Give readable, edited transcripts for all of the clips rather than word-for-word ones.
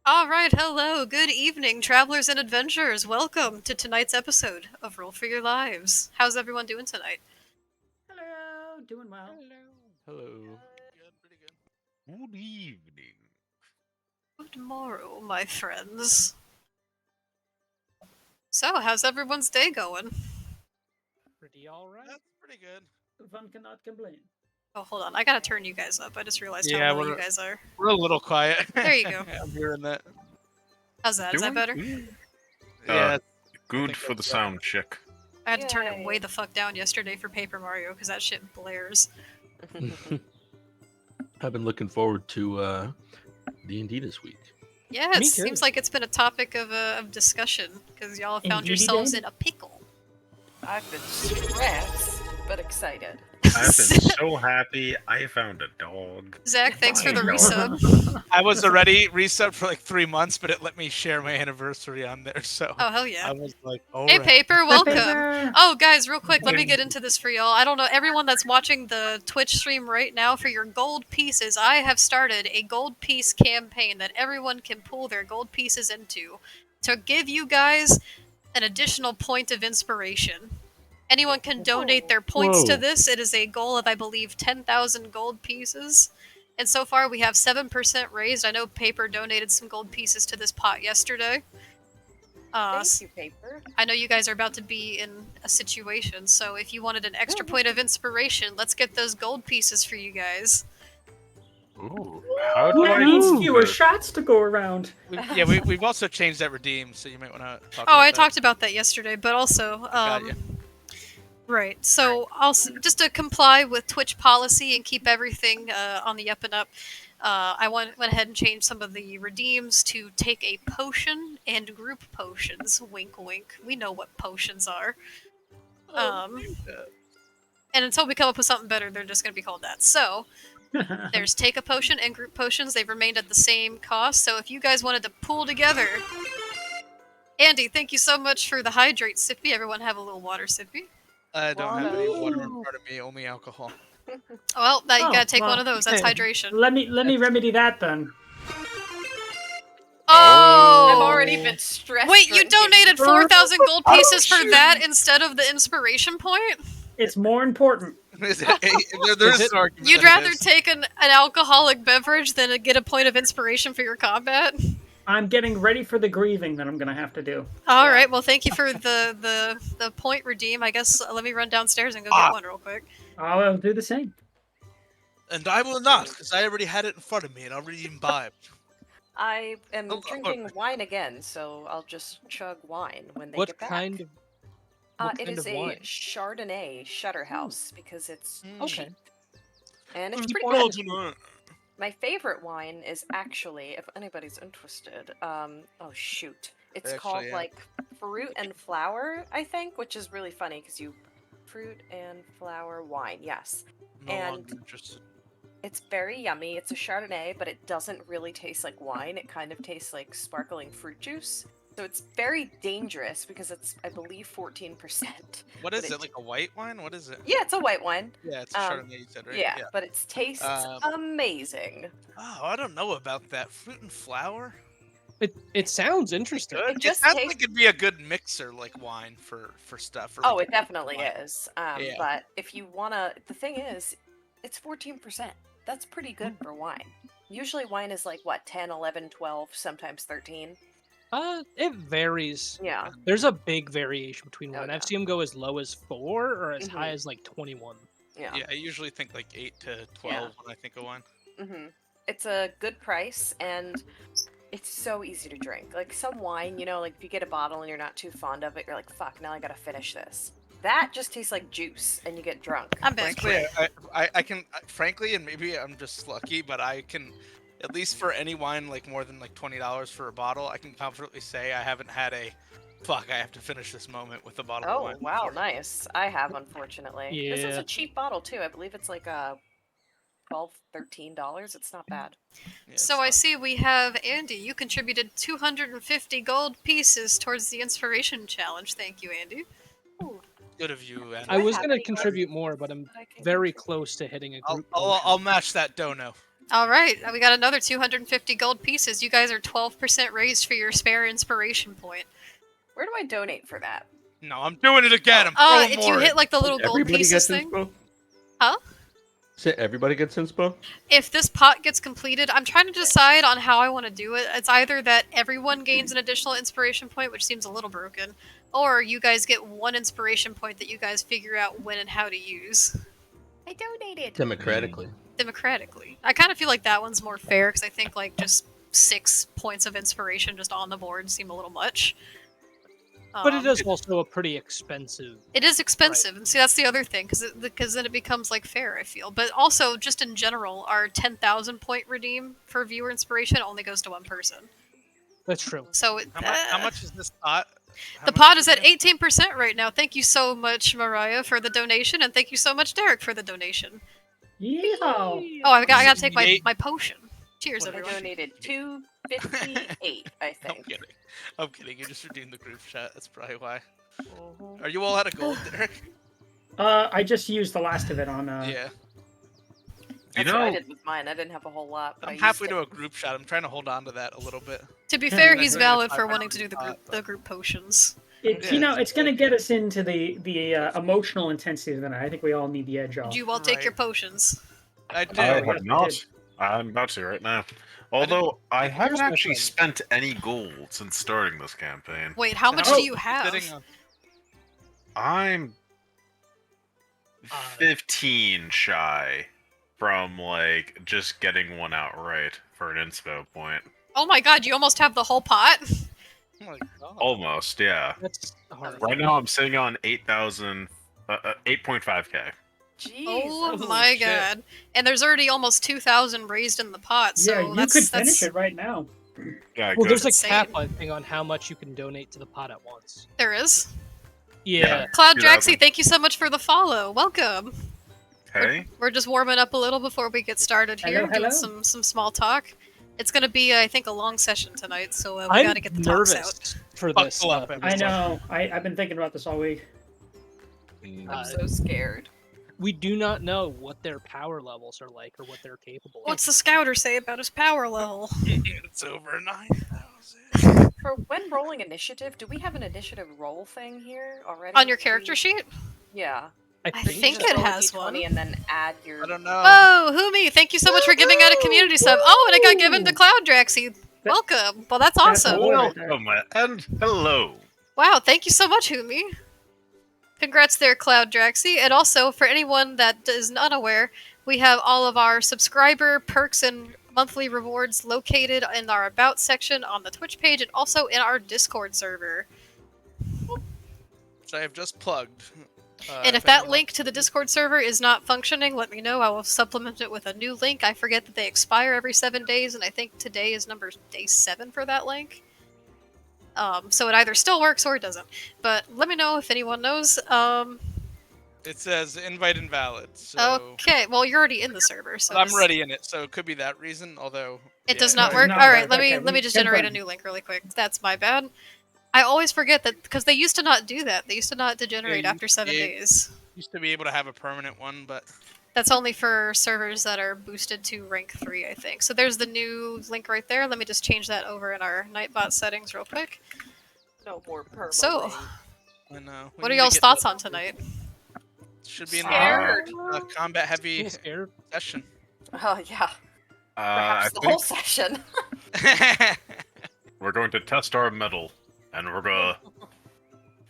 Alright, hello, good evening, travelers and adventurers. Welcome to tonight's episode of Roll for Your Lives. How's everyone doing tonight? Hello, doing well. Hello. Pretty good. Good evening. Good morrow, my friends. So, how's everyone's day going? Pretty alright. That's pretty good. One cannot complain. Oh, hold on, I gotta turn you guys up. I just realized Yeah, how low you guys are. We're a little quiet. There you go. I'm hearing that. How's that? Is that better? Yeah. Good think for the that's sound check. I had to turn it Yay. way the fuck down yesterday for Paper Mario because that shit blares. I've been looking forward to D&D this week. Yeah, Me it too. seems like it's been a topic of discussion because y'all have found Indeedy yourselves day. in a pickle. I've been stressed, but excited. I've been so happy I found a dog. Zach, thanks for the I know. resub. I was already reset for like 3 months, but it let me share my anniversary on there, so Oh, hell yeah. I was like, Hey, Paper, welcome. Paper. Oh, guys, real quick, let me get into this for y'all. I don't know, everyone that's watching the Twitch stream right now, for your gold pieces, I have started a gold piece campaign that everyone can pull their gold pieces into to give you guys an additional point of inspiration. Anyone can donate their points to Whoa. this. It is a goal of, I believe, 10,000 gold pieces. And so far, we have 7% raised. I know Paper donated some gold pieces to this pot yesterday. Thank you, Paper. I know you guys are about to be in a situation, so if you wanted an extra point of inspiration, let's get those gold pieces for you guys. Ooh, how do Who I needs do fewer this? shots to go around? we've also changed that redeem, so you might want to talk Oh, about I that. talked about that yesterday, but also, Got ya. right. So, also, just to comply with Twitch policy and keep everything on the up and up, I went ahead and changed some of the redeems to take a potion and group potions. Wink, wink. We know what potions are. And until we come up with something better, they're just going to be called that. So, there's take a potion and group potions. They've remained at the same cost. So if you guys wanted to pool together, Andy, thank you so much for the hydrate sippy. Everyone have a little water sippy. I don't have any water in Whoa. front of me, only alcohol. Well, now you Oh, gotta take well, one of those. That's hey. hydration. let me remedy that then. Oh! I've already been stressed. Wait, you drinking. donated 4,000 gold Oh, pieces for shoot. that instead of the inspiration point? It's more important. There's Is it- an argument You'd that it rather is. take an alcoholic beverage than get a point of inspiration for your combat? I'm getting ready for the grieving that I'm gonna have to do. All right. Well, thank you for the point redeem. I guess let me run downstairs and go get one real quick. I'll do the same. And I will not, because I already had it in front of me and already imbibed. I am Oh, drinking wine again, so I'll just chug wine when they What get back. kind of what It kind is of a wine? Chardonnay Shutter House because it's Okay. cheap. And it's Mm, pretty well, good. you know, My favorite wine is actually, if anybody's interested, oh shoot. It's Actually, called yeah. like fruit and flower, I think, which is really funny because you fruit and flower wine, yes. no And- longer interested. It's very yummy. It's a Chardonnay, but it doesn't really taste like wine. It kind of tastes like sparkling fruit juice. So it's very dangerous because it's, I believe, 14%. What but is it, like a white wine? What is it? Yeah, it's a white wine. Yeah, it's a Um, Chardonnay, you said, right? Yeah, but it tastes Um, amazing. Oh, I don't know about that. Fruit and flower? It sounds interesting. Good. It just sounds tastes- like it'd be a good mixer, like wine for stuff. For Oh, like it definitely wine. is. Yeah. But if you wanna, the thing is, it's 14%. That's pretty good for wine. Usually wine is like, what, 10, 11, 12, sometimes 13? It varies. Yeah. There's a big variation between Oh, wine. yeah. I've seen them go as low as 4 or as high Mhm. as like 21. Yeah. Yeah, I usually think like 8 to 12 when I think of wine. hmm It's a good price, and it's so easy to drink. Like some wine, like if you get a bottle and you're not too fond of it, you're like, fuck, now I gotta finish this. That just tastes like juice, and you get drunk. I'm back. Frankly, I can, frankly, and maybe I'm just lucky, but I can, at least for any wine like more than like $20 for a bottle, I can confidently say I haven't had a, fuck, I have to finish this moment with a bottle of Oh, wine. wow, before. nice. I have, unfortunately. This is Yeah. a cheap bottle, too. I believe it's like $12, $13. It's not bad. Yeah, it's So I not- see we have Andy. You contributed 250 gold pieces towards the inspiration challenge. Thank you, Andy. good of you, and I I was have gonna any contribute more, but I'm that I can very contribute? close to hitting a I'll, group I'll, potion. I'll match that dono. All right, we got another 250 gold pieces. You guys are 12% raised for your spare inspiration point. Where do I donate for that? No, I'm doing it again. I'm throwing If more you in. hit like the little gold Everybody pieces gets thing. inspo? Huh? Say everybody gets inspo? If this pot gets completed, I'm trying to decide on how I want to do it. It's either that everyone gains an additional inspiration point, which seems a little broken, or you guys get one inspiration point that you guys figure out when and how to use I donated. Democratically. democratically. I kind of feel like that one's more fair because I think like just 6 points of inspiration just on the board seem a little much. But it is also a pretty expensive. It is expensive, and see that's the other thing, because then it becomes like fair. I feel, but also just in general, our 10,000 point redeem for viewer inspiration only goes to one person. That's true. So How much is this pot? the pot is at 18% right now. Thank you so much, Mariah, for the donation, and thank you so much, Derek, for the donation. Yeehaw! Oh, I gotta take my, 68. my potion. Cheers, I everyone. donated 258, I I'm think. kidding. I'm kidding. You just redeemed the group chat. That's probably why. Mhm. Are you all out of gold, Derek? I just used the last of it on. Yeah. You That's what I know, did with mine. I didn't have a whole lot. But I I'm used halfway it. to a group chat. I'm trying to hold on to that a little bit. To be fair, Yeah, he's I valid really for thought wanting I to do the thought, the group potions. It's Yeah, it's gonna get us into the emotional intensity of the night. I think we all need the edge off. Do you all take your Right. potions? I do. I yes, have we not. did. I'm about to right now. Although I haven't Here's my actually thing. spent any gold since starting this campaign. Wait, how much Oh, do you have? Sitting on- I'm 15 shy from like just getting one outright for an inspo point. Oh my god, you almost have the whole pot? Oh my god. Almost, yeah. That's hard. Right now I'm sitting on 8,000, 8.5k. Jeez. Oh Holy my shit. god. And there's already almost 2,000 raised in the pot, so Yeah, you that's, could that's finish it right now. Yeah, Well, good. there's a insane. cap, I think, on how much you can donate to the pot at once. There is. Yeah. Cloud 2,000. Draxy, thank you so much for the follow. Welcome. Hey, We're just warming up a little before we get started here, Hello, hello. doing some small talk. It's gonna be, I think, a long session tonight, so we I'm gotta get the talks nervous out. for Buckle this. up, for this I one. know. I've been thinking about this all week. I'm so scared. We do not know what their power levels are like or what they're capable of. What's the scouter say about his power level? It's over 9,000. For when rolling initiative, do we have an initiative roll thing here already? On your character sheet? Yeah. I think think Just it roll a has D20 one. and then add your. I don't know. Oh, Humi, thank you so much for giving out a community sub. Oh, and it got given to Cloud Draxy. Welcome. Well, that's That's awesome. all right there. welcome and hello. Wow, thank you so much, Humi. Congrats there, Cloud Draxy. And also, for anyone that is not aware, we have all of our subscriber perks and monthly rewards located in our About section on the Twitch page and also in our Discord server. Which I have just plugged. And if that link to the Discord server is not functioning, let me know. I will supplement it with a new link. I forget that they expire every 7 days, and I think today is day 7 for that link. So it either still works or it doesn't. But let me know if anyone knows. It says invite invalid. So Okay, well you're already in the server, so I'm ready in it, so it could be that reason. Although It does yeah, not does work. not All right, work. let me Okay, let me just generate a confirm. new link really quick. That's my bad. I always forget that because they used to not do that. They used to not degenerate you after 7 did. days. used to be able to have a permanent one, but That's only for servers that are boosted to rank 3, I think. So there's the new link right there. Let me just change that over in our Nightbot settings real quick. No more perma. So, I know. We what are need to y'all's get thoughts that- on tonight? Should be in Scared. the combat heavy I'm scared. session. Oh yeah. I Perhaps the think whole session. we're going to test our metal, and we're gonna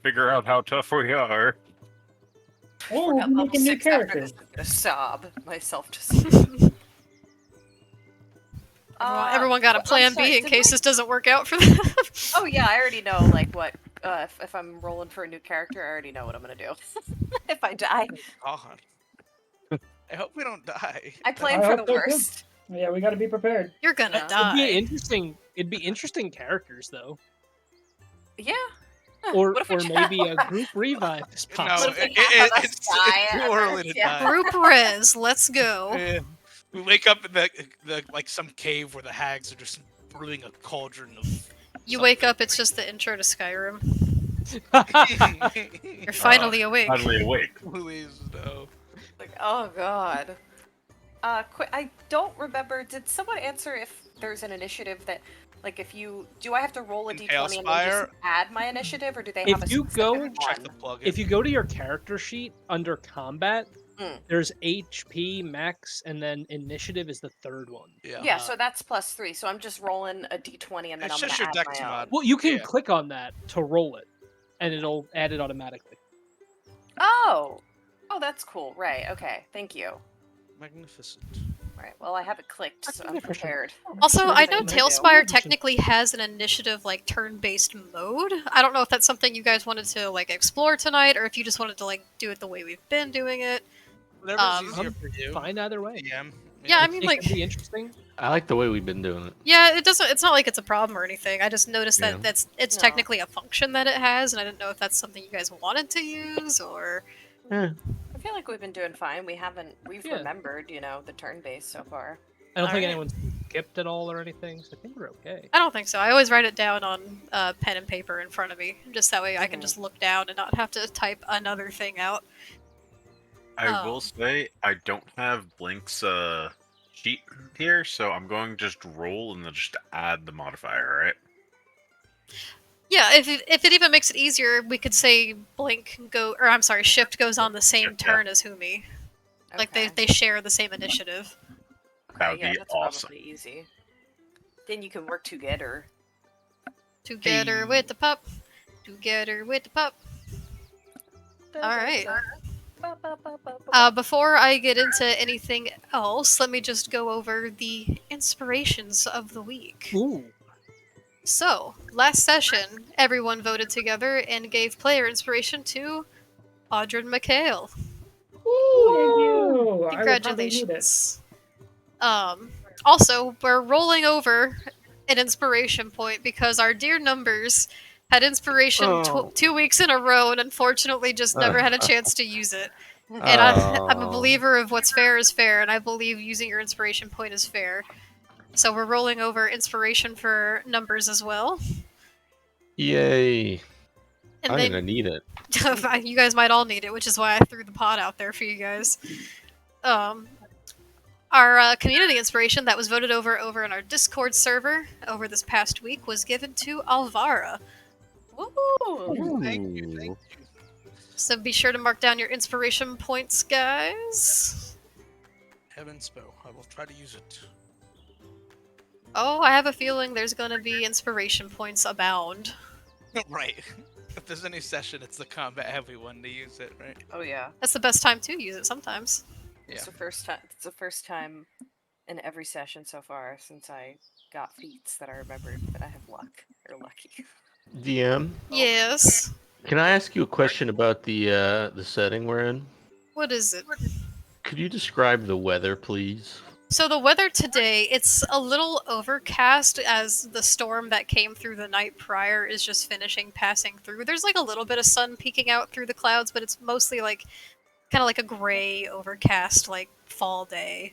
figure out how tough we are. Oh, we're At level making new 6 after characters. this, I'm gonna sob myself to sleep. Everyone got a I'm plan sorry, B in did case we- this doesn't work out for them. Oh yeah, I already know like what if I'm rolling for a new character, I already know what I'm gonna do. If I die, God. I hope we don't die. I plan I for hope the so, too. worst. Yeah, we got to be prepared. You're gonna Yeah. It'd be die. interesting. It'd be interesting characters though, Yeah. or What if we maybe try- a group revive is No, possible. What if we have us it's die too at early first? to Yeah. die. Group res, let's go. Yeah. We wake up in the like some cave where the hags are just brewing a cauldron of. You wake up, it's just the intro to Skyrim. You're You're finally awake. Finally awake. Please no. Like, oh god. I don't remember. Did someone answer if there's an initiative that, like, if you do, I have to roll a In d20 and then just Tailspire? add my initiative, or do they If have a you specific go- Check one? the plugin. If you go to your character sheet under combat, Mm. there's HP max, and then initiative is the third one. Yeah, so that's +3. So I'm just rolling a d20 and then It's I'm just gonna your add dex my own. mod. Well, you can Yeah. click on that to roll it, and it'll add it automatically. Oh, that's cool. Right. Okay. Thank you. Magnificent. Right. Well, I have it clicked, so I'm Magnificent. prepared. Also, Sure I thing know to do. Tailspire technically has an initiative like turn-based mode. I don't know if that's something you guys wanted to like explore tonight, or if you just wanted to like do it the way we've been doing it. Whatever's easier I'm for you. Fine either way. DM. Yeah, I mean, It like, can be interesting. I like the way we've been doing it. yeah, it doesn't. It's not like it's a problem or anything. I just noticed that Yeah. it's No. technically a function that it has, and I didn't know if that's something you guys wanted to use or. Yeah. I feel like we've been doing fine. We've Yeah. remembered, the turn base so far. I don't think Alright. anyone's skipped at all or anything, so I think we're okay. I don't think so. I always write it down on pen and paper in front of me, just that way I can Mhm. just look down and not have to type another thing out. I Oh. will say I don't have Blink's sheet here, so I'm going to just roll and then just add the modifier, right? Yeah, if it even makes it easier, we could say Shift goes on the same Shift, yeah. turn as Humi. Like Okay. they share the same initiative. That would yeah, be that's awesome. probably easy. Then you can work together. Together with the pup. Together with the pup. Alright. Before I get into anything else, let me just go over the inspirations of the week. Ooh. So, last session, everyone voted together and gave player inspiration to Audrin McHale. Ooh, I will probably need it. Congratulations. Also, we're rolling over an inspiration point because our dear numbers had inspiration Oh. 2 weeks in a row and unfortunately just never had a chance to use it. And I'm a Oh. believer of what's fair is fair, and I believe using your inspiration point is fair. So we're rolling over inspiration for numbers as well. Yay. And I'm then gonna need it. you guys might all need it, which is why I threw the pot out there for you guys. Our community inspiration that was voted over in our Discord server over this past week was given to Alvara. Woo! Thank you. Ooh. Thank you. So be sure to mark down your inspiration points, guys. Have inspo. I will try to use it. Oh, I have a feeling there's gonna be inspiration points abound. Right. If there's any session, it's the combat heavy one to use it, right? Oh yeah. That's the best time to use it sometimes. Yeah. It's the first time in every session so far since I got feats that I remembered that I have luck or lucky. DM, Yes. can I ask you a question about the setting we're in? What is it? Could you describe the weather, please? So the weather today, it's a little overcast as the storm that came through the night prior is just passing through. There's like a little bit of sun peeking out through the clouds, but it's mostly like kind of like a gray, overcast, like fall day.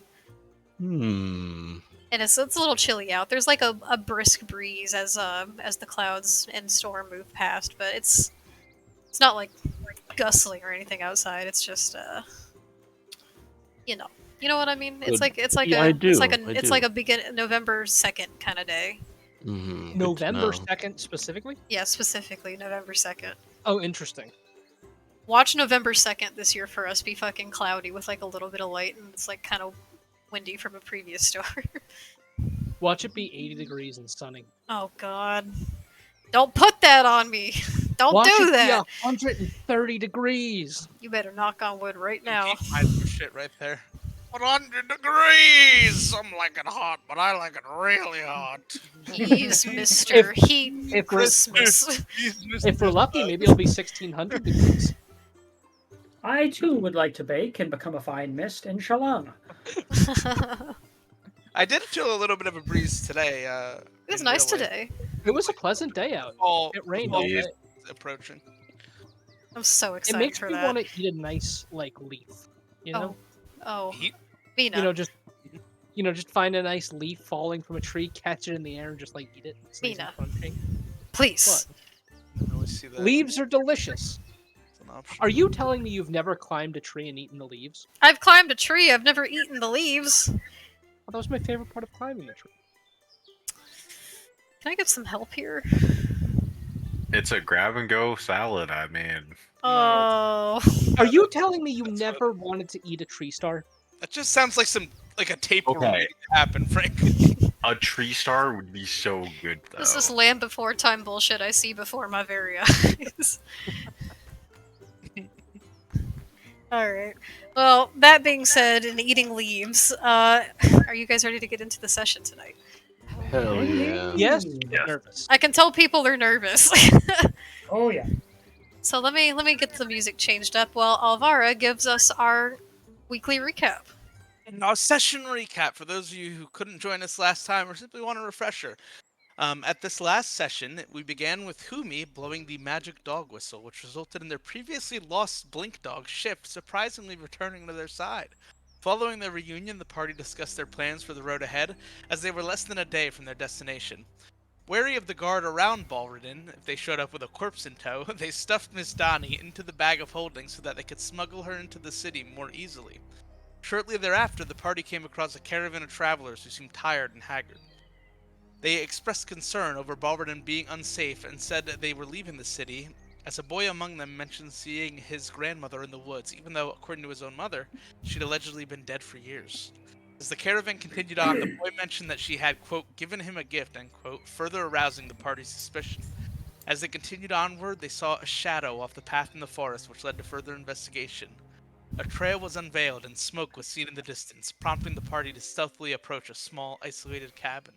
Hmm. And it's a little chilly out. There's like a brisk breeze as the clouds and storm move past, but it's not like gustling or anything outside. It's just you know what I mean. It's Good. like Yeah, I do, it's like a November 2nd kind of day. Mm-hmm. November 2nd specifically? Yeah, specifically November 2nd. Oh, interesting. Watch November 2nd this year for us be fucking cloudy with like a little bit of light and it's like kind of windy from a previous storm. Watch it be 80 degrees and sunny. Oh god. Don't put that on me. Don't Watch do it that. be 130 degrees. You better knock on wood right now. Keep my shit right there. 100 degrees! Some like it hot, but I like it really hot. He's Mr. Heat if we're- Christmas. If we're lucky, maybe it'll be 1600 degrees. I too would like to bake and become a fine mist, inshallah. I did feel a little bit of a breeze today. It was in nice real life. today. It was a pleasant day out. Fall, It rained fall all day. is approaching. I'm so It excited makes for me that. want to eat a nice like leaf. You know, Oh, Heat? Mina. just find a nice leaf falling from a tree, catch it in the air, and just like eat it. It's nice and Mina. crunchy. please. What? I always see that. Leaves are delicious. It's an option. Are you telling me you've never climbed a tree and eaten the leaves? I've climbed a tree. I've never eaten the leaves. Well, that was my favorite part of climbing the tree. Can I get some help here? It's a grab and go salad. I mean, Oh. Are you telling me you That's never wanted to eat a tree star? That just sounds like a tape Okay. waiting to happen, Frank. a tree star would be so good though. This is land before time bullshit I see before my very eyes. Alright. Well, that being said, and eating leaves, are you guys ready to get into the session tonight? Hell yeah. Yes. Yes. Nervous. I can tell people are nervous. Oh yeah. So let me get the music changed up while Alvara gives us our weekly recap. Our session recap for those of you who couldn't join us last time or simply want a refresher. At this last session, we began with Humi blowing the magic dog whistle, which resulted in their previously lost Blink Dog Shift surprisingly returning to their side. Following their reunion, the party discussed their plans for the road ahead, as they were less than a day from their destination. Wary of the guard around Balradin, if they showed up with a corpse in tow, they stuffed Miss Donnie into the bag of holding so that they could smuggle her into the city more easily. Shortly thereafter, the party came across a caravan of travelers who seemed tired and haggard. They expressed concern over Balradin being unsafe and said that they were leaving the city, as a boy among them mentioned seeing his grandmother in the woods, even though, according to his own mother, she'd allegedly been dead for years. As the caravan continued on, the boy mentioned that she had, quote, given him a gift, end quote, further arousing the party's suspicion. As they continued onward, they saw a shadow off the path in the forest, which led to further investigation. A trail was unveiled and smoke was seen in the distance, prompting the party to stealthily approach a small, isolated cabin.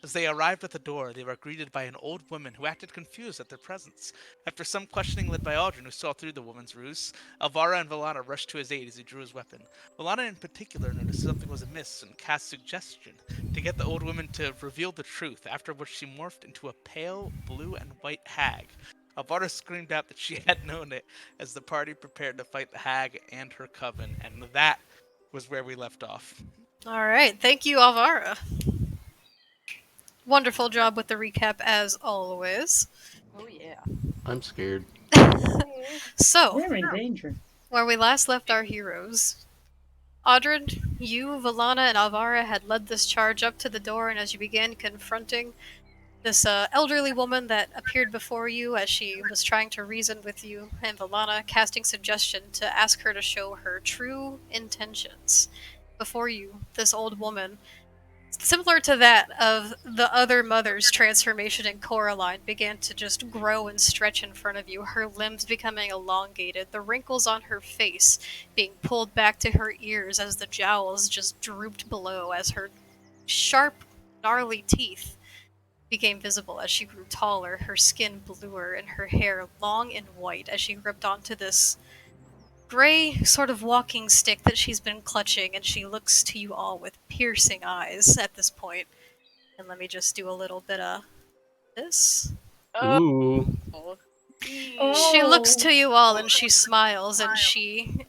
As they arrived at the door, they were greeted by an old woman who acted confused at their presence. After some questioning led by Aldrin, who saw through the woman's ruse, Alvara and Vallana rushed to his aid as he drew his weapon. Vallana in particular noticed something was amiss and cast suggestion to get the old woman to reveal the truth, after which she morphed into a pale blue and white hag. Alvara screamed out that she had known it as the party prepared to fight the hag and her coven, and that was where we left off. Alright, thank you, Alvara. Wonderful job with the recap as always. Oh yeah. I'm scared. So, We're in danger. where we last left our heroes, Audrin, you, Vallana, and Alvara had led this charge up to the door, and as you began confronting this elderly woman that appeared before you as she was trying to reason with you, and Vallana casting suggestion to ask her to show her true intentions. Before you, this old woman, similar to that of the other mother's transformation in Coraline, began to just grow and stretch in front of you, her limbs becoming elongated, the wrinkles on her face being pulled back to her ears as the jowls just drooped below, as her sharp, gnarly teeth became visible as she grew taller, her skin bluer, and her hair long and white as she gripped onto this gray sort of walking stick that she's been clutching, and she looks to you all with piercing eyes at this point. And let me just do a little bit of this. Ooh. She looks to you all and she smiles, and she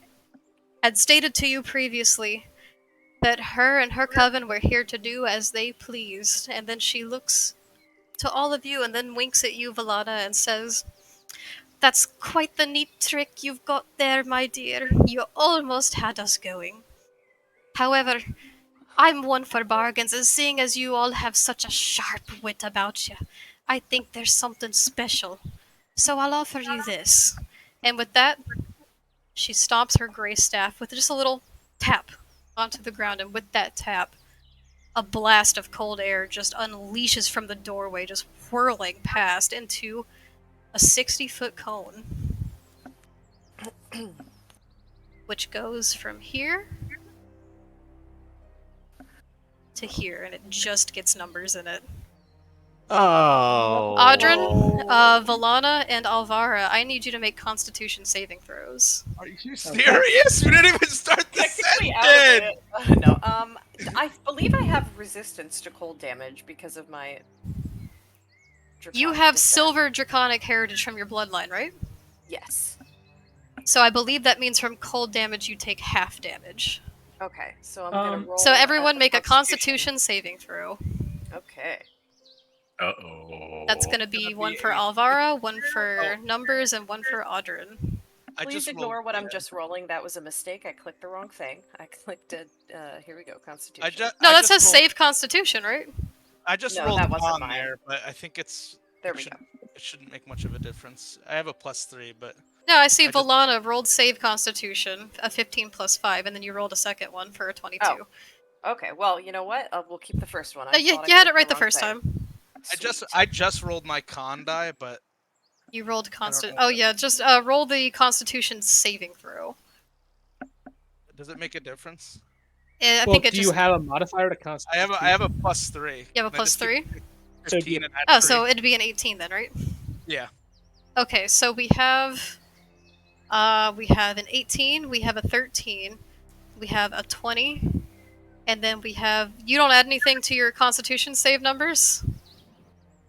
had stated to you previously that her and her coven were here to do as they pleased, and then she looks to all of you and then winks at you, Vallana, and says, "That's quite the neat trick you've got there, my dear. You almost had us going. However, I'm one for bargains, and seeing as you all have such a sharp wit about you, I think there's something special. So I'll offer you this." And with that, she stomps her gray staff with just a little tap onto the ground, and with that tap, a blast of cold air just unleashes from the doorway, just whirling past into a 60-foot cone, which goes from here to here, and it just gets numbers in it. Oh. Audrin, Vallana, and Alvara, I need you to make Constitution saving throws. Are you serious? We didn't even start the Technically out session! of it. No, I believe I have resistance to cold damage because of my. You draconic have descent. silver draconic heritage from your bloodline, right? Yes. So I believe that means from cold damage you take half damage. Okay, so I'm gonna roll. So everyone a make a Constitution saving throw. Okay. Uh-oh. That's gonna be Gonna one be for a- Alvara, one for Oh. numbers, and one for Audrin. I Please just ignore rolled- what I'm yeah. just rolling. That was a mistake. I clicked the wrong thing. I clicked it. Here we go. Constitution. I just No, I that just says rolled- save Constitution, right? I just No, rolled that wasn't on mine. there, but I think it's There it we should, go. It shouldn't make much of a difference. I have a +3, but No, I see I just- Volana rolled save Constitution, a 15 plus 5, and then you rolled a second one for a 22. Oh. Okay. Well, you know what? We'll keep the first one. I You thought I had it clicked right the wrong first thing. time. I just rolled my con die, but You rolled know Constitution. if Oh that- yeah, just roll the Constitution saving throw. does it make a difference? I Well, think it do just. you have a modifier to I Constitution? have a +3. You have a and I plus just took 3? 15 So and add Oh, 3. so it'd be an 18 then, right? Yeah. Okay, so we have an 18, we have a 13, we have a 20, and then we have. You don't add anything to your Constitution save numbers.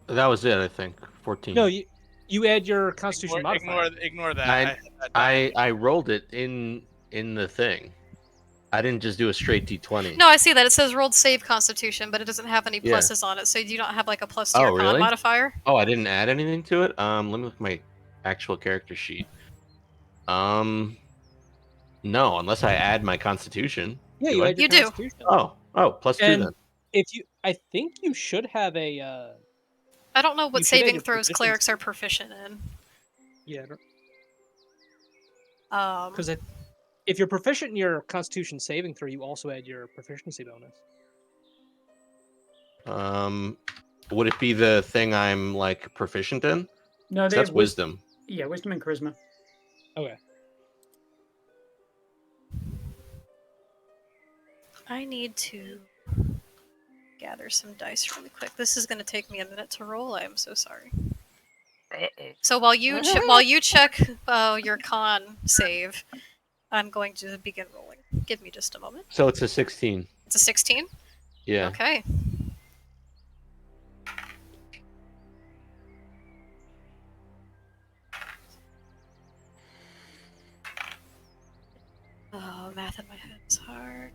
That was it, I think. 14. No, you add your Constitution modifier. Ignore that. I- had that die. I rolled it in the thing. I didn't just do a straight D20. No, I see that it says rolled save Constitution, but it doesn't have any Yeah. pluses on it, so you don't have like a plus to Oh, your con really? modifier. Oh, I didn't add anything to it. Let me look at my actual character sheet. No, unless I add my Constitution. Yeah, Do you I? add your You do. Constitution. Oh, +2 And then. I think you should have a. I don't know what You should add saving your throws proficiency. clerics are proficient in. Yeah, Um, because if you're proficient in your Constitution saving throw, you also add your proficiency bonus. Would it be the thing I'm like proficient in? No, 'Cause they that's have wisdom. Yeah, wisdom and charisma. Okay. I need to gather some dice really quick. This is going to take me a minute to roll. I am so sorry. So while you check your con save, I'm going to begin rolling. Give me just a moment. So it's a 16. It's a 16. Yeah. Okay. Oh, math in my head is hard.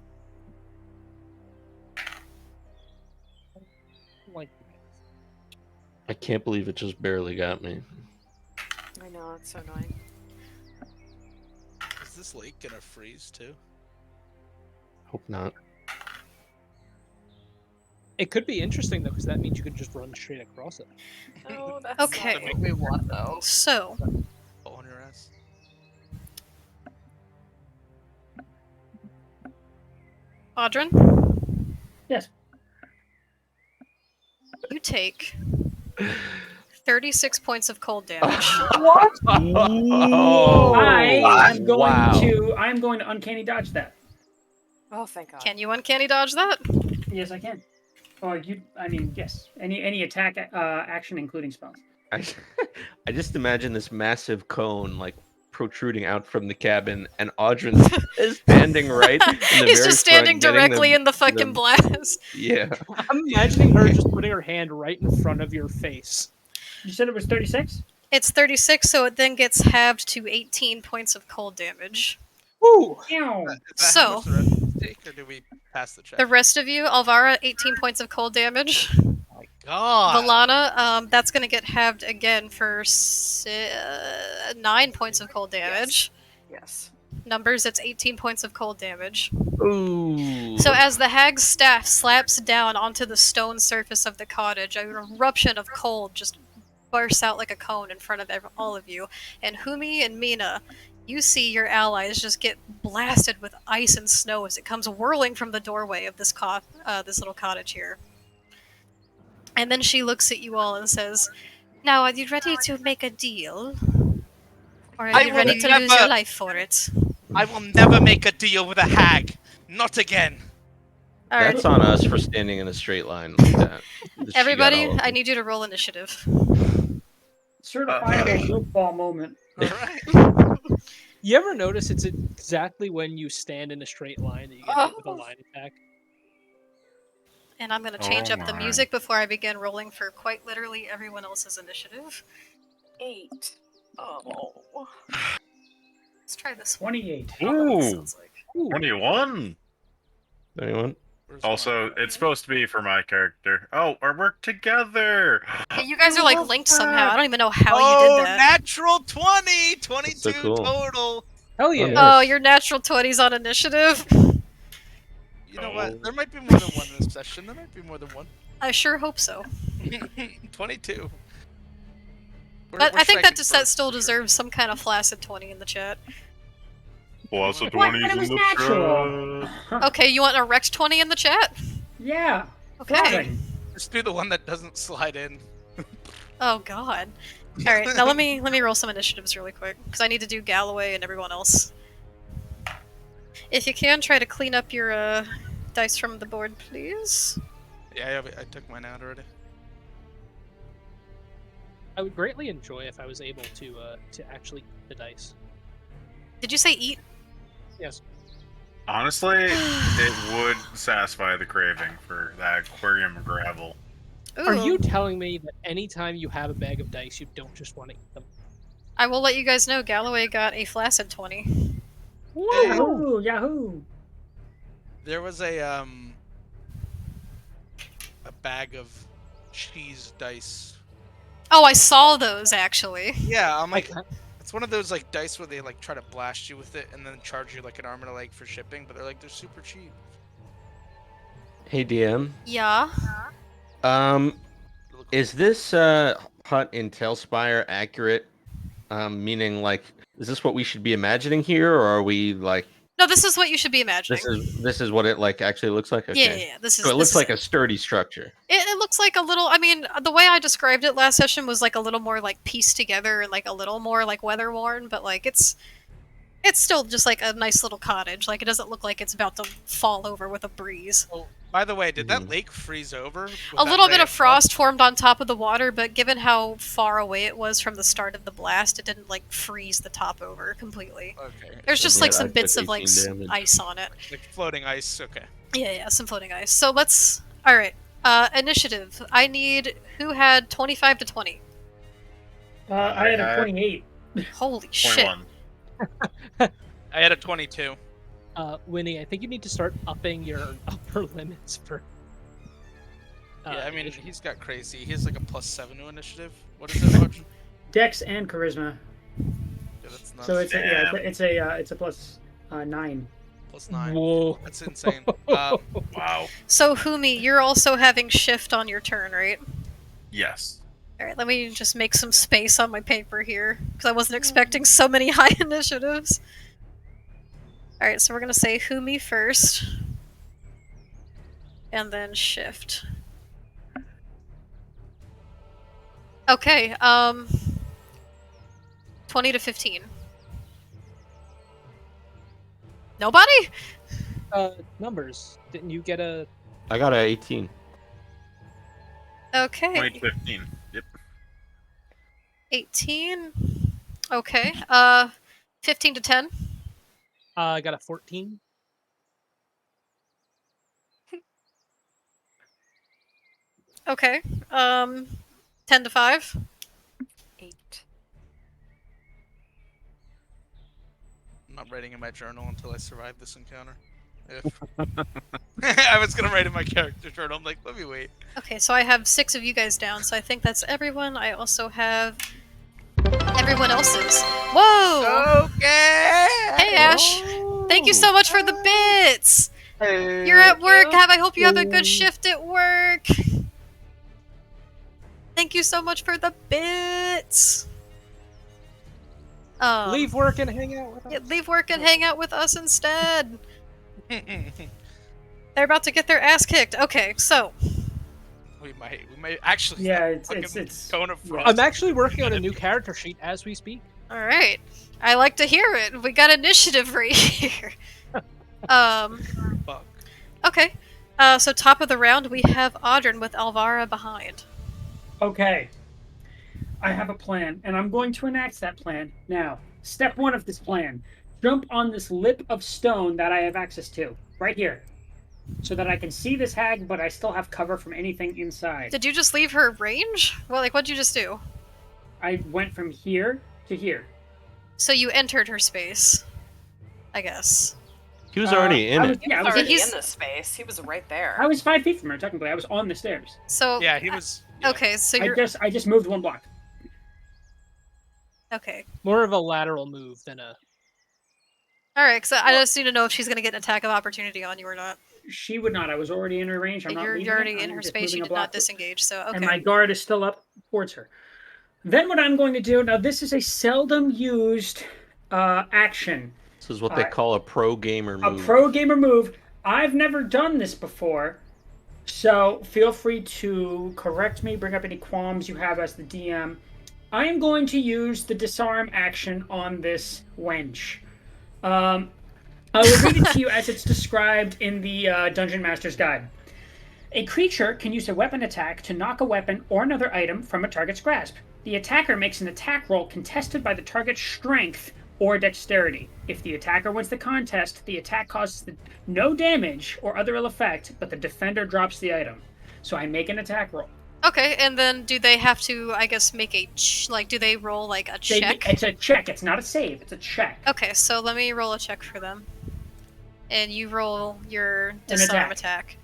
Like, I can't believe it just barely got me. I know, it's so annoying. Is this lake gonna freeze too? Hope not. it could be interesting though, because that means you could just run straight across it. Oh, that's Okay. not what we want though. So, Fall on your ass. Audrin, Yes. you take 36 points of cold damage. What? Oh, I'm going wow. to uncanny dodge that. Oh, thank God. Can you uncanny dodge that? Yes, I can. Oh, yes. Any attack action, including spells. I just imagine this massive cone like protruding out from the cabin, and Audrin is standing right. In the He's very just standing front, getting directly in the fucking them- blast. Yeah. I'm imagining her just putting her hand right in front of your face. You said it was 36? It's 36, so it then gets halved to 18 points of cold damage. Ooh! Ew. Is that So- how much the rest of us take, or do we pass the check? The rest of you, Alvara, 18 points of cold damage. my God. Valana, that's going to get halved again for 9 points of cold damage. Yes. Numbers, it's 18 points of cold damage. Ooh. So as the hag's staff slaps down onto the stone surface of the cottage, an eruption of cold just bursts out like a cone in front of all of you. And Humi and Mina, you see your allies just get blasted with ice and snow as it comes whirling from the doorway of this little cottage here. And then she looks at you all and says, "Now, are you ready to make a deal? Or are I you will ready to lose never- your life for it?" I will never make a deal with a hag. Not again. All right, That's on us for standing in a straight line like that. She got everybody, all of I them. need you to roll initiative. Certifiable football moment. All right. You ever notice it's exactly when you stand in a straight line that you get hit with a line attack? And I'm going to change Oh up the my. music before I begin rolling for quite literally everyone else's initiative. 8. Oh. Let's try this one. 28. See what that Ooh. sounds like. Ooh. 21. Anyone? Where's my Also, character? it's supposed to be for my character. Oh, or work together. Yeah, you guys are like linked somehow. I don't even know how Oh, you did that. natural 20! 22 so cool. total. Hell yeah. nice. Oh, your natural 20s on initiative. You know what? Oh. There might be more than one in this session. There might be more than one. I sure hope so. 22. But I think that striking that for still sure. deserves some kind of flaccid 20 in the chat. Plus a What? 20s But it in was the natural. chat. Okay, you want a erect 20 in the chat? Yeah. Okay. Fine. Just do the one that doesn't slide in. Oh god. All right, now let me roll some initiatives really quick because I need to do Galloway and everyone else. If you can, try to clean up your dice from the board, please. Yeah, I took mine out already. I would greatly enjoy if I was able to actually eat the dice. Did you say eat? Yes. Honestly, it would satisfy the craving for that aquarium gravel. Ooh. Are you telling me that anytime you have a bag of dice, you don't just want to eat them? I will let you guys know Galloway got a flaccid 20. Yahoo! Yahoo! There was a bag of cheese dice. Oh, I saw those actually. Yeah, I'm like, Like, it's one of those like dice where they like try to blast you with it and then charge you like an arm and a leg for shipping, but they're super cheap. Hey DM. Yeah. They look Is this hut in Tailspire accurate? Meaning, like, is this what we should be imagining here, or are we like No, this is what you should be imagining. this is what it like actually looks like? Okay. Yeah. This is. So it this looks is like a sturdy structure. It looks like a little. I mean, the way I described it last session was like a little more like pieced together and like a little more like weather worn, but like it's still just like a nice little cottage. Like it doesn't look like it's about to fall over with a breeze. Oh, by the way, did that Mhm. lake freeze over? with A that little ray bit of fog? frost formed on top of the water, but given how far away it was from the start of the blast, it didn't like freeze the top over completely. Okay. There's just Yeah, like I some took bits of like 18 damage. ice on it. Like floating ice. Okay. Yeah, some floating ice. So let's. All right. Initiative. I need who had 25 to 20. I had a had 28. Holy shit. 21. I had a 22. Winnie, I think you need to start upping your upper limits for. Yeah, I mean, initiative. he's got crazy. He has like a +7 to initiative. What is it, Roger? Dex and charisma. Yeah, that's nuts. So it's Damn. it's a plus 9. +9. Whoa. That's insane. Wow. So Humi, you're also having shift on your turn, right? Yes. All right, let me just make some space on my paper here because I wasn't expecting so many high initiatives. All right, so we're gonna say Humi first, and then shift. Okay, 20 to 15. Nobody? Numbers. Didn't you get a? I got a 18. Okay. 2015. Yep. 18. Okay. 15 to 10. I got a 14. Okay. 10 to 5. 8. I'm not writing in my journal until I survive this encounter. If I was gonna write in my character journal, I'm like, let me wait. Okay, so I have 6 of you guys down, so I think that's everyone. I also have everyone else's. Whoa! Okay. Hey, Ash. Thank you so much for the bits. Hey, You're at work. I hope you have a good shift at work. Thank you so much for the bits. Leave work and hang out with us. Yeah, leave work and hang out with us instead. They're about to get their ass kicked. Okay, so we might actually. Yeah, it's Cone of yeah. Frost. I'm actually working on a new character sheet as we speak. all right. I like to hear it. We got initiative right here. Fuck. Okay. So top of the round, we have Audrin with Alvara behind. Okay. I have a plan, and I'm going to enact that plan now. Step 1 of this plan. Jump on this lip of stone that I have access to. Right here. So that I can see this hag, but I still have cover from anything inside. Did you just leave her range? Well, like, what'd you just do? I went from here to here. So you entered her space, I guess. He was already in I it. was, yeah, I He was was, already he's- in the space. He was right there. I was 5 feet from her technically. I was on the stairs. So Yeah, he was. Yeah. okay, so I you're just moved 1 block. okay. More of a lateral move than a. All right, so I just need to know if she's gonna get an attack of opportunity on you or not. She would not. I was already in her range. I'm not You're leaving already it. in I'm her just space. moving You a did not block. disengage. So And okay. my guard is still up towards her. Then what I'm going to do, now this is a seldom used action. This is what they call a pro gamer A move. pro gamer move. I've never done this before, so feel free to correct me, bring up any qualms you have as the DM. I am going to use the disarm action on this wench. I will read it to you as it's described in the Dungeon Master's Guide. A creature can use a weapon attack to knock a weapon or another item from a target's grasp. The attacker makes an attack roll contested by the target's strength or dexterity. If the attacker wins the contest, the attack causes no damage or other ill effect, but the defender drops the item. So I make an attack roll. Okay, and then do they have to, I guess, make a do they roll like a check? It's a check. It's not a save. It's a check. Okay, so let me roll a check for them. And you roll your disarm attack.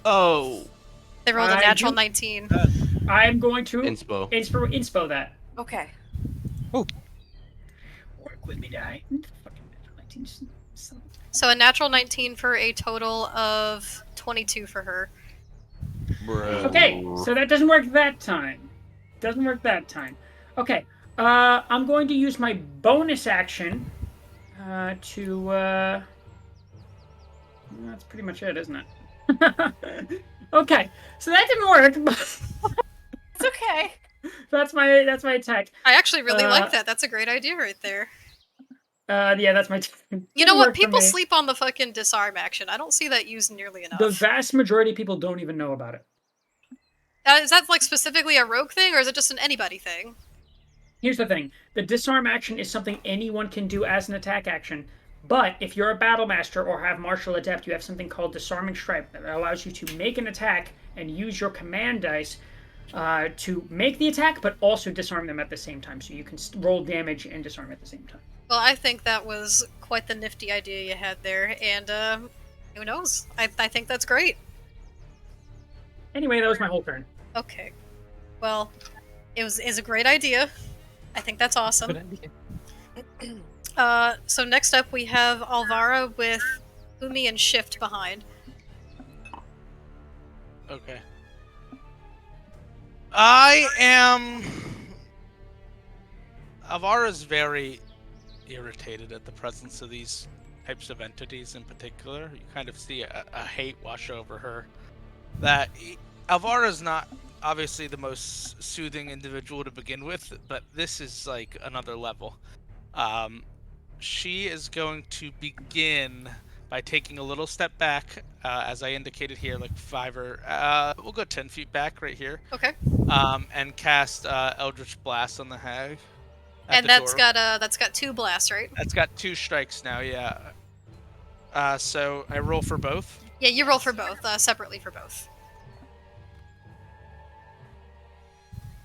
Oh. They rolled a I natural do- 19. I'm going to Inspo. inspo that. Okay. Work with me, die. So a natural 19 for a total of 22 for her. Bro. Okay, so that doesn't work that time. Doesn't work that time. Okay, I'm going to use my bonus action to. That's pretty much it, isn't it? Okay, so that didn't work. But It's okay. that's my attack. I actually really like that. That's a great idea right there. Yeah, that's my. You know what? People sleep on the fucking disarm action. I don't see that used nearly enough. The vast majority of people don't even know about it. Is that like specifically a rogue thing, or is it just an anybody thing? Here's the thing: the disarm action is something anyone can do as an attack action. But if you're a battle master or have martial adept, you have something called disarming strike that allows you to make an attack and use your command dice to make the attack, but also disarm them at the same time. So you can roll damage and disarm at the same time. Well, I think that was quite the nifty idea you had there, and who knows? I think that's great. Anyway, that was my whole turn. Okay. Well, is a great idea. I think that's awesome. Good idea. So next up we have Alvara with Umi and Shift behind. Okay. I am. Alvara's very irritated at the presence of these types of entities in particular. You kind of see a hate wash over her. That Alvara's not obviously the most soothing individual to begin with, but this is like another level. She is going to begin by taking a little step back, as I indicated here, like 5 or we'll go 10 feet back right here. Okay. And cast Eldritch Blast on the hag. at And the that's door. got 2 blasts, right? That's got 2 strikes now, yeah. So I roll for both. Yeah, you roll for both, separately for both.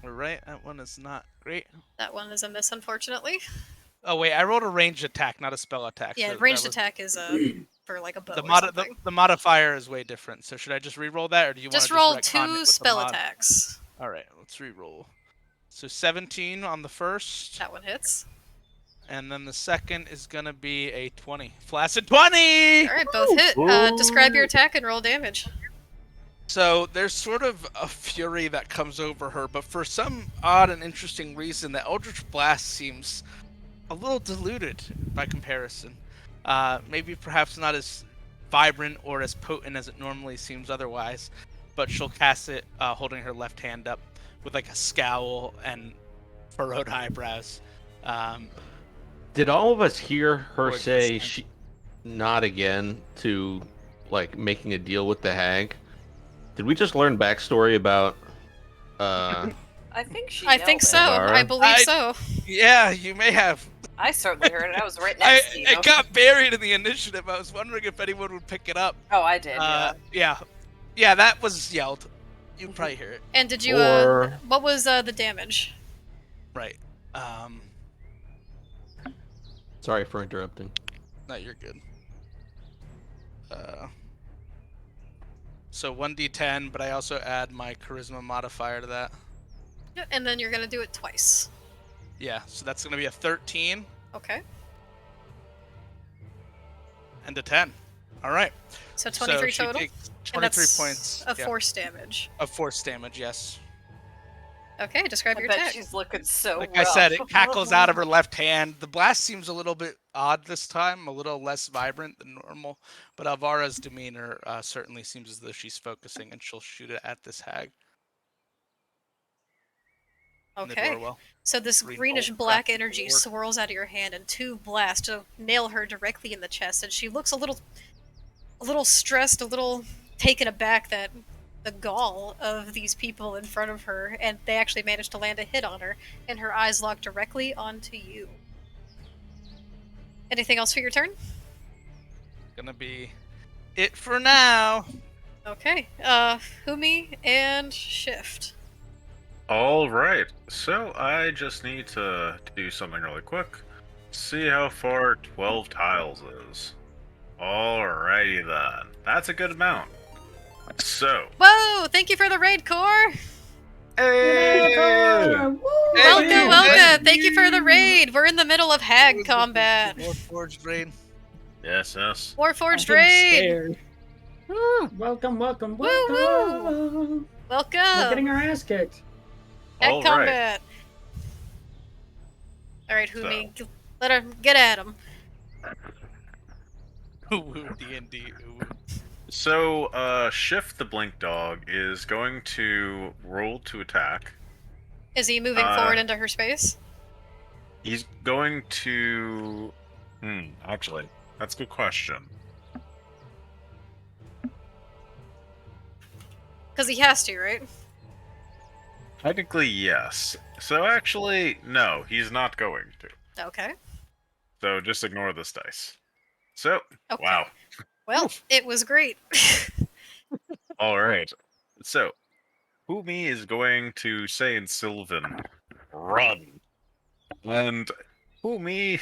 Alright, that one is not great. That one is a miss, unfortunately. Oh wait, I rolled a ranged attack, not a spell attack. Yeah, so ranged that was- attack is for like a bow The, or mod- something. the modifier is way different. So should I just re-roll that, or do you Just want roll to retcon it 2 with the spell mod? attacks. All right, let's re-roll. So 17 on the first, That one hits. and then the second is gonna be a 20. Flaccid 20. Alright, both hit. Describe your attack and roll damage. So there's sort of a fury that comes over her, but for some odd and interesting reason, the Eldritch Blast seems a little diluted by comparison. Maybe perhaps not as vibrant or as potent as it normally seems otherwise, but she'll cast it holding her left hand up with like a scowl and furrowed eyebrows. Did all of us hear her Gorgeous. say she not again to like making a deal with the hag? Did we just learn backstory about I think she. I think yelled so. it. Alright. I believe so. Yeah, you may have. I certainly heard it. I was right next to you. It got buried in the initiative. I was wondering if anyone would pick it up. Oh, I did. Yeah, that was yelled. You probably hear it. And did you Or- what was the damage? Right. Sorry for interrupting. No, you're good. So 1d10, but I also add my charisma modifier to that. Yeah, and then you're gonna do it twice. Yeah, so that's going to be a 13 Okay. and a 10. All right. So 23 she total. takes And 23 that's points of force damage. of force damage, yes. Okay, describe I your bet attack. she's looking so Like rough. I said, it cackles out of her left hand. The blast seems a little bit odd this time, a little less vibrant than normal, but Alvara's demeanor certainly seems as though she's focusing, and she'll shoot it at this hag. In the Okay. doorwell. So this Green greenish bolt black cracking energy forward. swirls out of your hand, and 2 blasts to nail her directly in the chest, and she looks a little stressed, a little taken aback that the gall of these people in front of her, and they actually managed to land a hit on her, and her eyes lock directly onto you. Anything else for your turn? Gonna be it for now. Okay. Humi and Shift. All right. So I just need to do something really quick. See how far 12 tiles is. Alrighty then. That's a good amount. So, Whoa! Thank you for the raid, Core! Welcome, Hey, welcome! Thank you for the raid! We're in the middle of Hag combat. More forged rain. yes. Warforged I'm raid! scared. Welcome, welcome, Woo, welcome. We're getting Welcome! our ass kicked. Hag All right. combat! Alright, Humi, let her get at him. Ooh, D&D. Ooh. So, Shift the Blink Dog is going to roll to attack. Is he moving forward into her space? He's going to. Actually, that's a good question. Because he has to, right? Technically, yes. So, actually, no, he's not going to. Okay. So, just ignore this dice. So, Okay. wow. Well, it was great. Alright. So, Humi is going to say in Sylvan, run. And Humi,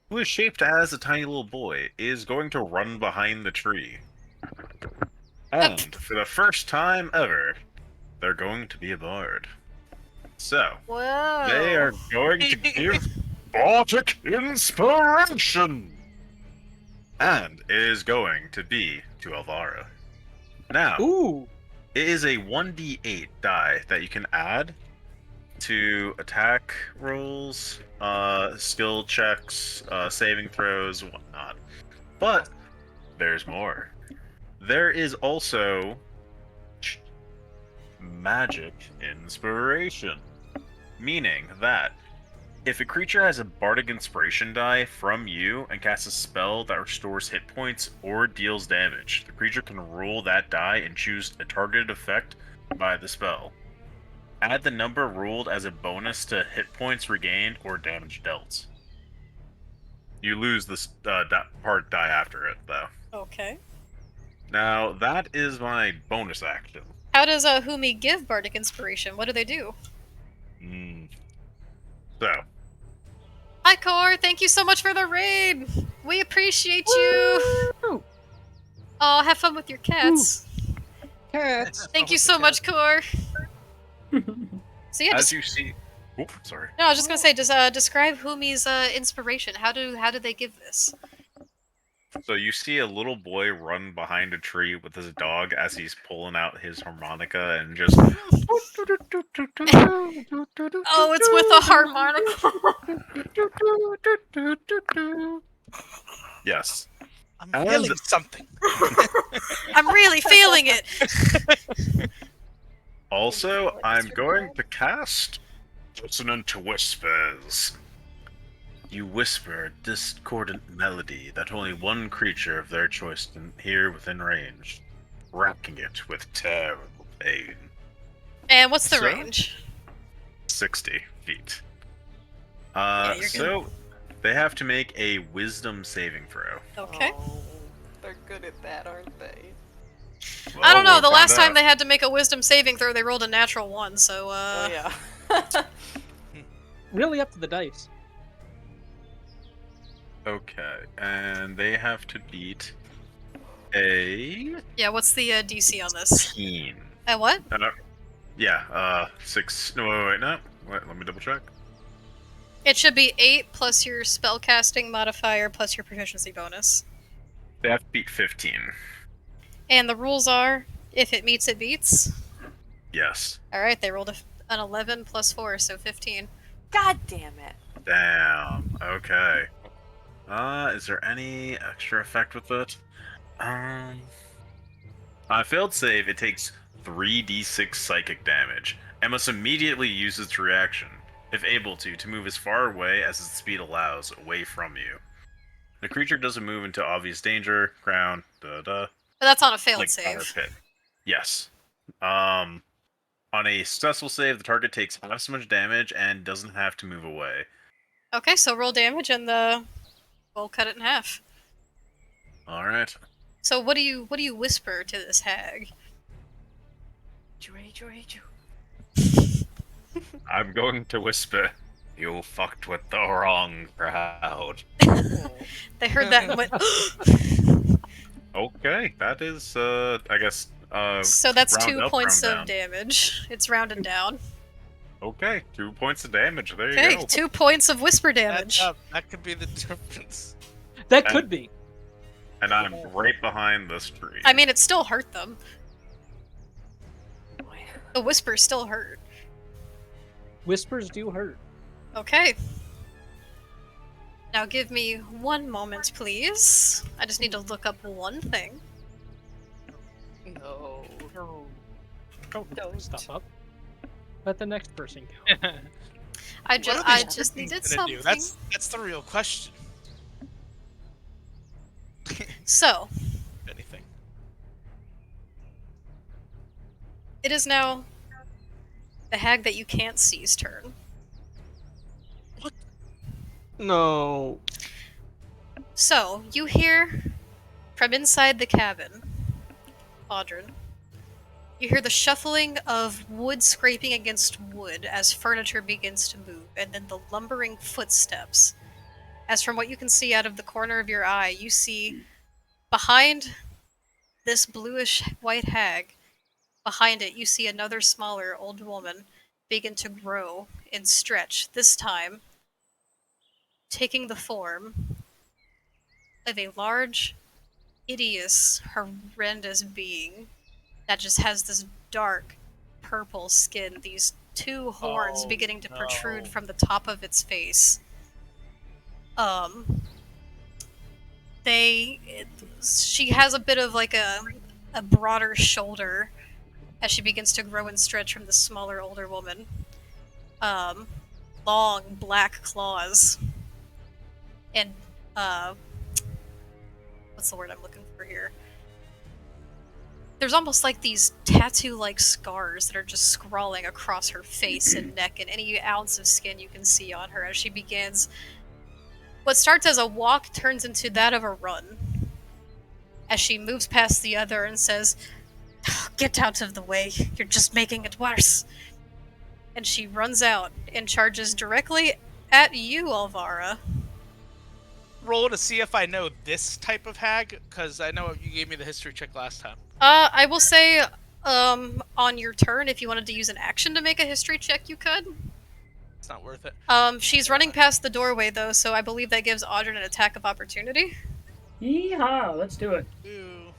who is shaped as a tiny little boy, is going to run behind the tree. And for the first time ever, they're going to be a bard. So, Whoa. they are going to give Bardic Inspiration! And it is going to be to Elvira. Now, Ooh. it is a 1d8 die that you can add to attack rolls, skill checks, saving throws, whatnot. But there's more. There is also magic inspiration, meaning that if a creature has a bardic inspiration die from you and casts a spell that restores hit points or deals damage, the creature can roll that die and choose a targeted effect by the spell. Add the number rolled as a bonus to hit points regained or damage dealt. You lose this part die after it, though. Okay. Now, that is my bonus action. How does Humi give Bardic Inspiration? What do they do? So, Hi, Core. Thank you so much for the raid. We appreciate you. Oh, have fun with your cats. Cats. Thank you so much, Core. So yeah, as you see... Oh, sorry. no, I was just gonna say, describe Humi's inspiration. How do they give this? So you see a little boy run behind a tree with his dog as he's pulling out his harmonica and just... Oh, it's with a harmonica. Yes. I'm And- feeling something. I'm really feeling it. Also, I'm going to cast Dissonant Whispers. You whisper a discordant melody that only one creature of their choice can hear within range, racking it with terrible pain. And what's the So? range? 60 feet. Yeah, you're so they have to make a wisdom saving throw. Okay. Oh, they're good at that, aren't they? Well, I don't know. we'll The find last time out. they had to make a wisdom saving throw, they rolled a natural 1. So Oh yeah. Really up to the dice. Okay, and they have to beat a Yeah, what's the DC on this? 16. What? No. Yeah, 6. No, wait, no. Wait, let me double check. It should be 8 plus your spellcasting modifier plus your proficiency bonus. They have to beat 15. And the rules are, if it meets, it beats. Yes. Alright, they rolled an 11 plus 4, so 15. God damn it. Damn. Okay. Is there any extra effect with it? On a failed save, it takes 3d6 psychic damage, and must immediately use its reaction, if able to move as far away as its speed allows, away from you. The creature doesn't move into obvious danger, ground, But that's on a failed like fire save. pit. Yes. On a successful save, the target takes half so much damage and doesn't have to move away. Okay, so roll damage and we'll cut it in half. Alright. So what do you whisper to this hag? I'm going to whisper, "You fucked with the wrong crowd." They heard that and went. Okay, that is, I guess, So that's round 2 up, points round of down. damage. It's rounded down. Okay, 2 points of damage. There you Okay, go. 2 points of whisper damage. That could be the difference. That could be. And I'm right behind this tree. I mean, it still hurt them. The whisper still hurt. Whispers do hurt. Okay. Now give me 1 moment, please. I just need to look up one thing. No. Don't stuff up. Let the next person go. I What just are these just things needed gonna do? something. That's the real question. So, If anything. it is now the hag that you can't see's turn. No. So, you hear from inside the cabin, Audrin, you hear the shuffling of wood scraping against wood as furniture begins to move, and then the lumbering footsteps. As from what you can see out of the corner of your eye, you see behind this bluish white hag, behind it you see another smaller old woman begin to grow and stretch, this time taking the form of a large, hideous, horrendous being that just has this dark purple skin, these 2 horns Oh, beginning to protrude no. from the top of its face. She has a bit of like a broader shoulder as she begins to grow and stretch from the smaller, older woman. Long black claws. And, what's the word I'm looking for here? There's almost like these tattoo-like scars that are just scrawling across her face and neck and any ounce of skin you can see on her as she begins. What starts as a walk turns into that of a run. As she moves past the other and says, "Get out of the way, you're just making it worse." And she runs out and charges directly at you, Alvara. Roll to see if I know this type of hag, because I know you gave me the history check last time. I will say, on your turn, if you wanted to use an action to make a history check, you could. It's not worth it. She's running past the doorway, though, so I believe that gives Audrin an attack of opportunity. Yeehaw! Let's do it. Ooh.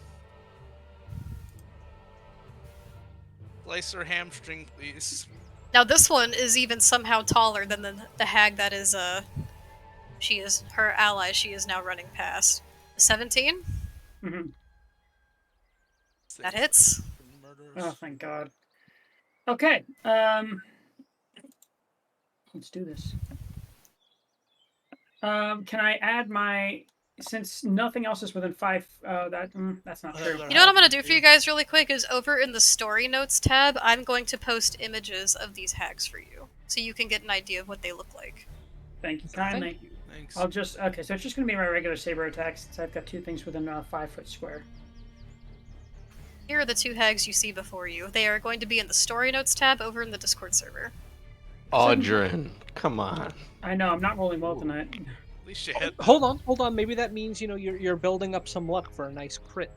Slice her hamstring, please. Now, this one is even somehow taller than the hag that is, she is her ally she is now running past. 17? Mm-hmm. That hits. Oh, thank God. Okay. Let's do this. Can I add my... Since nothing else is within 5... that's not true. You know what I'm going to do for you guys really quick is over in the story notes tab, I'm going to post images of these hags for you, so you can get an idea of what they look like. Thank you kindly. Thanks. I'll just... Okay, so it's just going to be my regular saber attack since I've got 2 things within a 5-foot square. Here are the 2 hags you see before you. They are going to be in the story notes tab over in the Discord server. Audrin, come on. I know, I'm not rolling well tonight. At least you hit. Hold on. Maybe that means you're building up some luck for a nice crit.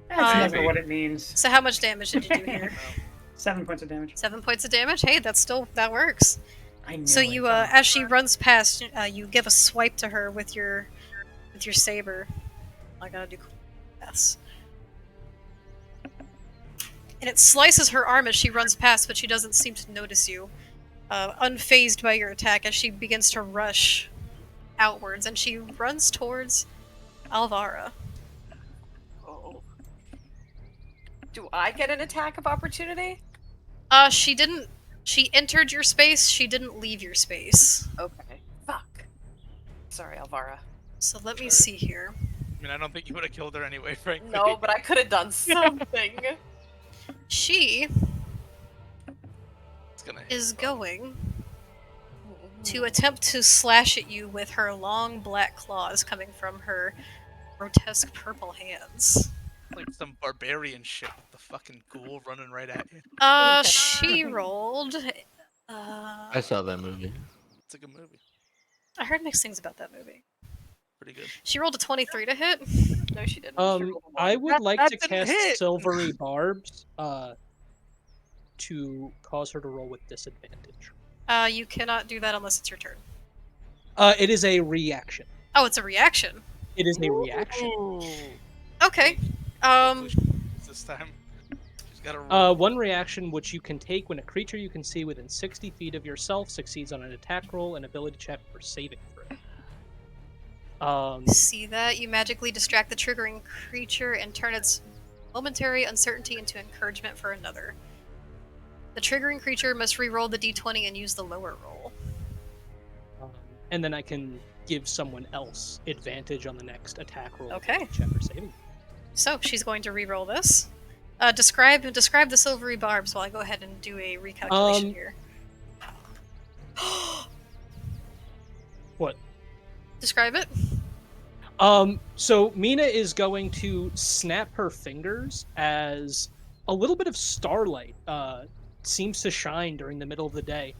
That's never Maybe. what it means. So how much damage did you do here? 7 points of damage. 7 points of damage. Hey, that works. I knew So it. you, as she runs past, you give a swipe to her with your saber. I gotta do yes. And it slices her arm as she runs past, but she doesn't seem to notice you. Unfazed by your attack, as she begins to rush outwards, and she runs towards Alvara. Oh. Do I get an attack of opportunity? She didn't. She entered your space. She didn't leave your space. Okay. Fuck. Sorry, Alvara. So let me Sure. see here. I mean, I don't think you would have killed her anyway, frankly. No, but I could have done something. She It's gonna hit. is going to attempt to slash at you with her long black claws coming from her grotesque purple hands. Like some barbarian shit with the fucking ghoul running right at you. She rolled. I saw that movie. It's a good movie. I heard mixed things about that movie. Pretty good. She rolled a 23 to hit. No, she didn't. She rolled a I one. would like that to didn't cast hit! silvery barbs, to cause her to roll with disadvantage. You cannot do that unless it's your turn. It is a reaction. Oh, it's a reaction. It is a reaction. Ooh. Okay. This time. She's got to roll. One reaction which you can take when a creature you can see within 60 feet of yourself succeeds on an attack roll and ability check for saving throw. See that? You magically distract the triggering creature and turn its momentary uncertainty into encouragement for another. The triggering creature must re-roll the d20 and use the lower roll. And then I can give someone else advantage on the next attack roll. Okay. ability check or saving. So she's going to re-roll this. Describe the silvery barbs while I go ahead and do a recalculation here. What? Describe it. So Mina is going to snap her fingers as a little bit of starlight seems to shine during the middle of the day,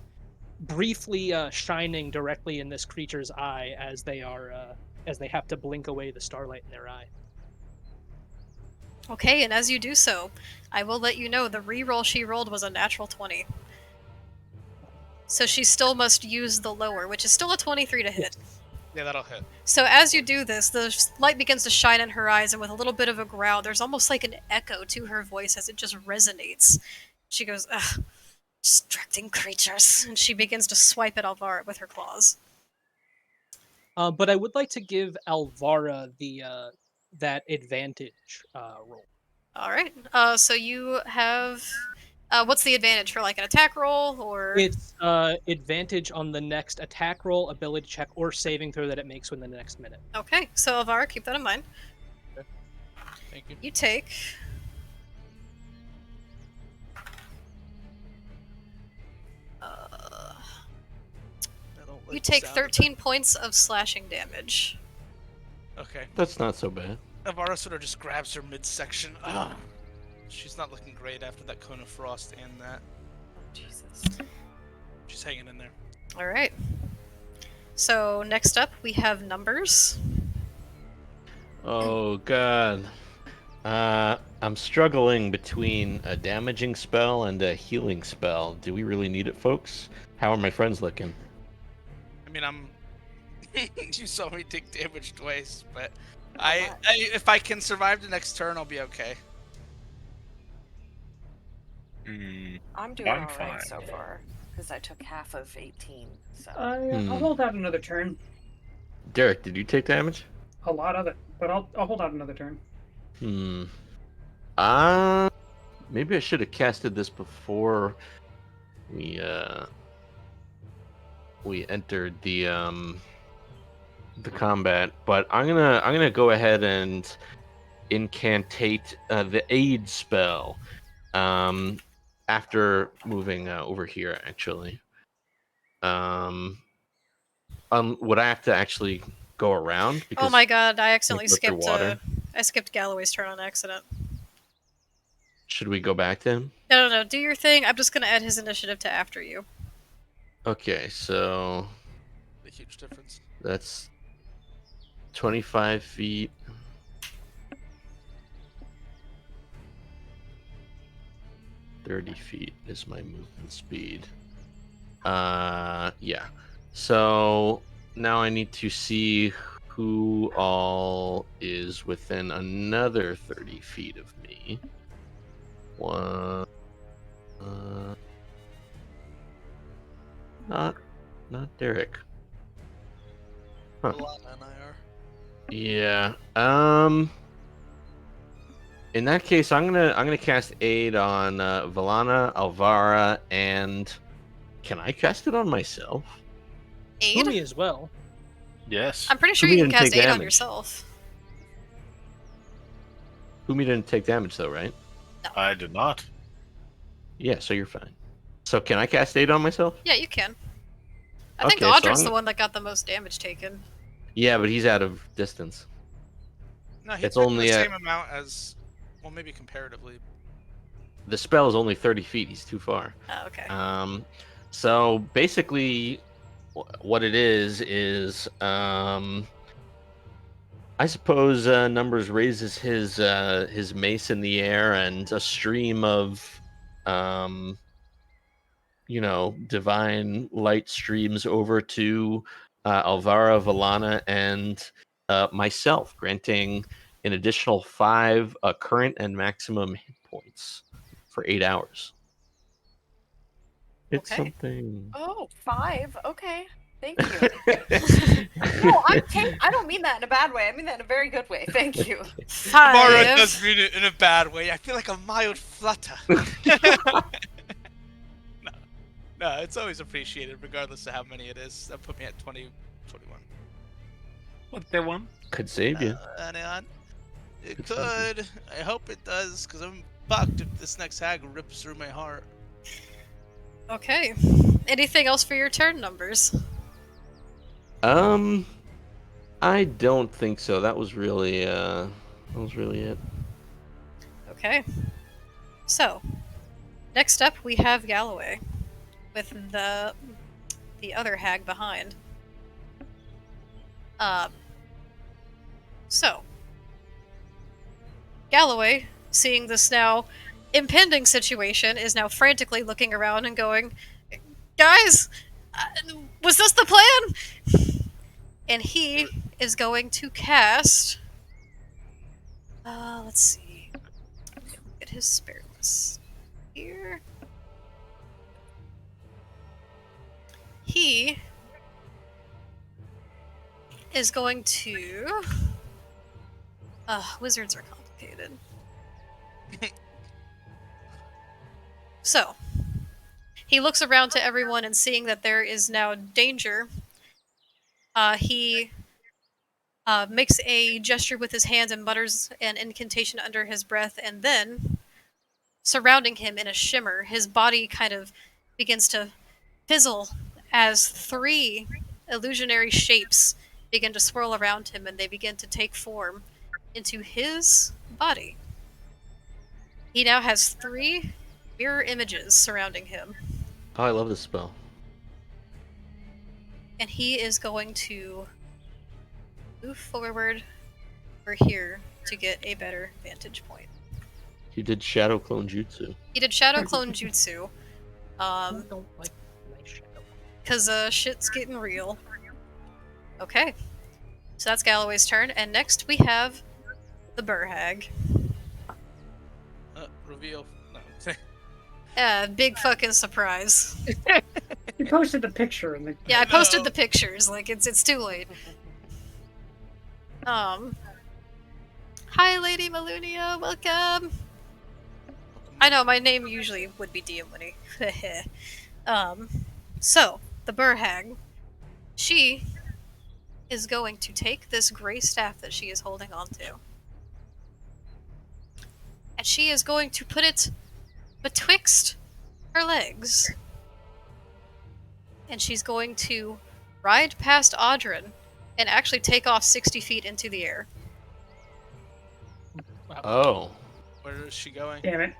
briefly shining directly in this creature's eye as they have to blink away the starlight in their eye. Okay, and as you do so, I will let you know the re-roll she rolled was a natural 20. So she still must use the lower, which is still a 23 to hit. Yeah, that'll hit. So as you do this, the light begins to shine in her eyes, and with a little bit of a growl, there's almost like an echo to her voice as it just resonates. She goes, "Ugh, distracting creatures," and she begins to swipe at Alvara with her claws. But I would like to give Alvara the that advantage roll. All right. So you have. What's the advantage for like an attack roll or? It's advantage on the next attack roll, ability check, or saving throw that it makes within the next minute. Okay. So Alvara, keep that in mind. Thank you. You take. I don't like You the take sound of 13 points of slashing damage. that. Okay. That's not so bad. Avara sort of just grabs her midsection. Ugh. She's not looking great after that cone of frost and that. Oh, Jesus. She's hanging in there. All right. So next up, we have numbers. Oh god. I'm struggling between a damaging spell and a healing spell. Do we really need it, folks? How are my friends looking? I mean, you saw me take damage twice, but if I can survive the next turn, I'll be okay. I'm doing I'm alright fine. so far. Because I took half of 18, so. I'll hold out another turn. Derek, did you take damage? A lot of it, but I'll hold out another turn. Maybe I should have casted this before we entered the combat, but I'm gonna go ahead and incantate the aid spell after moving over here. Actually, would I have to actually go around? Oh my god, I accidentally go through skipped. water? I skipped Galloway's turn on accident. Should we go back to him? No. Do your thing. I'm just gonna add his initiative to after you. Okay, so A huge difference. that's 25 feet. .30 feet is my movement speed. Yeah. So now I need to see who all is within another 30 feet of me. One. Not Derek. Huh. Alana and I are. Yeah. In that case, I'm gonna cast aid on Valana, Alvara, and can I cast it on myself? Aid? Umi as well. Yes. I'm pretty sure Umi you can didn't cast take aid on damage. yourself. Umi didn't take damage though, right? I did not. Yeah, so you're fine. So can I cast aid on myself? Yeah, you can. I think Okay, so Audrey's I'm- the one that got the most damage taken. Yeah, but he's out of distance. No, he It's took only the a- same amount as, well, maybe comparatively. The spell is only 30 feet. He's too far. Oh, okay. So basically, what it is I suppose Numbers raises his mace in the air, and a stream of divine light streams over to Alvara, Valana, and myself, granting an additional 5 current and maximum hit points for 8 hours. It's Okay. something. Oh, 5. Okay. Thank you. No, I don't mean that in a bad way. I mean that in a very good way. Thank you. Mara 5. does mean it in a bad way. I feel like a mild flutter. No, it's always appreciated, regardless of how many it is. That put me at 20, 21. What they want? Could save you. Anyone? It Could save could. I hope it does, because I'm fucked if this next hag rips through my heart. Okay. Anything else for your turn, Numbers? I don't think so. That was really it. Okay. So, next up we have Galloway, with the other hag behind. So, Galloway, seeing this now impending situation, is now frantically looking around and going, "Guys, was this the plan?" And he is going to cast. Let's see. Get his spare list here. He is going to. Wizards are complicated. So, he looks around to everyone and seeing that there is now danger, he makes a gesture with his hands and mutters an incantation under his breath, and then, surrounding him in a shimmer, his body kind of begins to fizzle as 3 illusionary shapes begin to swirl around him, and they begin to take form into his body. He now has 3 mirror images surrounding him, Oh, I love this spell. and he is going to move forward over here to get a better vantage point. You did Shadow Clone Jutsu. He did Shadow Clone Jutsu, I don't like nice shadow. because shit's getting real. Okay, so that's Galloway's turn, and next we have the Burhag. Reveal. No. Big fucking surprise. You posted the picture in the. Yeah, I posted the pictures. Like it's too late. Hi, Lady Malunia. Welcome. I know my name usually would be DM Winnie. So the Burhag, she is going to take this gray staff that she is holding onto, and she is going to put it betwixt her legs, and she's going to ride past Audrin and actually take off 60 feet into the air. Wow. Oh. Where is she going? Damn it.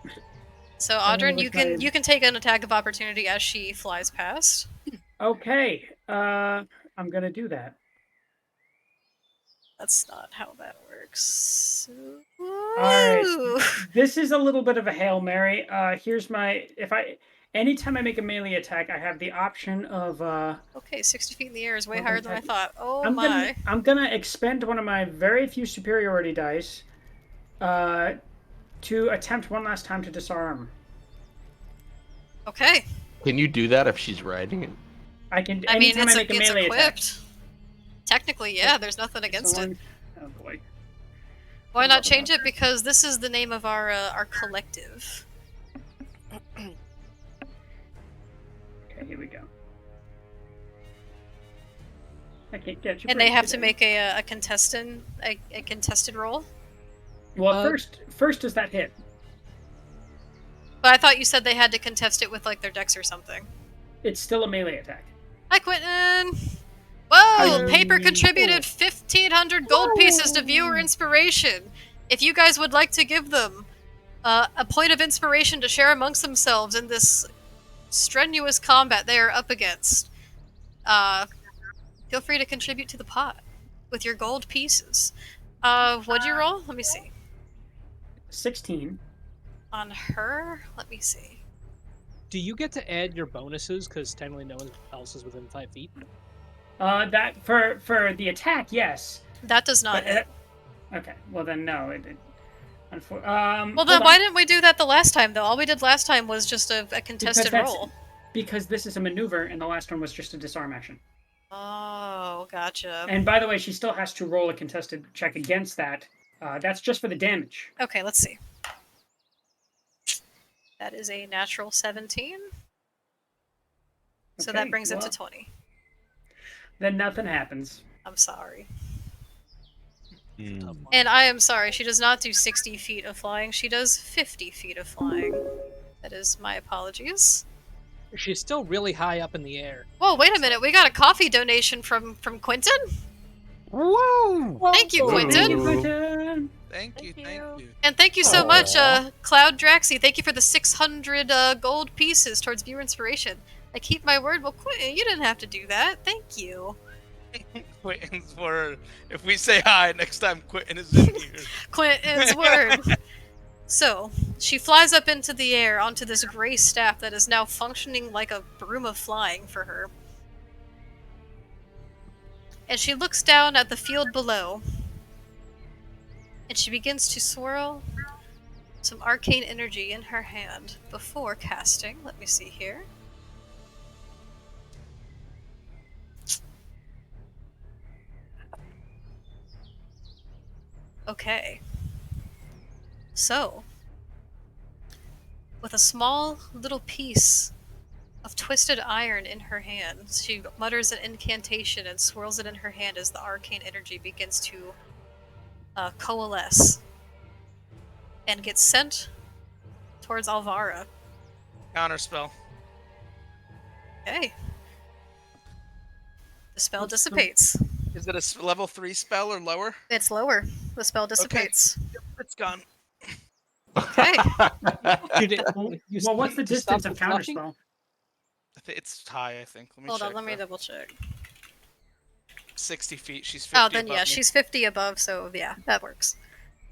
So Oh, Audrin, okay. you can take an attack of opportunity as she flies past. Okay. I'm gonna do that. That's not how that works. right. Ooh. This is a little bit of a Hail Mary. Here's my anytime I make a melee attack, I have the option of Okay, 60 feet in the air is way Well, higher than I then- thought. Oh I'm my. gonna expend one of my very few superiority dice to attempt one last time to disarm. Okay. Can you do that if she's riding it? I can I mean, anytime I make a it's melee equipped. attack. Technically, yeah, there's nothing So against it. one- Oh boy. Why not change it? Because this is the name of our collective. Okay, here we go. I can't get you. And they have to make a contested roll. Well, first does that hit? But I thought you said they had to contest it with like their dex or something. It's still a melee attack. Hi, Quentin. Whoa! Hi. Paper contributed 1,500 gold pieces to viewer inspiration. If you guys would like to give them a point of inspiration to share amongst themselves in this strenuous combat they are up against, feel free to contribute to the pot with your gold pieces. What'd you roll? Let me see. 16. On her? Let me see. Do you get to add your bonuses? Because technically no one else is within 5 feet. That for the attack, yes. That does not But, hit. Okay, well then no. Well, hold then on. why didn't we do that the last time, though? All we did last time was just a contested roll. Because this is a maneuver, and the last one was just a disarm action. Oh, gotcha. And by the way, she still has to roll a contested check against that. That's just for the damage. Okay, let's see. That is a natural 17. So that Okay, brings it well, to 20. Then nothing happens. I'm sorry. Mm. And I am sorry, she does not do 60 feet of flying, she does 50 feet of flying. That is my apologies. She's still really high up in the air. Whoa, wait a minute, we got a coffee donation from Quentin? Whoa! Thank you, Whoa. Quentin! Thank you, Quentin. Thank you, thank you. And thank you so much, Aw. Cloud Draxy. Thank you for the 600 gold pieces towards viewer inspiration. I keep my word. Well, Quentin, you didn't have to do that. Thank you. Quentin's word. If we say hi next time Quentin is in here. Quentin's word. So, she flies up into the air onto this gray staff that is now functioning like a broom of flying for her. And she looks down at the field below. And she begins to swirl some arcane energy in her hand before casting. Let me see here. Okay. So, with a small little piece of twisted iron in her hand, she mutters an incantation and swirls it in her hand as the arcane energy begins to coalesce and gets sent towards Alvara. Counterspell. Okay. The spell What's the- dissipates. Is it a level 3 spell or lower? It's lower. The spell dissipates. It's gone. Okay. Dude, Well, what's the distance of counterspell? It's high, I think. Let me Hold check. on, let me though. double check. 60 feet. She's 50 Oh, then above yeah, me. she's 50 above, so yeah, that works.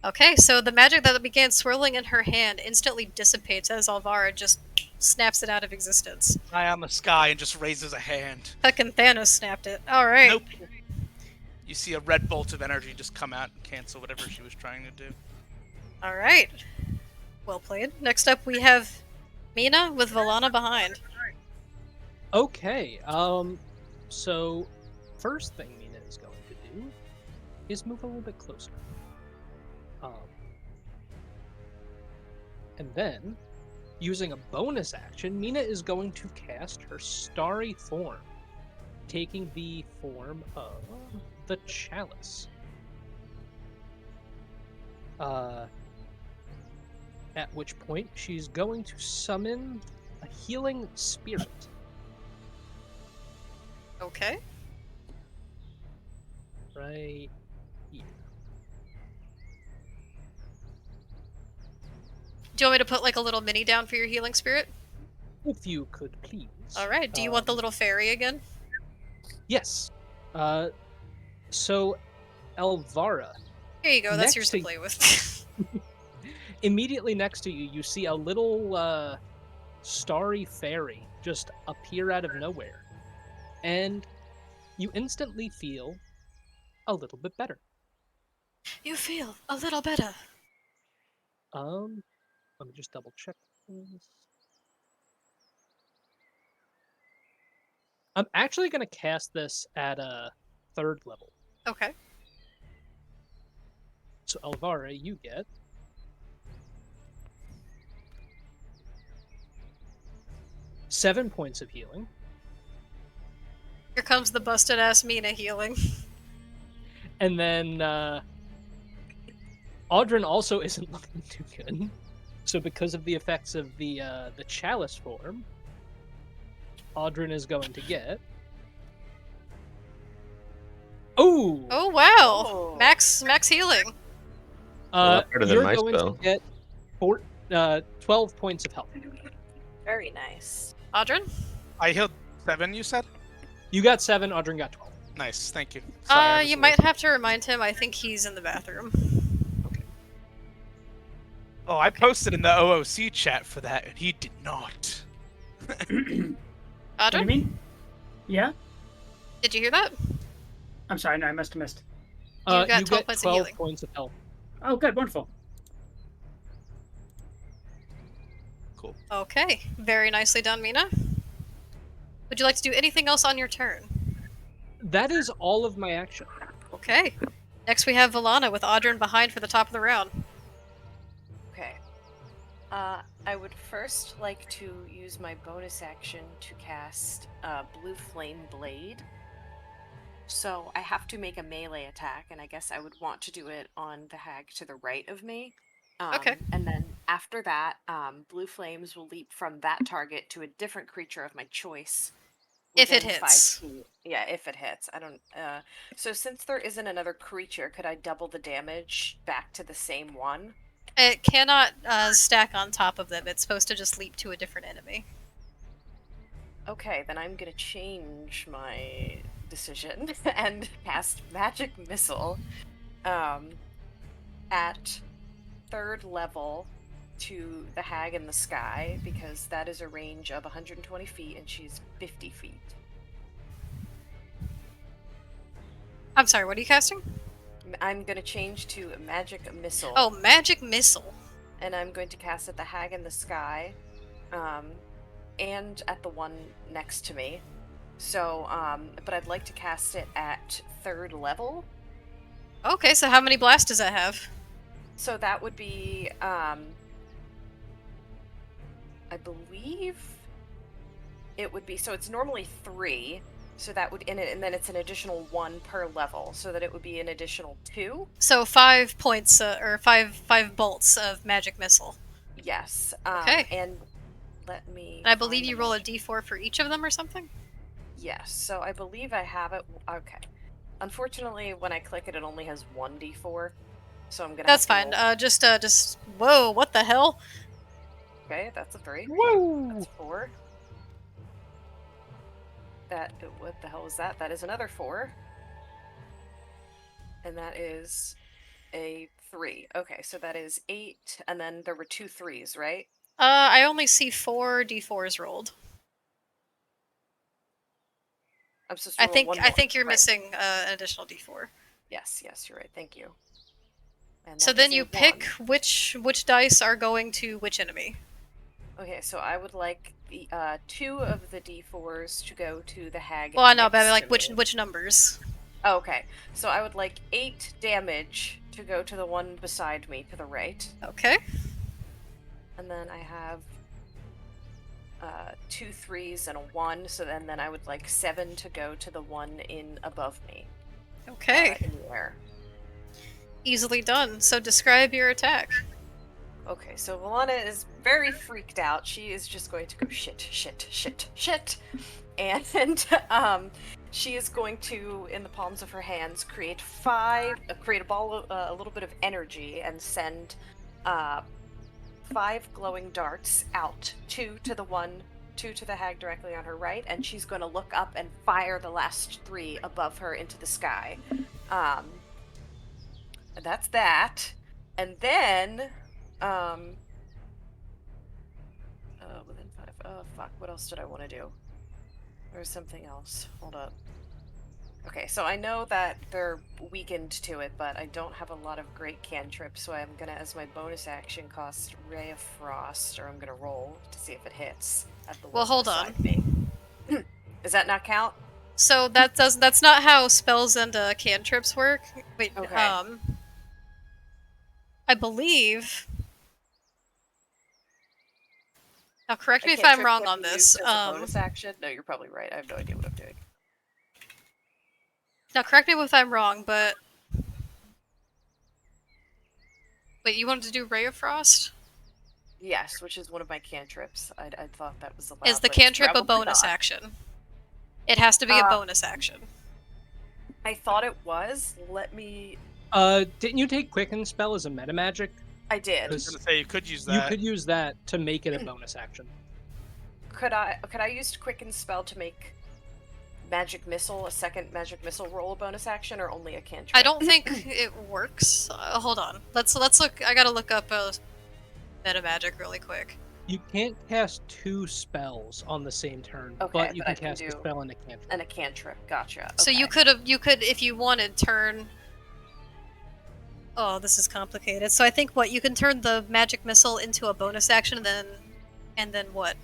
Okay, so the magic that began swirling in her hand instantly dissipates as Alvara just snaps it out of existence. High on the sky and just raises a hand. Fucking Thanos snapped it. Alright. Nope. You see a red bolt of energy just come out and cancel whatever she was trying to do. Alright. Well played. Next up we have Mina with Valana behind. Okay, so first thing Mina is going to do is move a little bit closer. And then, using a bonus action, Mina is going to cast her starry form, taking the form of the chalice. At which point, she's going to summon a healing spirit. Okay. Right here. Do you want me to put like a little mini down for your healing spirit? If you could, please. Alright, do you want the little fairy again? Yes. So, Elvara, Here you go. That's Next yours to to- play with. immediately next to you, you see a little starry fairy just appear out of nowhere. And you instantly feel a little bit better. You feel a little better. Let me just double check this. I'm actually going to cast this at a 3rd level. Okay. So Elvara, you get 7 points of healing. Here comes the busted ass Mina healing. And then Audrin also isn't looking too good. So because of the effects of the chalice form, Audrin is going to get. Oh! Oh wow! Oh. Max healing. lot better than You're my going spell. to get 12 points of health. Very nice. Audrin? I healed 7, you said? You got 7, Audrin got 12. Nice, thank you. Sorry, I was You a might little- have to remind him. I think he's in the bathroom. Oh, I posted in the OOC chat for that, and he did not. What do you Audrin? mean? Yeah? Did you hear that? I'm sorry, no, I must have missed. You got 12 get points of 12 healing. points of health. Oh, good, wonderful. Cool. Okay. Very nicely done, Mina. Would you like to do anything else on your turn? That is all of my action. Okay. Next we have Valana with Audrin behind for the top of the round. Okay. I would first like to use my bonus action to cast Blue Flame Blade. So I have to make a melee attack, and I guess I would want to do it on the hag to the right of me. Okay. And then after that, Blue Flames will leap from that target to a different creature of my choice. If it within 5 hits. feet. Yeah, if it hits. I don't. So since there isn't another creature, could I double the damage back to the same one? It cannot stack on top of them. It's supposed to just leap to a different enemy. Okay, then I'm gonna change my decision and cast Magic Missile at 3rd level to the hag in the sky, because that is a range of 120 feet and she's 50 feet. I'm sorry, what are you casting? I'm gonna change to Magic Missile. Oh, Magic Missile. And I'm going to cast at the hag in the sky, and at the one next to me. So, but I'd like to cast it at 3rd level. Okay, so how many blasts does that have? So that would be, I believe it would be, so it's normally 3, so that would, and then it's an additional 1 per level, so that it would be an additional 2. So 5 points, or five bolts of Magic Missile. Yes. Okay. And let me. And I believe find you the roll a magic- d4 for each of them or something? Yes, so I believe I have it. Okay. Unfortunately, when I click it, it only has 1d4, so I'm gonna. That's have to fine. roll- Just whoa, what the hell? Okay, that's a 3. Woo! That's 4. That. What the hell is that? That is another 4. And that is a 3. Okay, so that is 8, and then there were 2 3s, right? I only see 4 d4s rolled. I'm supposed to roll one I more. think you're Right. missing an additional d4. Yes, you're right. Thank you. And So that then is a you pick 1. which dice are going to which enemy. Okay, so I would like the 2 of the d4s to go to the hag. Well, I know, but next like to me. which numbers? Oh, okay, so I would like 8 damage to go to the one beside me to the right, Okay. and then I have 2 3s and a 1. So then I would like 7 to go to the one in above me. Okay. In the air. Easily done. So describe your attack. Okay, so Valana is very freaked out. She is just going to go shit, and she is going to, in the palms of her hands, create a ball of a little bit of energy and send 5 glowing darts out. 2 to the hag directly on her right, and she's going to look up and fire the last 3 above her into the sky. That's that. And then, within 5. Oh, fuck. What else did I want to do? There was something else. Hold up. Okay, so I know that they're weakened to it, but I don't have a lot of great cantrips, so I'm gonna, as my bonus action, cost Ray of Frost, or I'm gonna roll to see if it hits at the Well, one hold beside on. me. Does that not count? So that's not how spells and cantrips work. Wait, Okay. I believe. Now, correct A me if I'm cantrip wrong can on be this. used as a bonus action? No, you're probably right. I have no idea what I'm doing. Now, correct me if I'm wrong, but wait, you wanted to do Ray of Frost? Yes, which is one of my cantrips. I thought that was allowed. Is the but it's cantrip a probably bonus not. action? It has to be a Uh, bonus action. I thought it was. Let me. Didn't you take Quicken Spell as a meta magic? I did. I was gonna say you could use You that. could use that to make it a bonus action. Could I use Quicken Spell to make Magic Missile, a second Magic Missile roll a bonus action, or only a cantrip? I don't think it works. Hold on. Let's look. I gotta look up meta magic really quick. You can't cast 2 spells on the same turn, Okay, but you but I can can cast a do- spell and a cantrip. And a cantrip. Gotcha. So you okay. could, if you wanted, turn. Oh, this is complicated. So I think you can turn the magic missile into a bonus action, and then what?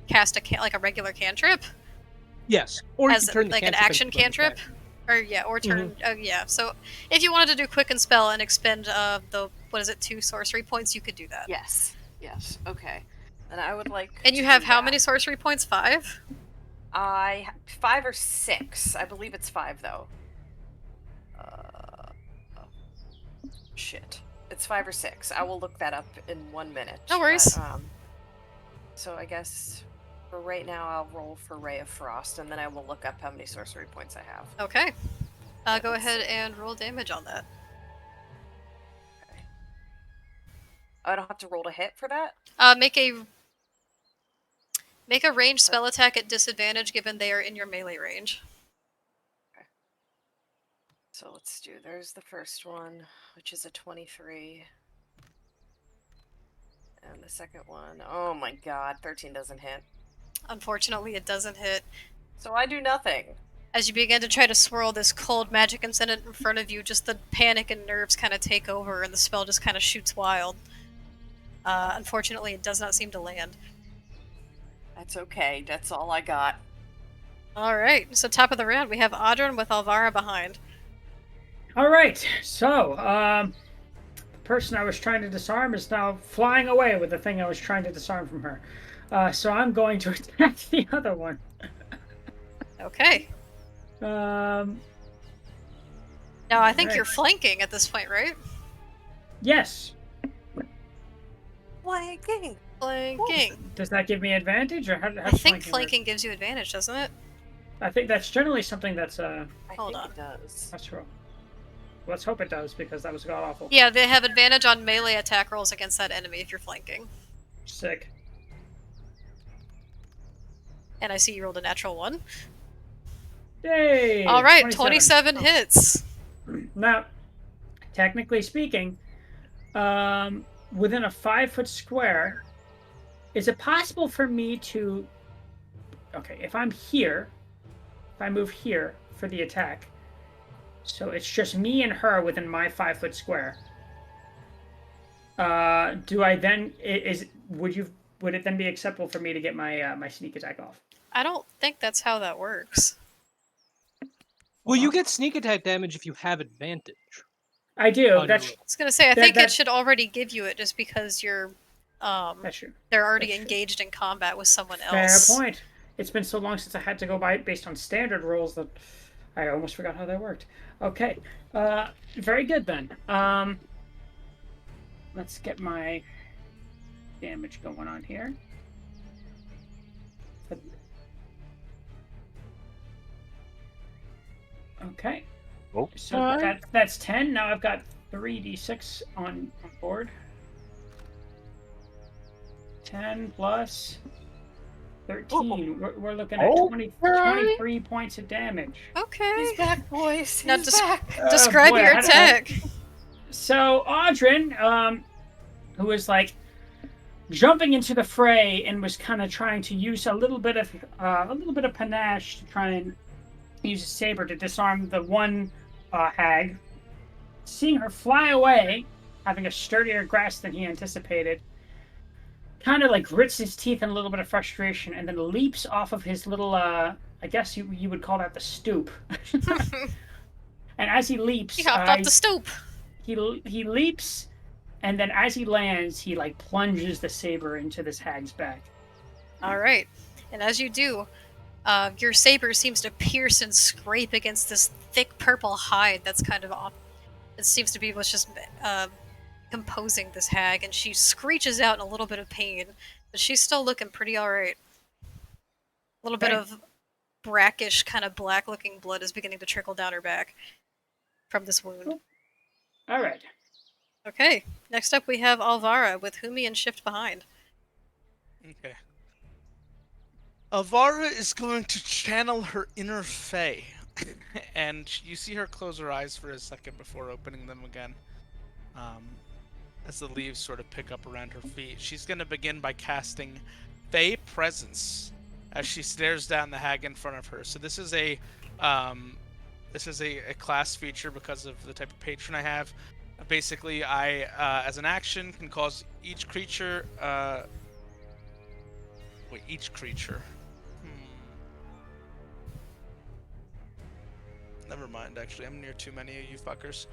Cast like a regular cantrip Yes, or you as can turn the like an cantrip action into a bonus cantrip, action. or or turn. Yeah. So if you wanted to do quicken spell and expend the 2 sorcery points, you could do that. Yes. Okay. And I would like. And you to have do how that. many sorcery points? 5. 5 or 6. I believe it's 5 though. Shit. It's 5 or 6. I will look that up in 1 minute. No worries. But, so I guess for right now, I'll roll for Ray of Frost, and then I will look up how many sorcery points I have. Okay. Go let's ahead see. and roll damage on that. Okay. I don't have to roll to hit for that? Make a ranged spell attack at disadvantage given they are in your melee range. So let's do, there's the first one, which is a 23. And the second one, oh my god, 13 doesn't hit. Unfortunately, it doesn't hit. So I do nothing. As you begin to try to swirl this cold magic incident in front of you, just the panic and nerves kind of take over and the spell just kind of shoots wild. Unfortunately, it does not seem to land. That's okay, that's all I got. Alright, so top of the round, we have Audrun with Alvara behind. All right, so the person I was trying to disarm is now flying away with the thing I was trying to disarm from her. So I'm going to attack the other one. Okay. Um, Now, I think Right. you're flanking at this point, right? yes. Flanking! Flanking. Does that give me advantage, or how I does think work? flanking gives you advantage, doesn't it? I think that's generally something that's I Hold think on. it does. Let's roll. Let's hope it does, because that was god awful. Yeah, they have advantage on melee attack rolls against that enemy if you're flanking. Sick. And I see you rolled a natural 1. Yay! Alright, 27 hits. Now, technically speaking, within a 5-foot square, is it possible for me to... Okay, if I'm here, if I move here for the attack, so it's just me and her within my 5-foot square, do I then... Would it then be acceptable for me to get my my sneak attack off? I don't think that's how that works. Well, you get sneak attack damage if you have advantage. I do. Oh, That's I was gonna say, I That- think that- it should already give you it just because you're, that's true. they're already That's true. engaged in combat with someone Fair else. point. It's been so long since I had to go by it based on standard rules that I almost forgot how that worked. Okay. Very good then. Let's get my damage going on here. Okay. Oh. So that's 10. Now I've got 3d6 on board. 10 plus 13. We're looking at 23 points of damage. Okay. He's back, boys. Now He's back. describe boy, your how did attack. So Audrin, who was like jumping into the fray and was kind of trying to use a little bit of panache to try and use a saber to disarm the one hag. Seeing her fly away, having a sturdier grasp than he anticipated, kind of like grits his teeth in a little bit of frustration, and then leaps off of his little, I guess you would call that the stoop. And as he leaps, He hopped off the stoop. he leaps, and then as he lands, he like plunges the saber into this hag's back. All right, and as you do, your saber seems to pierce and scrape against this thick purple hide that's kind of on. It seems to be what's just composing this hag, and she screeches out in a little bit of pain, but she's still looking pretty alright. A little bit Okay. of brackish, kind of black-looking blood is beginning to trickle down her back from this wound. All right. Okay, next up we have Alvara with Humi and Shift behind. Okay. Alvara is going to channel her inner fae. And you see her close her eyes for a second before opening them again. As the leaves sort of pick up around her feet. She's going to begin by casting Fae Presence as she stares down the hag in front of her. So this is a class feature because of the type of patron I have. Basically, I, as an action, can cause each creature... each creature... Never mind, actually. I'm near too many of you fuckers.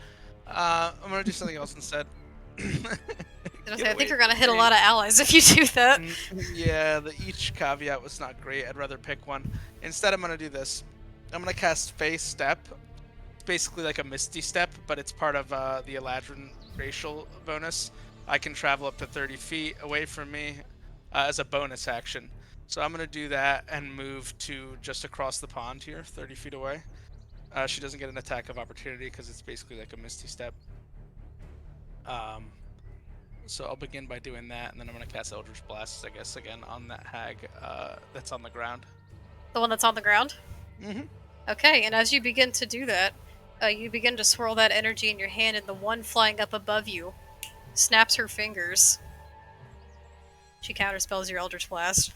I'm gonna do something else instead. I think you're gonna hit a lot of allies if you do that. Yeah, the each caveat was not great. I'd rather pick one. Instead, I'm gonna do this. I'm gonna cast Face Step. It's basically like a Misty Step, but it's part of the Eladrin racial bonus. I can travel up to 30 feet away from me as a bonus action. So I'm gonna do that and move to just across the pond here, 30 feet away. She doesn't get an attack of opportunity because it's basically like a Misty Step. So I'll begin by doing that, and then I'm going to cast Eldritch Blast, I guess, again on that hag that's on the ground. The one that's on the ground? Mm-hmm. Okay, and as you begin to do that, you begin to swirl that energy in your hand, and the one flying up above you snaps her fingers. She counterspells your Eldritch Blast.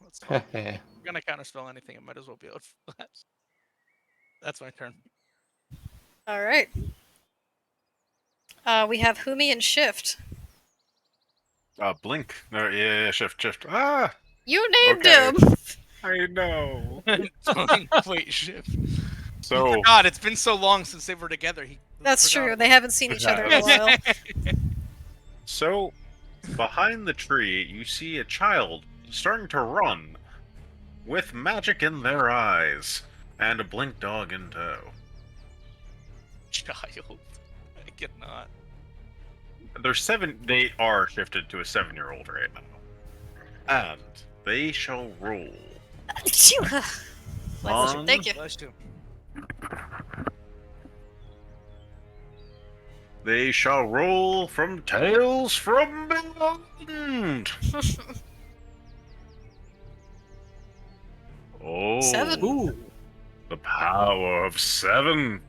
Let's go. If I'm going to counterspell anything, it might as well be Eldritch Blast. That's my turn. Alright. We have Humi and Shift. Blink. No, yeah, shift. Ah! You named Okay. him! I know. Wait, Shift. So, God, it's been so long since they were together. That's true, they haven't seen each other in a while. so, behind the tree, you see a child starting to run with magic in their eyes and a blink dog in tow. Child. I cannot. They are shifted to a 7-year-old right now. And they shall roll. Thank you. Bless you. They shall roll from Tales from Beyond. Oh, 7. Ooh. the power of 7.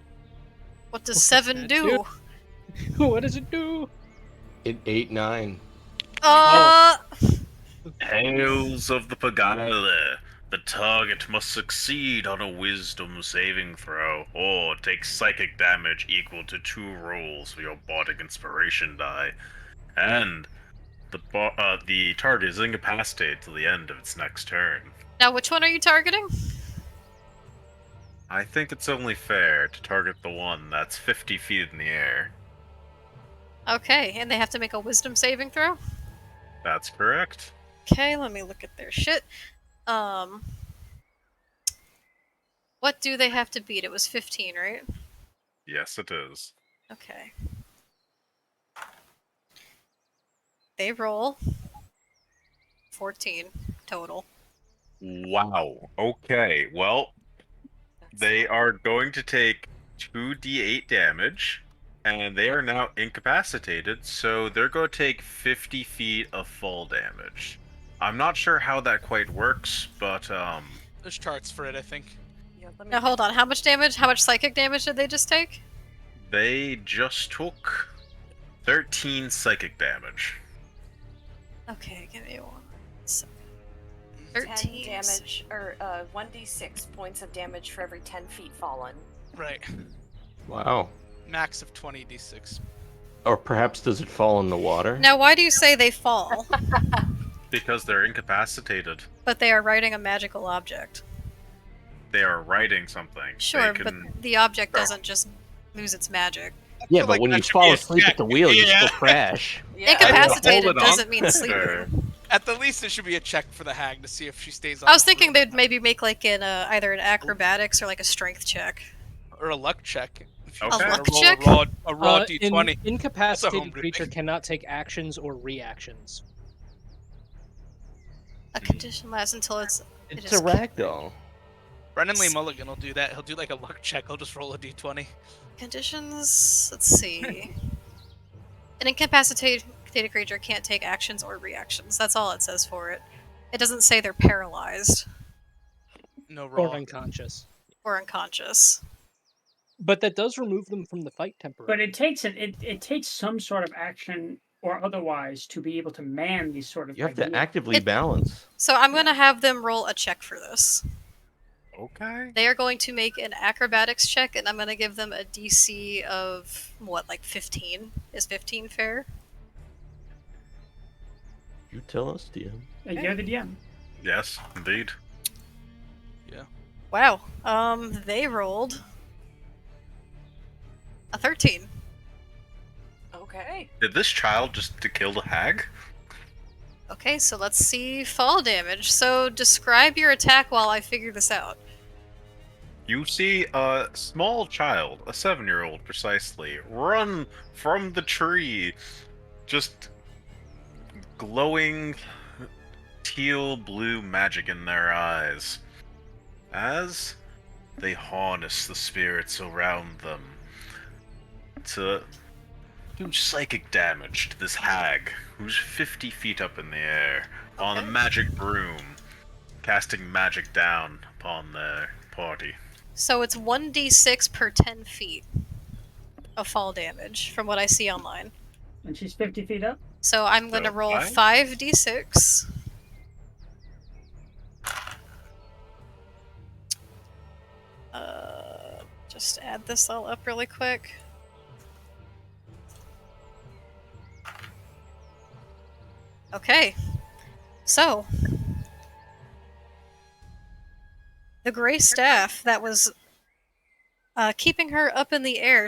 What does 7 do? What does it do? It 8-9. Tales of the Pagana. The target must succeed on a wisdom saving throw, or take psychic damage equal to 2 rolls for your bardic inspiration die. And the target is incapacitated till the end of its next turn. Now, which one are you targeting? I think it's only fair to target the one that's 50 feet in the air. Okay, and they have to make a wisdom saving throw? That's correct. Okay, let me look at their shit. What do they have to beat? It was 15, right? Yes, it is. Okay. They roll 14 total. Wow. Okay, well, they are going to take 2d8 damage, and they are now incapacitated, so they're going to take 50 feet of fall damage. I'm not sure how that quite works, but There's charts for it, I think. Yeah, let me Now hold on, how much damage? How much psychic damage did they just take? They just took 13 psychic damage. Okay, give me 1 second. 10 13 damage, or 1d6 points of damage for every 10 feet fallen. Right. Wow. Max of 20d6. Or perhaps does it fall in the water? Now, why do you say they fall? Because they're incapacitated. But they are riding a magical object. They are riding something. Sure, They can... but the object doesn't just lose its magic. Yeah, feel but like when that you should fall be a asleep at check. the wheel, you Yeah. still crash. Yeah. Incapacitated Hold it on. doesn't mean sleeping. At the least, it should be a check for the hag to see if she stays on. I was the thinking floor. they'd maybe make like either an acrobatics or like a strength check. Or a luck check. If you Okay. just A wanna luck roll check? A raw An d20. incapacitated homebrew creature thing. cannot take actions or reactions. A condition lasts until it It's is a ragdoll. Brendan Lee Mulligan will do that. He'll do like a luck check. He'll just roll a d20. conditions. Let's see. An incapacitated creature can't take actions or reactions. That's all it says for it. It doesn't say they're paralyzed No Or roll. unconscious. or unconscious. But that does remove them from the fight temporarily. But it takes some sort of action or otherwise to be able to man these sort of. You have like, to actively It- balance. So I'm going to have them roll a check for this. Okay. They are going to make an acrobatics check, and I'm going to give them a DC of, what, like 15? Is 15 fair? You tell us, DM. You're the DM. Yes, indeed. Wow. They rolled a 13. Okay. Did this child just to kill the hag? Okay, so let's see fall damage. So describe your attack while I figure this out. You see a small child, a 7-year-old precisely, run from the tree, just glowing teal blue magic in their eyes, as they harness the spirits around them to do psychic damage to this hag, who's 50 feet up in the air, on a Okay. magic broom, casting magic down upon their party. So it's 1d6 per 10 feet of fall damage, from what I see online. And she's 50 feet up. So I'm going to So roll five? 5d6. Just add this all up really quick. Okay. So, the gray staff that was keeping her up in the air,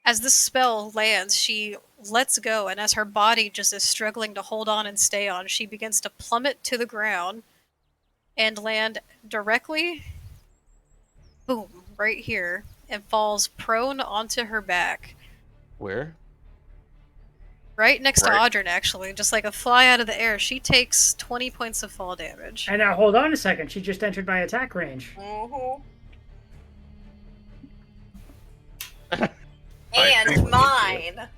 as this spell lands, she lets go, and as her body just is struggling to hold on and stay on, she begins to plummet to the ground and land directly, boom, right here, and falls prone onto her back. Where? Right next to Right. Audrin, actually, just like a fly out of the air. She takes 20 points of fall damage. And now hold on a second. She just entered my attack range. Mm-hmm. I And think- mine.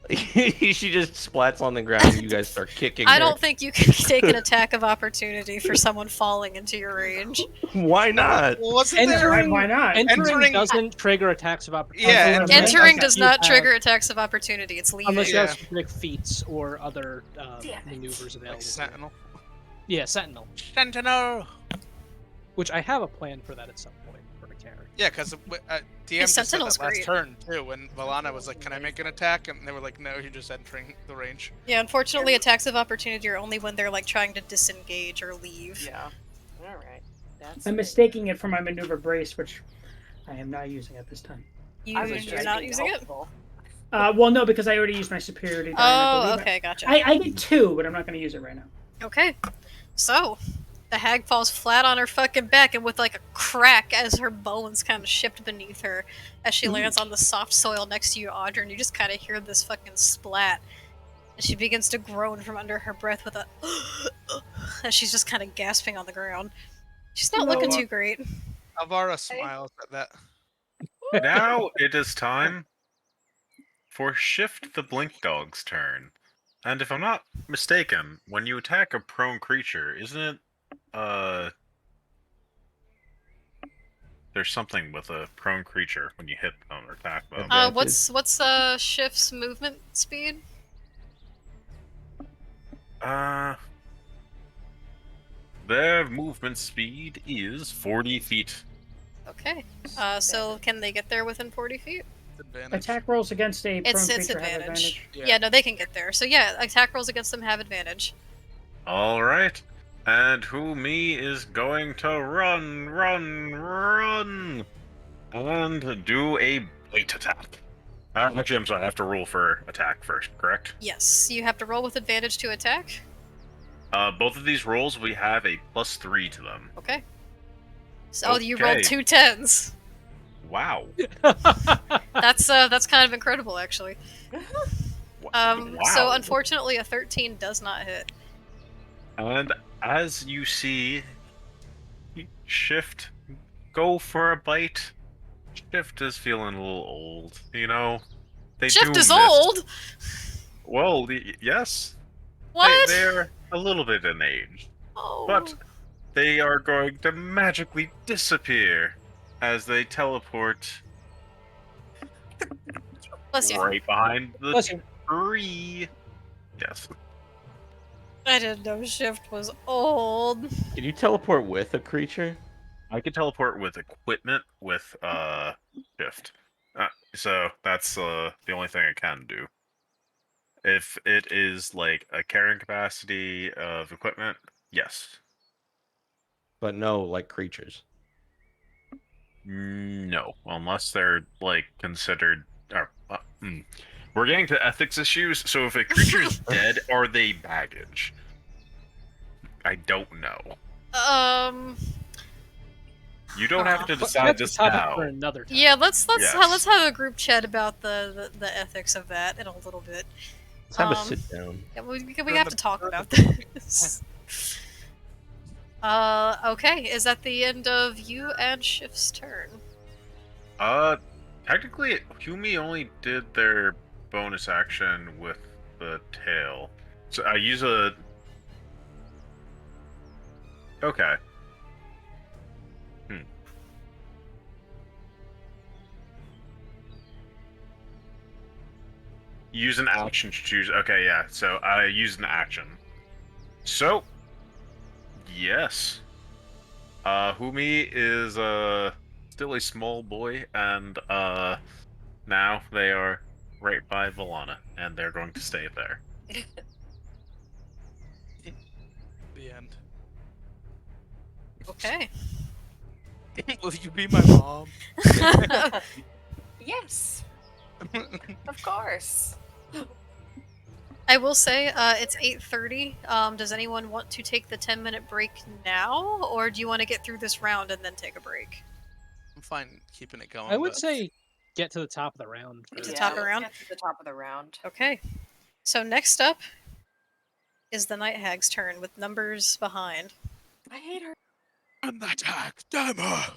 She just splats on the ground and you guys start kicking I her. don't think you can take an attack of opportunity for someone falling into your range. Why not? Well, wasn't there? Entering- Why not? Entering doesn't trigger attacks of opportunity. Yeah, Okay. Entering does You not have- trigger attacks of opportunity. It's leaving. Unless you Yeah. have specific feats or other Damn it. maneuvers available. Like Sentinel. Yeah, Sentinel. Sentinel. Which I have a plan for that at some point for a character. Yeah, because DM just said Sentinel's that last great. turn too. When Valana was like, "Can I make an attack?" and they were like, "No, you're just entering the range." Yeah, unfortunately, attacks of opportunity are only when they're like trying to disengage or leave. Yeah. All right. That's. I'm mistaking it for my maneuver brace, which I am not using at this time. You, I was you're just not being using it? helpful. Well, no, because I already used my superiority die. I Oh, believe. okay, gotcha. I get 2, but I'm not going to use it right now. Okay, so the hag falls flat on her fucking back, and with like a crack as her bones kind of shift beneath her, as she lands on the soft soil next to you, Audrey, and you just kind of hear this fucking splat. And she begins to groan from under her breath with a as she's just kind of gasping on the ground. She's not looking too great. Alvara smiles at that. Now it is time for Shift the Blink Dog's turn. And if I'm not mistaken, when you attack a prone creature, isn't it there's something with a prone creature when you hit them or attack them. Advantage. What's Shift's movement speed? Their movement speed is 40 feet. Okay. So can they get there within 40 feet? Advantage. Attack rolls against a prone It's creature have advantage. advantage. Yeah, no, they can get there. So yeah, attack rolls against them have advantage. All right. And Humi is going to run, and do a bite attack. Actually, I'm sorry. I have to roll for attack first, correct? Yes, you have to roll with advantage to attack. Both of these rolls, we have a +3 to them. Okay. So you Okay. rolled 2 10s. Wow. That's kind of incredible, actually. Wow. So unfortunately, a 13 does not hit. And as you see Shift go for a bite, Shift is feeling a little old, you know? They Shift do is miss- old. Well, yes. What? They're a little bit in age. Oh. But they are going to magically disappear as they teleport Bless you. right behind the Bless you. tree. Yes. I didn't know Shift was old. Can you teleport with a creature? I can teleport with equipment with Shift. So that's the only thing I can do. If it is like a carrying capacity of equipment, yes. But no, like creatures. No, unless they're like considered. We're getting to ethics issues. So if a creature's dead, are they baggage? I don't know. You don't have to decide That's a this topic now. for another time. Yeah, let's Yes. have a group chat about the ethics of that in a little bit. Let's have a Um, sit down. Yeah, we have to talk about this. Okay, is that the end of you and Shift's turn? Technically, Humi only did their bonus action with the tail. So I use a. Okay. Use an action to choose. Okay, yeah. So I used an action. So, yes. Humi is still a small boy, and now they are right by Valana, and they're going to stay there. The end. Okay. Will you be my mom? Yes, of course. I will say it's 8:30. Does anyone want to take the 10-minute break now, or do you want to get through this round and then take a break? I'm fine keeping it going. I would but- say get to the top of the round. Get to the first. top let's around? get to the top of the round. Okay. So next up is the Night Hag's turn with numbers behind. I hate her. And attack, damn her!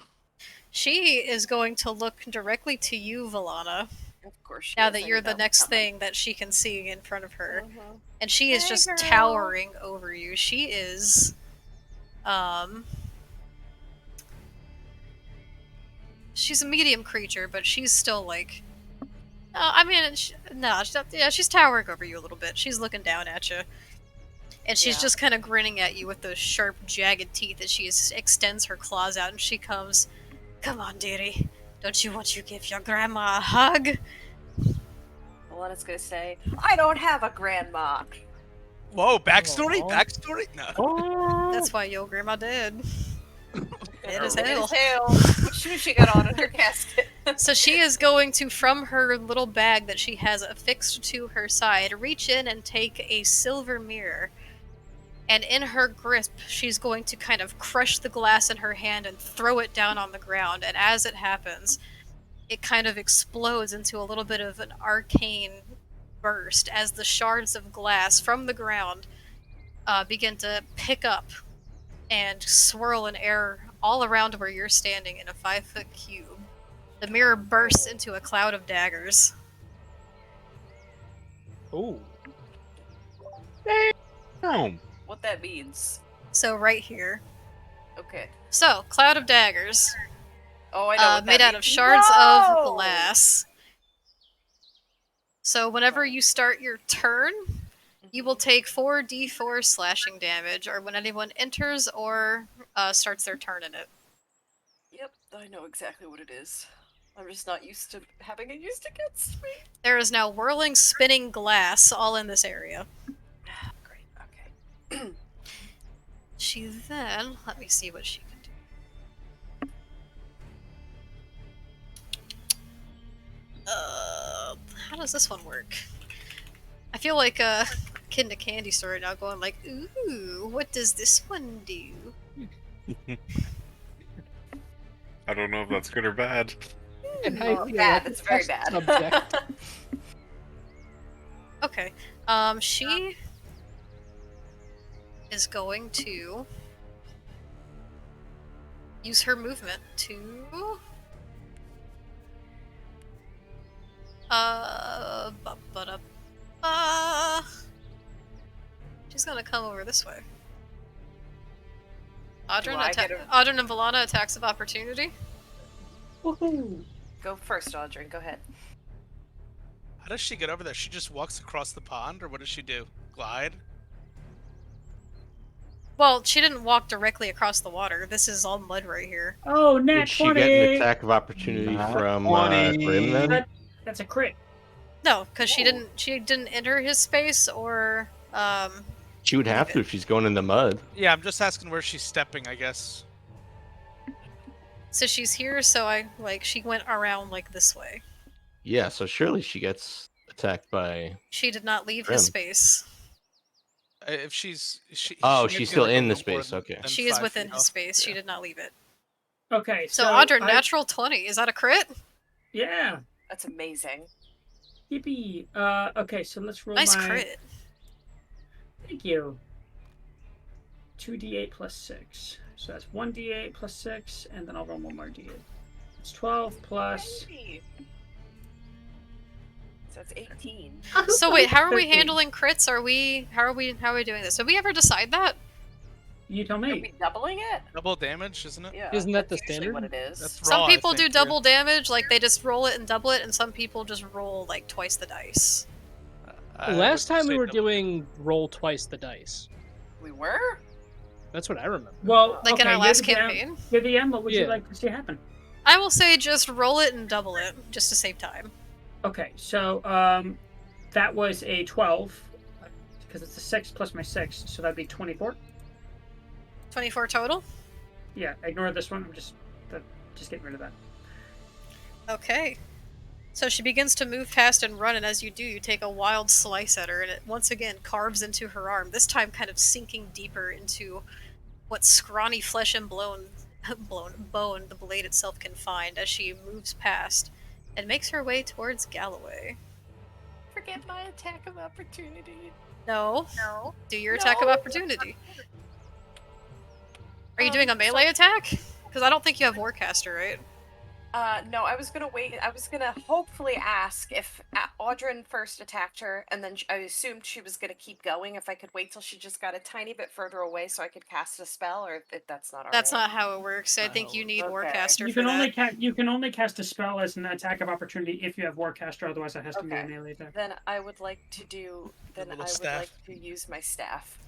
She is going to look directly to you, Valana, Of course. She now is. that I you're knew the that was next coming. thing that she can see in front of her. Mhm. And she is Hey, just girl. towering over you. She is, she's a medium creature, but she's still like, she's towering over you a little bit. She's looking down at you. And she's Yeah. just kind of grinning at you with those sharp, jagged teeth as she extends her claws out and she comes, "Come on, dearie. Don't you want to give your grandma a hug?" Alana's gonna say, "I don't have a grandma." Whoa, backstory? Aw. Backstory? No. That's why your grandma dead. Dead as Dead hell. as hell. What shoe she got on in her casket? So she is going to, from her little bag that she has affixed to her side, reach in and take a silver mirror. And in her grip, she's going to kind of crush the glass in her hand and throw it down on the ground. And as it happens, it kind of explodes into a little bit of an arcane burst as the shards of glass from the ground begin to pick up and swirl in air all around where you're standing in a 5-foot cube. The mirror bursts into a cloud of daggers. Ooh. Damn. What that means? So right here. Okay. So, cloud of daggers. Oh, I know. What made that out of means. shards No! of glass. So whenever you start your turn, you will take 4d4 slashing damage, or when anyone enters or starts their turn in it. Yep, I know exactly what it is. I'm just not used to having it used against me. There is now whirling, spinning glass all in this area. Great. Okay. She then, let me see what she can do. How does this one work? I feel like a kid in a candy store right now going like, ooh, what does this one do? I don't know if that's good or bad. And Oh, feel bad. like a It's very test bad. subject. Okay. She is going to use her movement to she's gonna come over this way. Audrey and Valana attacks of opportunity. Woohoo! Go first, Audrey. Go ahead. How does she get over there? She just walks across the pond, or what does she do? Glide? Well, she didn't walk directly across the water. This is all mud right here. Oh, nat Did she 20! get an attack of opportunity Nat from 20. Grim then? That's a crit. No, because she Whoa. didn't enter his space or She would have to if she's going in the mud. Yeah, I'm just asking where she's stepping, I guess. so she's here, so she went around like this way. Yeah, so surely she gets attacked by. She did not leave Grim. his space. If she's... Oh, she she's may still be, like, in a the little more space, okay. than She is 5 within feet his off. space. She Yeah. did not leave it. Okay, So Audra, I- natural 20. Is that a crit? Yeah. That's amazing. Yippee. Okay, so let's roll Nice my... crit. Thank you. 2d8 plus 6. So that's 1d8 plus 6, and then I'll roll one more d8. It's 12 plus... Baby. So that's 18. So wait, how are we 13. handling crits? How are we doing this? Did we ever decide that? You tell Are me. we doubling it? Double damage, isn't it? Yeah. Isn't that that's the usually standard? what it is. That's Some raw, I people do think, yeah. double damage, like they just roll it and double it, and some people just roll like twice the dice. I Last would time we say were double. doing roll twice the dice. We were? That's what I remember. Well, Like in okay, our last you're the campaign. DM. You're the DM, what would you Yeah. like to see happen? I will say just roll it and double it, just to save time. Okay, so that was a 12, because it's a 6 plus my 6, so that'd be 24. 24 total? Yeah, ignore this one. I'm just getting rid of that. Okay. So she begins to move past and run, and as you do, you take a wild slice at her, and it once again carves into her arm, this time kind of sinking deeper into what scrawny flesh and bone the blade itself can find as she moves past and makes her way towards Galloway. Forget my attack of opportunity. No. Do your attack of No. opportunity. Are you doing a melee attack? Because I don't think you have Warcaster, right? No, I was gonna wait. I was gonna hopefully ask if Audryn first attacked her, and then I assumed she was gonna keep going. If I could wait till she just got a tiny bit further away, so I could cast a spell, or if that's not alright. That's not how it works. I think you need Okay. Warcaster You for can only that. you can only cast a spell as an attack of opportunity if you have Warcaster, otherwise it has to be a Okay. melee attack. Then I would like to do. Then I little would staff. like to use my staff.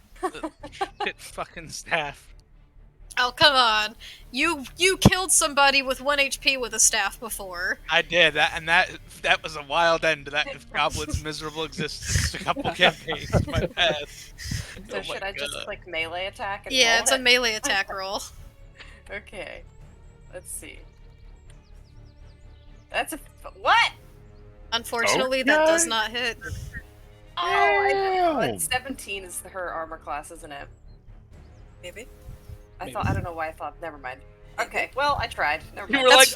Shit fucking staff. Oh, come on. You killed somebody with 1 HP with a staff before. I did that, and that was a wild end to that goblin's miserable existence. A couple campaigns. My bad. So Oh should my I just God. click melee attack? And Yeah, roll it's a it? melee attack roll. Okay. Let's see. That's a what? Unfortunately, that does Okay. not hit. Oh, I know. Damn. It's 17 is her armor class, isn't it? Maybe. I don't know why I thought. Never mind. Okay. Well, I tried. Never You mind. were like,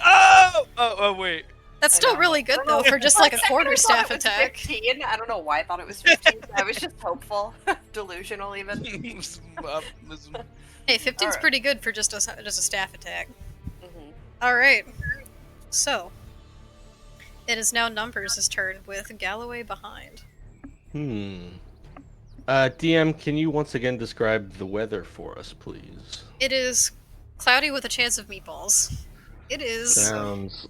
oh, wait. That's I still know. really good, I don't though, know. for just For like a second, I quarter thought staff it was attack. 15. I don't know why I thought it was 15. I was just hopeful, delusional even. Hey, 15's Alright. pretty good for just a staff attack. Mhm. Alright. So. It is now Numbers' turn with Galloway behind. DM, can you once again describe the weather for us, please? It is cloudy with a chance of meatballs. It is Sounds.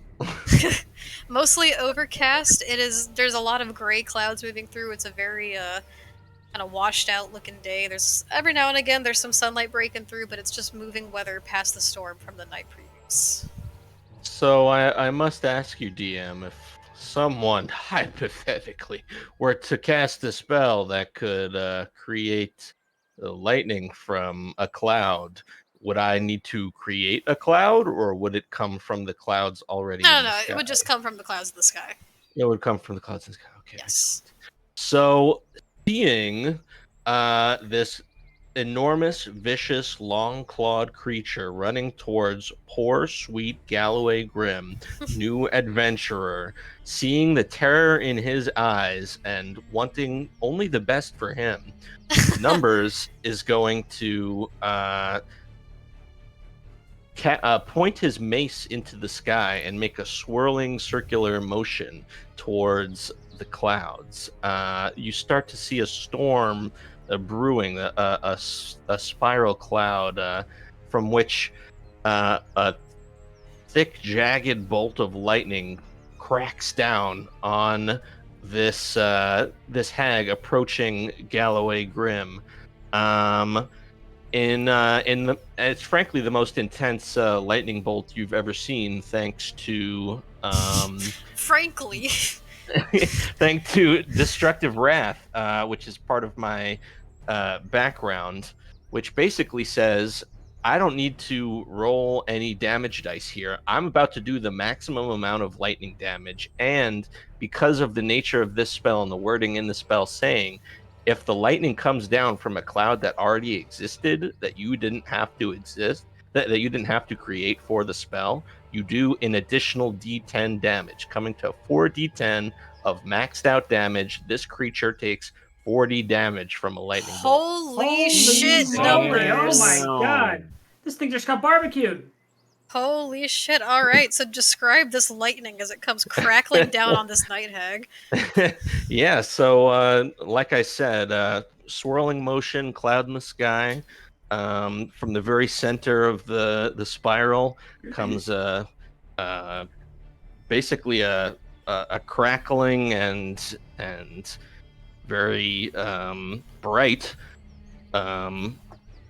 mostly overcast. There's a lot of gray clouds moving through. It's a very kind of washed out looking day. There's every now and again there's some sunlight breaking through, but it's just moving weather past the storm from the night previous. So I must ask you, DM, if someone hypothetically were to cast a spell that could create lightning from a cloud, would I need to create a cloud, or would it come from the clouds already No, in no, the no, sky? it would just come from the clouds of the sky. It would come from the clouds in the sky. Okay. Yes. So, seeing this enormous, vicious, long-clawed creature running towards poor, sweet Galloway Grim, new adventurer, seeing the terror in his eyes and wanting only the best for him, Numbers is going to point his mace into the sky and make a swirling circular motion towards the clouds. You start to see a storm brewing, a spiral cloud from which a thick, jagged bolt of lightning cracks down on this hag approaching Galloway Grim. It's frankly the most intense lightning bolt you've ever seen, thanks to Frankly. thanks to destructive wrath, which is part of my background, which basically says I don't need to roll any damage dice here. I'm about to do the maximum amount of lightning damage, and because of the nature of this spell and the wording in the spell saying, if the lightning comes down from a cloud that already existed, that you didn't have to that you didn't have to create for the spell, you do an additional d10 damage, coming to 4d10 of maxed out damage. This creature takes 40 damage from a lightning bolt. Holy shit, moly, Numbers! Oh my god. This thing just got barbecued. Holy shit, alright, so describe this lightning as it comes crackling down on this night hag. Yeah, so like I said, swirling motion, cloud in the sky. From the very center of the spiral comes basically a crackling and very bright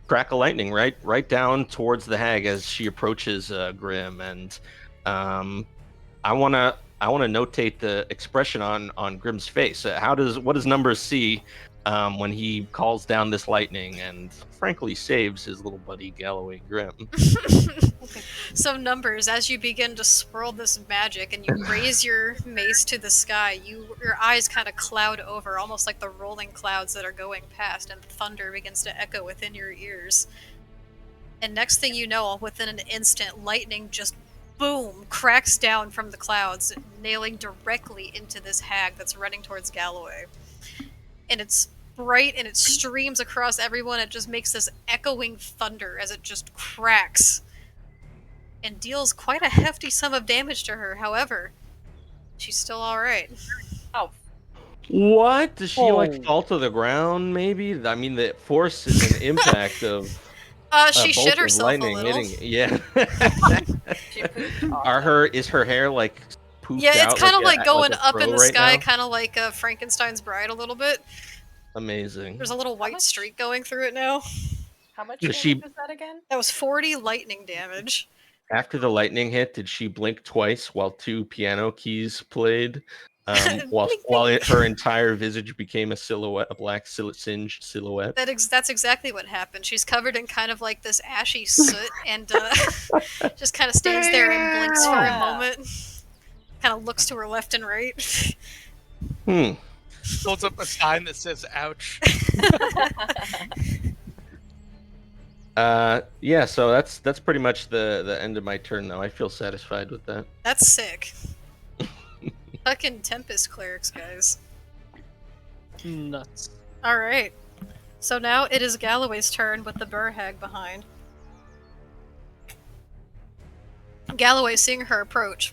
crack of lightning right down towards the hag as she approaches Grim, and I want to notate the expression on Grim's face. What does Numbers see when he calls down this lightning and frankly saves his little buddy Galloway Grim? So Numbers, as you begin to swirl this magic and you raise your mace to the sky, your eyes kind of cloud over, almost like the rolling clouds that are going past, and thunder begins to echo within your ears. And next thing you know, within an instant, lightning just boom cracks down from the clouds, nailing directly into this hag that's running towards Galloway. And it's bright and it streams across everyone. It just makes this echoing thunder as it just cracks and deals quite a hefty sum of damage to her. However, she's still alright. Oh, What? Does she fall to the ground, maybe? I mean, the force is an impact of She bolt shit of herself a lightning little. hitting. Yeah. she pooped. Is her hair like poofed Yeah, it's out kind of like a going up fro in the right sky, now? kind of like Frankenstein's bride a little bit. Amazing. There's a little white much? streak going through it now. How much Does damage she- was that again? That was 40 lightning damage. After the lightning hit, did she blink twice while 2 piano keys played? While her entire visage became a silhouette, a black singed silhouette. That's exactly what happened. She's covered in kind of like this ashy soot and just kind of stands there and blinks for a moment. Kind of looks to her left and right. Holds up a sign that says "ouch." Yeah, so that's pretty much the end of my turn now. I feel satisfied with that. That's sick. Fucking Tempest clerics, guys. Nuts. Alright. So now it is Galloway's turn with the Burr Hag behind. Galloway, seeing her approach,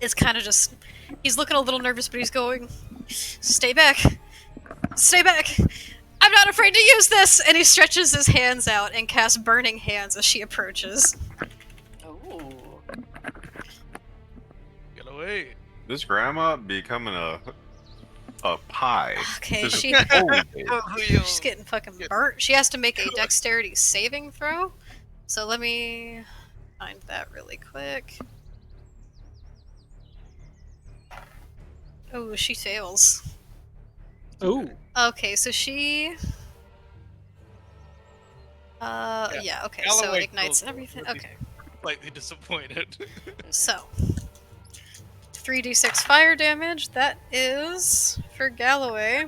is kind of just... He's looking a little nervous, but he's going, "Stay back! Stay back! I'm not afraid to use this!" And he stretches his hands out and casts Burning Hands as she approaches. Ooh. wait. This grandma becoming a pie. Okay, This is she holy babe. For real. she's getting fucking burnt. She has to make a dexterity saving throw. So let me find that really quick. Oh, she fails. Ooh. Okay, so she. Yeah. Okay. So Galloway it ignites killed her. everything. Would be Okay. Slightly disappointed. So 3d6 fire damage. That is for Galloway.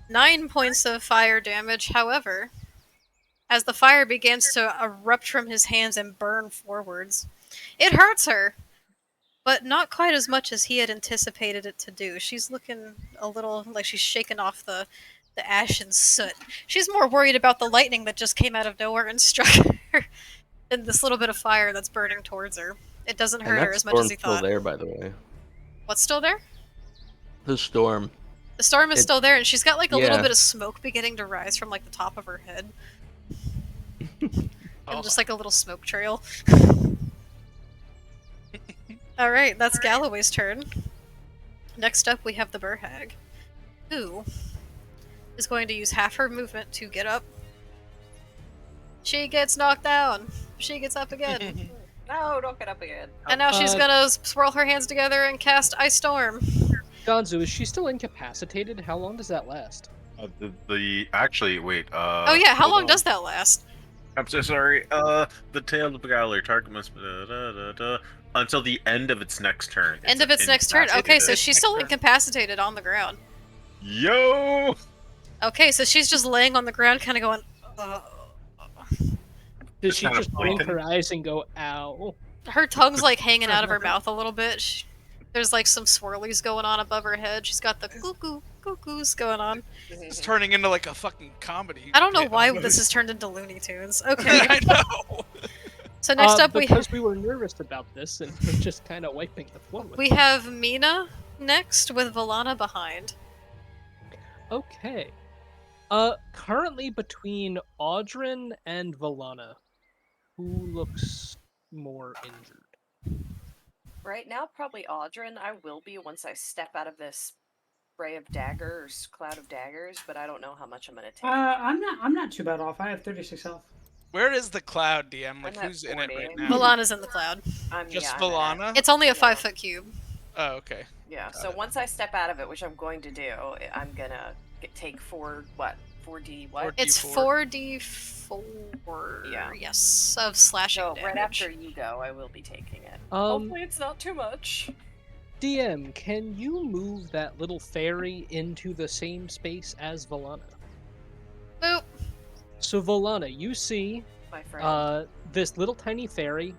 9 points of fire damage. However, as the fire begins to erupt from his hands and burn forwards, it hurts her, but not quite as much as he had anticipated it to do. She's looking a little like she's shaken off the ash and soot. She's more worried about the lightning that just came out of nowhere and struck her than this little bit of fire that's burning towards her. It doesn't And hurt her that as much as storm's he still thought. there, by the way. What's still there? The storm. The storm is It- still there, and she's got like a little yeah. bit of smoke beginning to rise from like the top of her head. And just like a little smoke trail. Alright, that's Galloway's turn. Next up, we have the Burhag, who is going to use half her movement to get up. She gets knocked down. She gets up again. No, don't get up again. And now she's Uh, gonna swirl her hands together and cast Ice Storm. Gonzo, is she still incapacitated? How long does that last? Actually, wait. Oh yeah, how hold long on. does that last? I'm so sorry. The tail of the gallery target must until the end of its next turn. End of its next turn. Okay, so Its she's next still turn. incapacitated on the ground. Yo. Okay, so she's just laying on the ground, kind of going. Does she Kind of just blink pointing. her eyes and go, ow? Her tongue's like hanging out of her mouth a little bit. There's like some swirlies going on above her head. She's got the cuckoos going on. It's turning into like a fucking comedy. I don't know bit why almost. this has turned into Looney Tunes. Okay, I know. so next up because we were nervous about this and we're just kind of wiping the floor with we it. have Mina next with Valana behind. Okay. Currently between Audrin and Valana, who looks more injured? Right now, probably Audrin. I will be once I step out of this spray of daggers, cloud of daggers, but I don't know how much I'm gonna take. I'm not too bad off. I have 36 health. Where is the cloud, DM? Like, I'm at who's in it 40. right now? Valana's in the cloud. Just I'm in it. Valana? It's only a Yeah. 5-foot cube. Oh, okay. Yeah. Got So it. once I step out of it, which I'm going to do, I'm gonna take 4D what? It's 4d4. Yeah. Yes, of slashing So damage. right after you go, I will be taking it. Um, Hopefully, it's not too much. DM, can you move that little fairy into the same space as Valana? Boop. So Valana, you see My friend. this little tiny fairy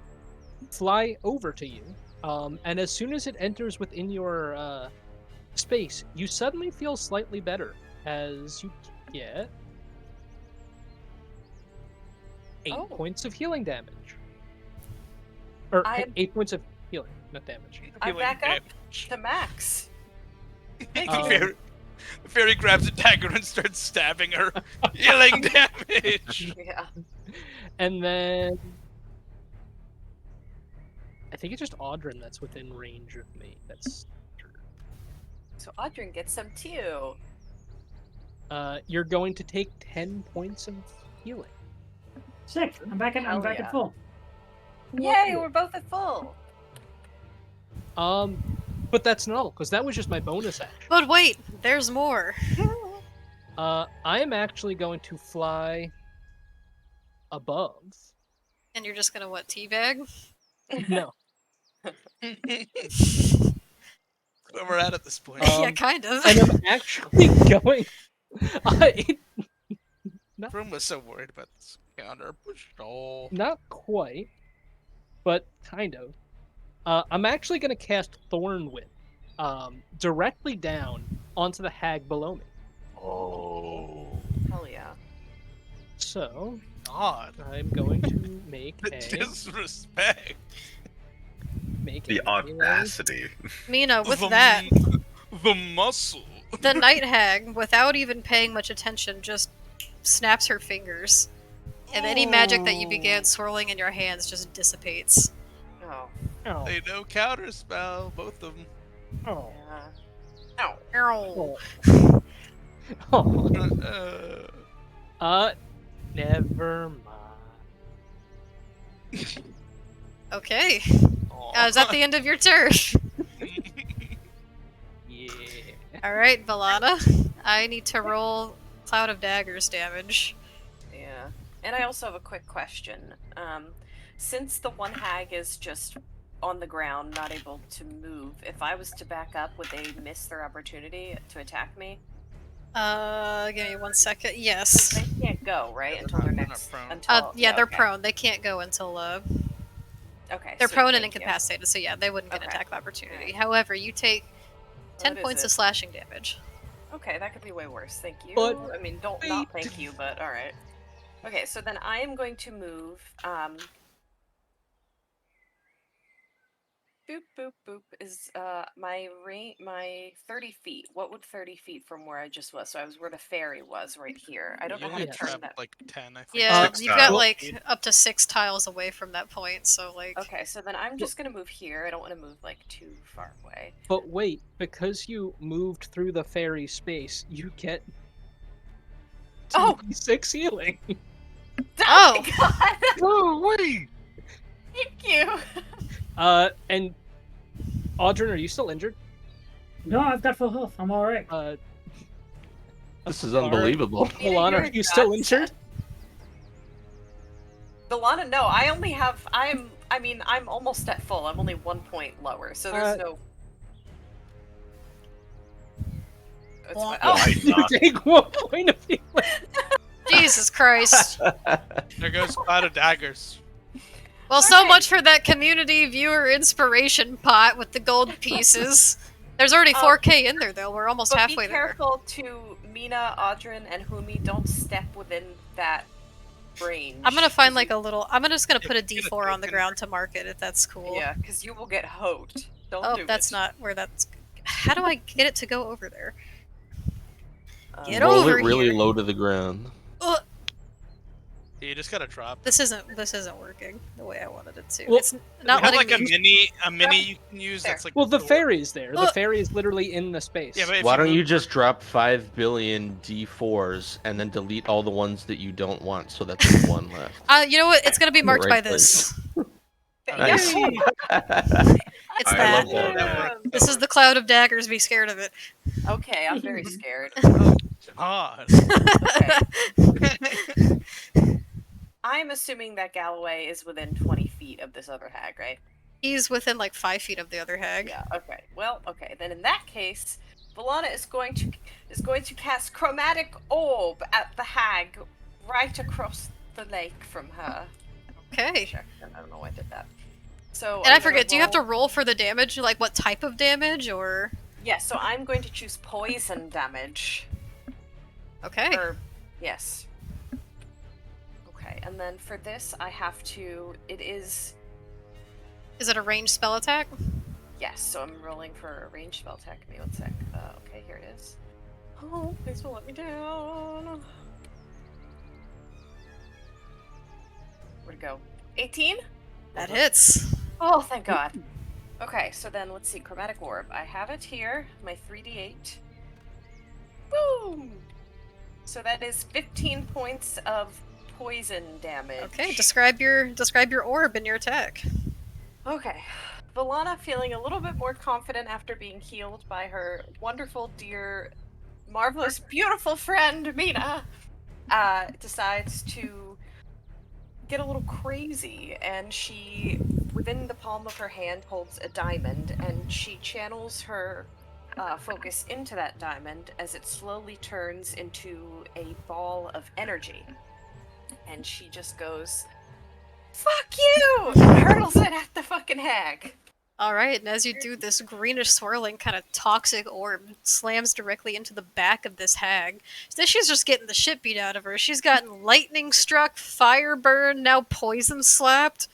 fly over to you, and as soon as it enters within your space, you suddenly feel slightly better as you get 8 Oh. points of healing damage. Or I'm- 8 points of healing, not damage. I'm Healing back up damage. to max. Thank Um, you. The fairy grabs a dagger and starts stabbing her. Healing damage! Yeah. And then I think it's just Audrin that's within range of me. That's So Audrin gets some too. you're going to take 10 points of healing. Sick. I'm back Hell at yeah. full. Yay, we're both at full. But that's not all, because that was just my bonus action. But wait, there's more. I am actually going to fly above. And you're just gonna what, teabag? No. Where we're at this point. Um, Yeah, kind of. And I'm actually going. Broom was so worried about this counter. Push it all. Not quite, but kind of. I'm actually going to cast Thorn Whip directly down onto the hag below me. Oh. Hell yeah. So God. I'm going to make The a disrespect. The audacity. Mina, with The- that, The muscle. the night hag, without even paying much attention, just snaps her fingers. And any magic that you began swirling in your hands just dissipates. Oh. Oh. They know counterspell, both of them. Oh. Yeah. Ow. Oh. Never mind. Okay. Aw. Is that the end of your turn? Yeah. Alright, Valana. I need to roll Cloud of Daggers damage. Yeah. And I also have a quick question. Since the one hag is just on the ground, not able to move, if I was to back up, would they miss their opportunity to attack me? Give me 1 second. Yes. They can't go, right? Yeah, Until they're their not next. prone. Until Yeah, they're okay. prone. They can't go until Okay. they're sweet, prone and thank you. incapacitated, so yeah, they wouldn't get Okay. attack of opportunity. Alright. However, you take 10 What is points it? of slashing damage. Okay, that could be way worse. Thank you. But I mean, don't not thank you, but all right. Okay, so then I am going to move. Boop boop boop is my 30 feet. What would 30 feet from where I just was? So I was where the ferry was, right here. I don't You know how only to Yes. turn traveled that. like 10, I think. Yeah, 6 you've got tiles. like up to 6 tiles away from that point, so like. Okay, so then I'm just gonna move here. I don't want to move like too far away. But wait, because you moved through the fairy space, you get Oh! 2d6 healing. Oh! my God! Oh, wait! Thank you. And Audrey, are you still injured? No, I've got full health. I'm all right. This is Alright. unbelievable. Milana, you're are you still nuts. injured? Valana, no. I only have. I'm almost at full. I'm only 1 point lower, so there's no. It's fine. Oh, Oh, I not. Take 1 point of healing. Jesus Christ. There goes Cloud of Daggers. Well, so Okay. much for that community viewer inspiration pot with the gold pieces. There's already 4K in there, though. We're almost but halfway be there. careful to Mina, Audrin, and Humi. Don't step within that range. I'm gonna find like a little. I'm just gonna put a Get a D4 on the token. ground to mark it if that's cool. Yeah, because you will get hoed. Don't Oh, do that's it. not where that's. How do I get it to go over there? Get Roll over it really here. low to the ground. Ugh, You just gotta drop. this isn't working the way I wanted it to. Well, It's You not have letting like me. a mini you can use. There. That's like Well, the door. fairy's there. The Ugh. fairy is literally in the space. Yeah, but if Why don't move- you just drop 5 billion D4s and then delete all the ones that you don't want so that there's one left? You know what? It's gonna be marked right by this. Nice. It's I that. love that. That worked. This is the cloud of daggers. Be scared of it. Okay, I'm very scared. God. Okay. I'm assuming that Galloway is within 20 feet of this other hag, right? He's within like 5 feet of the other hag. Yeah. Okay. Well. Okay. Then in that case, Valana is going to cast Chromatic Orb at the hag, right across the lake from her. Okay. Check. I don't know why I did that. So. And I I'm gonna forget. Do you have to roll- roll for the damage? Like what type of damage, or? Yeah. So I'm going to choose poison damage. Okay. Or yes. Okay. And then for this, I have to. It is. Is it a ranged spell attack? Yes, so I'm rolling for a ranged spell attack. Give me 1 sec. Okay, here it is. Oh, please don't let me down. Where'd it go? 18? That hits. Oh, thank God. Okay, so then let's see. Chromatic Orb. I have it here. My 3d8. Boom! So that is 15 points of poison damage. Okay. Describe your orb in your attack. Okay. Valana, feeling a little bit more confident after being healed by her wonderful, dear, marvelous, beautiful friend, Mina, decides to get a little crazy, and she, within the palm of her hand, holds a diamond, and she channels her focus into that diamond as it slowly turns into a ball of energy. And she just goes, "Fuck you!" and hurtles it at the fucking hag. Alright, and as you do, this greenish swirling kind of toxic orb slams directly into the back of this hag. So she's just getting the shit beat out of her. She's gotten lightning struck, fire burned, now poison slapped.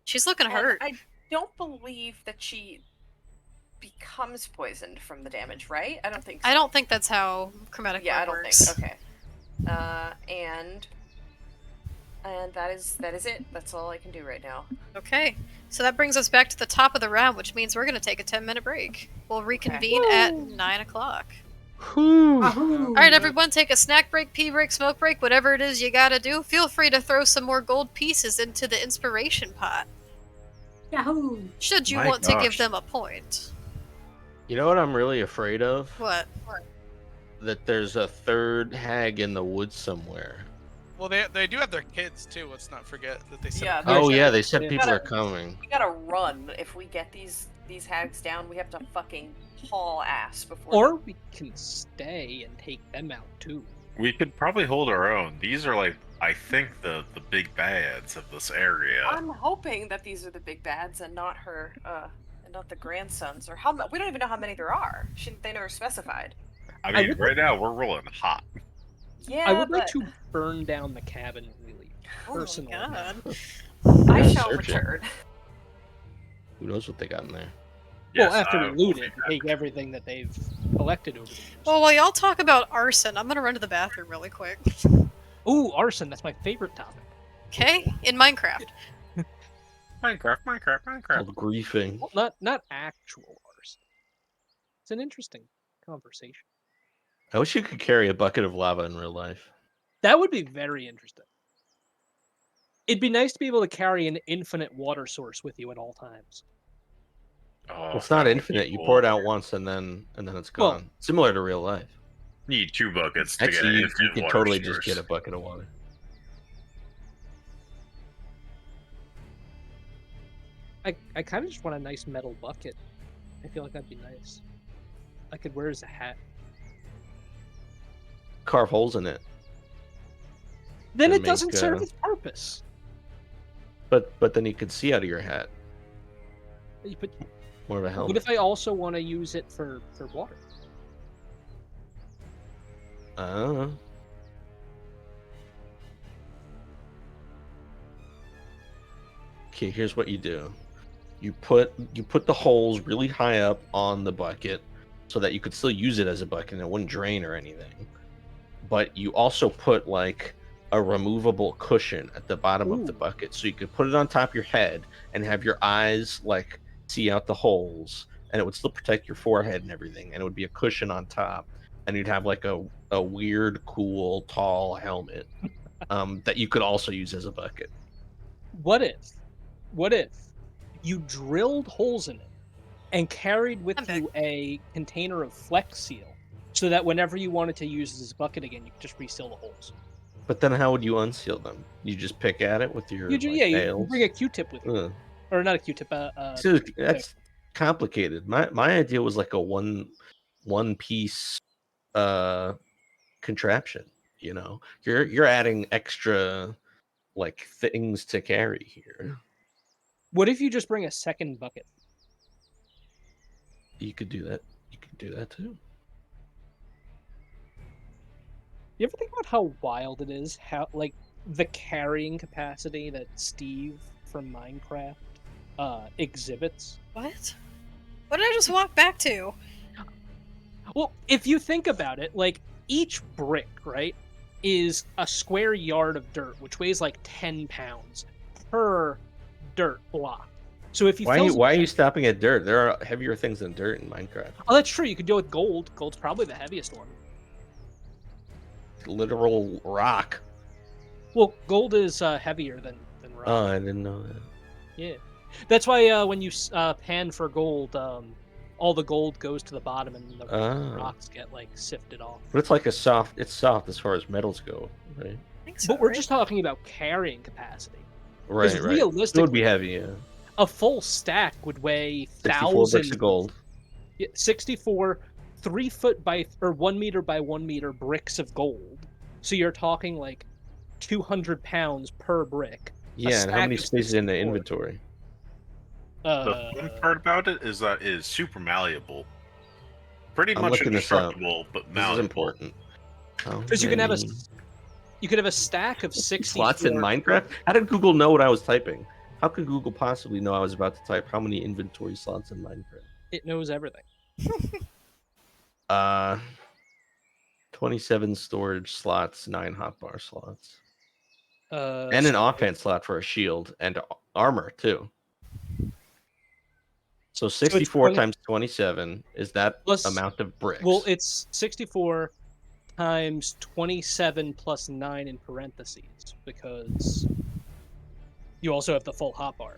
She's looking And hurt. I don't believe that she becomes poisoned from the damage, right? I don't think so. I don't think that's how chromatic Yeah, I orb don't works. think. Okay. And And that is it. That's all I can do right now. Okay, so that brings us back to the top of the round, which means we're going to take a 10-minute break. We'll reconvene at 9 o'clock. Whew. Wahoo! All right, everyone, take a snack break, pee break, smoke break, whatever it is you gotta do. Feel free to throw some more gold pieces into the inspiration pot, Yahoo! should you My want to give gosh. them a point. You know what I'm really afraid of? What? That there's a third hag in the woods somewhere. Well, they do have their kids too. Let's not forget that they said. Yeah, Oh There's yeah, a- they said yeah. people are Gotta- coming. We gotta run. If we get these hags down, we have to fucking haul ass before. Or we can stay and take them out too. We could probably hold our own. These are like, I think, the big bads of this area. I'm hoping that these are the big bads and not her, and not the grandsons. Or how? We don't even know how many there are. They never specified. I I mean, would- right now we're rolling hot. Yeah, I would like but to burn down the cabin really Oh my personally. god. I Yeah, shall search it. return. Who knows what they got in there? Well, Yes, after we loot we'll it, be take everything that they've collected over the years. Well, while y'all talk about arson, I'm gonna run to the bathroom really quick. Ooh, arson, that's my favorite topic. Okay? In Minecraft. Minecraft. Called griefing. Well, not actual arson. It's an interesting conversation. I wish you could carry a bucket of lava in real life. That would be very interesting. It'd be nice to be able to carry an infinite water source with you at all times. Oh, Well, it's not that would be infinite. You cool. pour it out once and then it's Well- gone. Similar to real life. Need 2 buckets to Actually, get you an infinite could water totally source. just get a bucket of water. I kind of just want a nice metal bucket. I feel like that'd be nice. I could wear as a hat. Carve holes in it. Then And it doesn't make, serve its purpose. But then you could see out of your hat. But More of a what helmet. if I also want to use it for water? Oh. Okay, here's what you do. You put the holes really high up on the bucket so that you could still use it as a bucket and it wouldn't drain or anything. But you also put like a removable cushion at the bottom of the Ooh. bucket so you could put it on top of your head and have your eyes like see out the holes and it would still protect your forehead and everything and it would be a cushion on top and you'd have like a weird cool tall helmet that you could also use as a bucket. What if you drilled holes in it and carried with I'm back. you a container of Flex Seal so that whenever you wanted to use this bucket again, you could just reseal the holes? But then how would you unseal them? You just pick at it with your You nails? bring a Q-tip with you. Ugh. Or not a Q-tip, So that's complicated. My idea was like a one piece contraption, you know. You're adding extra like things to carry here. what if you just bring a second bucket? You could do that. You could do that too. You ever think about how wild it is? How like the carrying capacity that Steve from Minecraft exhibits? What? What did I just walk back to? Well, if you think about it, like each brick, right, is a square yard of dirt, which weighs like 10 pounds per dirt block. So if you Why are you stopping at dirt? There are heavier things than dirt in Minecraft. Oh, that's true. You could do it with gold. Gold's probably the heaviest one. Literal rock. Well, gold is heavier than rock. Oh, I didn't know that. Yeah, that's why when you pan for gold, all the gold goes to the bottom, and the Oh. rocks get like sifted off. But it's like it's soft as far as metals go, right? I think so, But we're right? just talking about carrying capacity. Right, Because right. It would realistically, be heavy, yeah. a full stack would weigh 64 bricks thousands. of gold. 64 3-foot by or 1 meter by 1 meter bricks of gold. So you're talking like 200 pounds per brick. Yeah, and how stack many of spaces in the 64. inventory? The fun part about it is that it is super malleable. Pretty I'm much looking this up. indestructible, but This is malleable. important. Because you can have a stack of 64 slots in Minecraft. How did Google know what I was typing? How could Google possibly know I was about to type how many inventory slots in Minecraft? It knows everything. 27 storage slots, 9 hotbar slots. And an offense slot for a shield and armor too. So 64 20 times 27 is that Plus- amount of bricks. Well, it's 64 times 27 plus 9 in parentheses because you also have the full hotbar.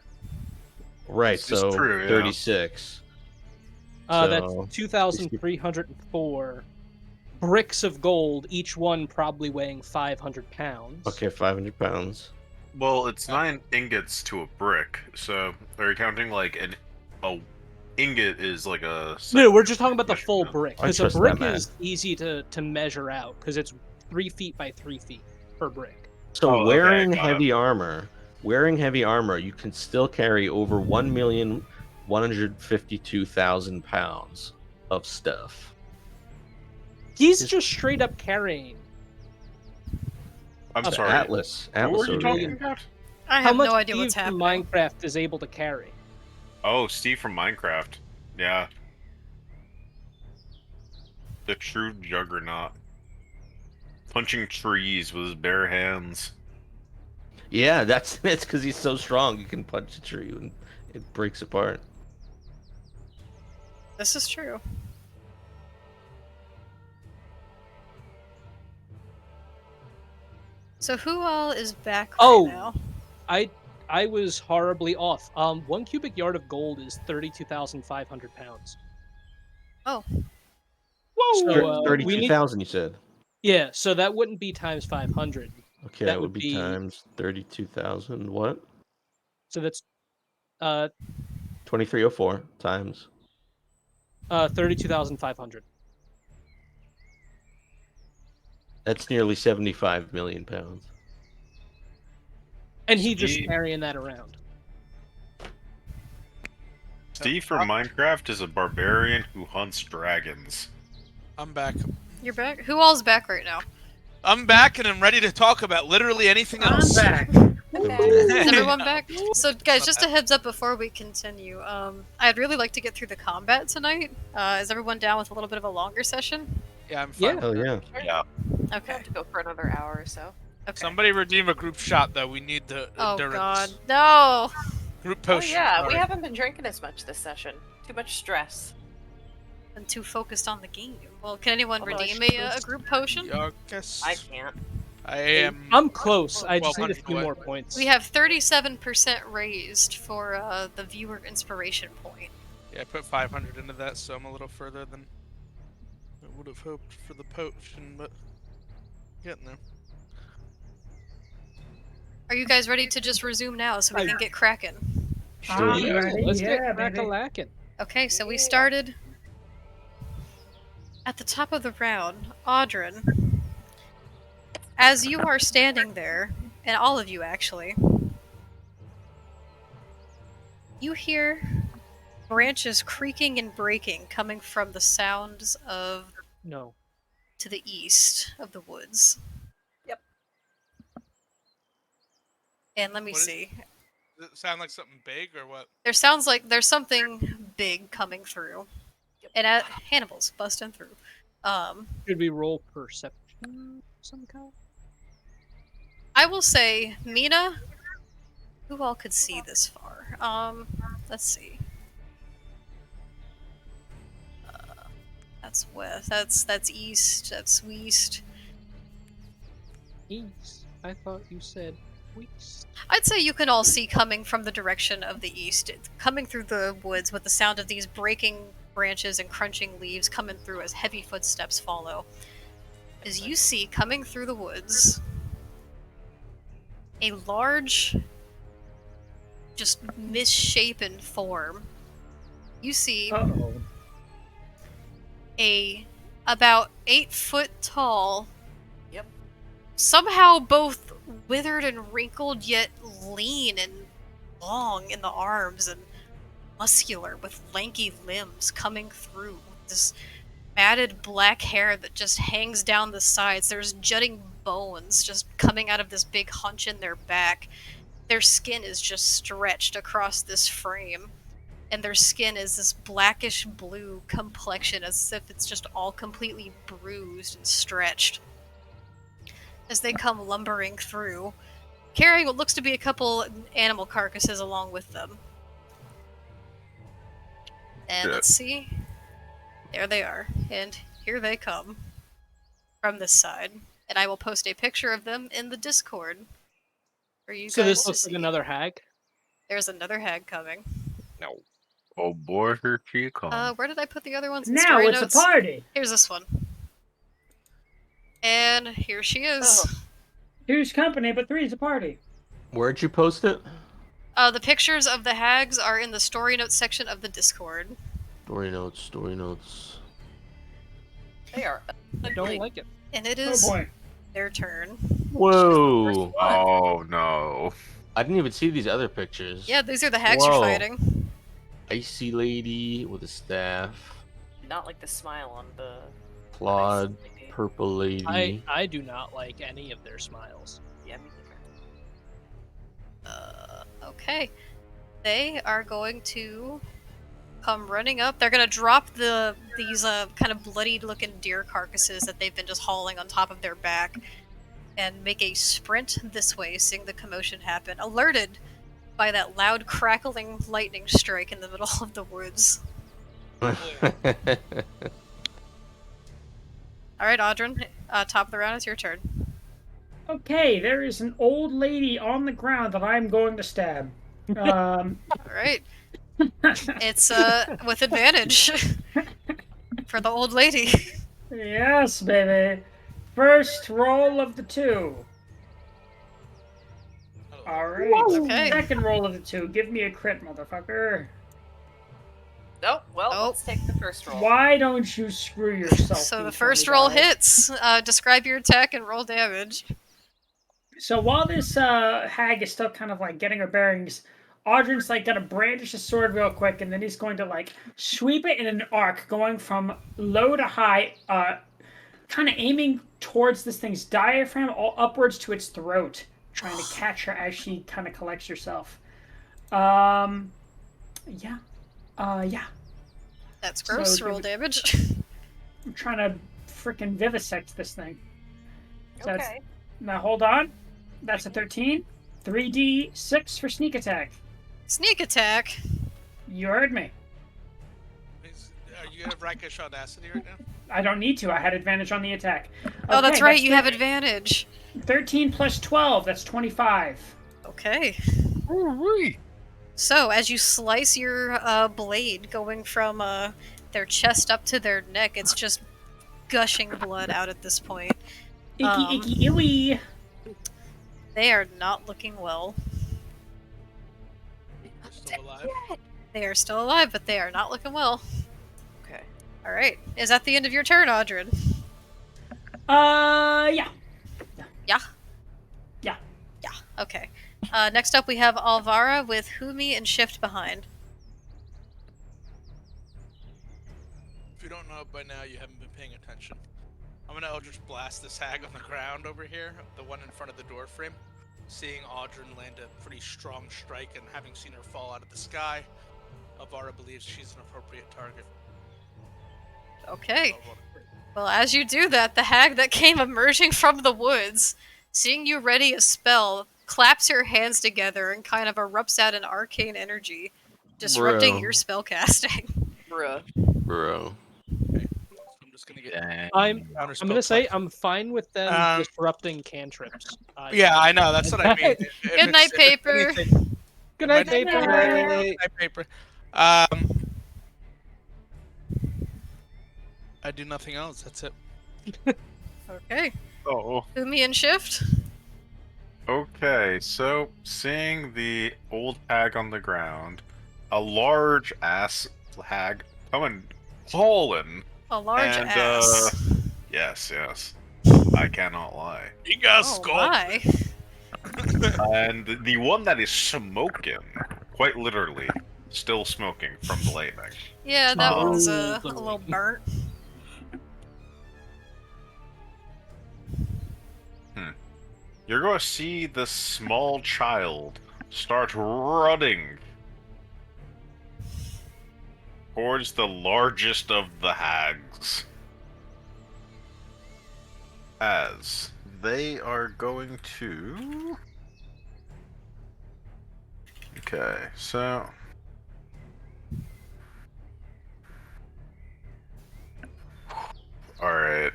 right, This is so true, yeah. 36. That's So- 2,304 bricks of gold, each one probably weighing 500 pounds. Okay, 500 pounds. Well, it's 9 ingots to a brick, so are you counting like a ingot is like a... No, we're just talking about the full measurement? brick. I Because a trust that brick math. is easy to measure out because it's 3 feet by 3 feet per brick. So Oh, okay, wearing got it. heavy armor, you can still carry over 1,152,000 pounds of stuff. He's just straight up carrying. I'm The sorry. Atlas Who are you over talking here. about? I How have much no idea Steve what's from happening. Minecraft is able to carry? Oh, Steve from Minecraft. Yeah. The true juggernaut. Punching trees with his bare hands. Yeah, that's because he's so strong. You can punch a tree and it breaks apart. This is true. So who all is back right Oh. now? I was horribly off. 1 cubic yard of gold is 32,500 pounds. Oh. Whoa! So, we 32,000, you said. Yeah, so that wouldn't be times 500. Okay, that that would would be be- times 32,000. What? So that's 2304 times. 32,500. That's nearly 75 million pounds. And he just Steve- carrying that around. Steve from Minecraft is a barbarian who hunts dragons. I'm back. You're back? Who all's back right now? I'm back and I'm ready to talk about literally anything I'm else. back. Is everyone back? So, guys, just a heads up before we continue. I'd really like to get through the combat tonight. Is everyone down with a little bit of a longer session? Yeah, I'm Yeah. fine. Hell yeah. Yeah. I Okay. have to go for another hour or so. Okay. Somebody redeem a group shot though. We need the Oh endurance. God, no! Group Oh potion. yeah, sorry. we haven't been drinking as much this session. Too much stress. I'm too focused on the game. Well, can anyone Although I redeem should a group potion? Yeah, I guess I can't. I am. I'm close. I just need a 1200 few away. more points. We have 37% raised for the viewer inspiration point. Yeah, I put 500 into that, so I'm a little further than I would have hoped for the potion, but getting there. Are you guys ready to just resume now so we can get cracking? I'm Yeah, ready. let's Yeah, get baby. crack-a-lackin'. Okay, so we Yeah. started at the top of the round. Audrin, as you are standing there, and all of you actually, you hear branches creaking and breaking coming from the sounds of No. to the east of the woods. Yep. And let me What is- see. Does it sound like something big or what? There sounds like there's something big coming through. And Hannibal's busting through. Should we roll perception of some kind? I will say, Mina, who all could see this far? Let's see. That's west. That's east. That's west. East. I thought you said west. I'd say you can all see coming from the direction of the east, coming through the woods with the sound of these breaking branches and crunching leaves coming through as heavy footsteps follow. As you see coming through the woods, a large, just misshapen form. You see Uh-oh. a about 8 foot tall, Yep. somehow both withered and wrinkled yet lean and long in the arms and muscular with lanky limbs coming through this matted black hair that just hangs down the sides. There's jutting bones just coming out of this big hunch in their back. Their skin is just stretched across this frame, and their skin is this blackish blue complexion as if it's just all completely bruised and stretched. As they come lumbering through, carrying what looks to be a couple animal carcasses along with them. And Shit. let's see. There they are. And here they come from this side. And I will post a picture of them in the Discord for you So guys this to looks see. like another hag. There's another hag coming. No. Oh boy, here she comes. Where did I put the other ones? In Now story it's notes? a party. Here's this one. And here she is. Oh. Two's company, but three's a party. Where'd you post it? The pictures of the hags are in the story notes section of the Discord. Story notes. They are. I don't like it. And it Oh is boy. their turn. Whoa! Oh no. I didn't even see these other pictures. Yeah, these are the hags you're Whoa. fighting. Icy lady with a staff. Not like the smile on the. Clawed ice lady. purple lady. I do not like any of their smiles. Yeah, me neither. Okay. They are going to come running up. They're going to drop these kind of bloodied looking deer carcasses that they've been just hauling on top of their back and make a sprint this way, seeing the commotion happen, alerted by that loud crackling lightning strike in the middle of the woods. All right, Audrin, top of the round, it's your turn. Okay, there is an old lady on the ground that I'm going to stab. All right. It's with advantage for the old lady. Yes, baby. First roll of the 2. Alright. Okay. Second roll of the 2. Give me a crit, motherfucker. Nope. Well, Oh. let's take the first roll. Why don't you screw yourself? So the before first you roll die? hits. Describe your attack and roll damage. So while this hag is still kind of like getting her bearings, Audrin's like gonna brandish his sword real quick, and then he's going to like sweep it in an arc, going from low to high, kind of aiming towards this thing's diaphragm, all upwards to its throat, trying to catch her as she kind of collects herself. Yeah. That's gross. So Roll give damage. I'm trying to freaking vivisect this thing. So that's- Okay. Now hold on. That's a 13. 3d6 for sneak attack. Sneak attack. You heard me. Are you have rakish audacity right now? I don't need to. I had advantage on the attack. Oh, that's Okay, right. You have advantage. 13 plus 12. That's 25. Okay. Ooh-wee. So as you slice your blade, going from their chest up to their neck, it's just gushing blood out at this point. Icky, icky, ewy. They are not looking well. You're still alive? They are still alive, but they are not looking well. Okay. All right. Is that the end of your turn, Audrin? Yeah. Yeah. Yeah. Yeah. Okay. Next up, we have Alvara with Humi and Shift behind. If you don't know by now, you haven't been paying attention. I'm gonna Eldritch Blast this hag on the ground over here, the one in front of the door frame. Seeing Audrin land a pretty strong strike and having seen her fall out of the sky, Alvara believes she's an appropriate target. Okay. Well, as you do that, the hag that came emerging from the woods, seeing you ready a spell, claps her hands together and kind of erupts out an arcane energy, disrupting Bro. your spellcasting. Bruh. Bro. I'm just gonna get. Dang. I'm counterspell gonna say twice. I'm fine with them disrupting cantrips. Yeah, I know. That's what I mean. Good night, paper. Good night, Good paper. night, paper. I do nothing else. That's it. Okay. Oh. Humi and Shift. Okay, so seeing the old hag on the ground, a large ass hag coming hauling. A large And, ass. Yes, I cannot lie. You guys Oh, scope. why? And the one that is smoking, quite literally, still smoking from the lightning. Yeah, that Oh. one's a little burnt. You're going to see this small child start running towards the largest of the hags. As they are going to Okay, so all right.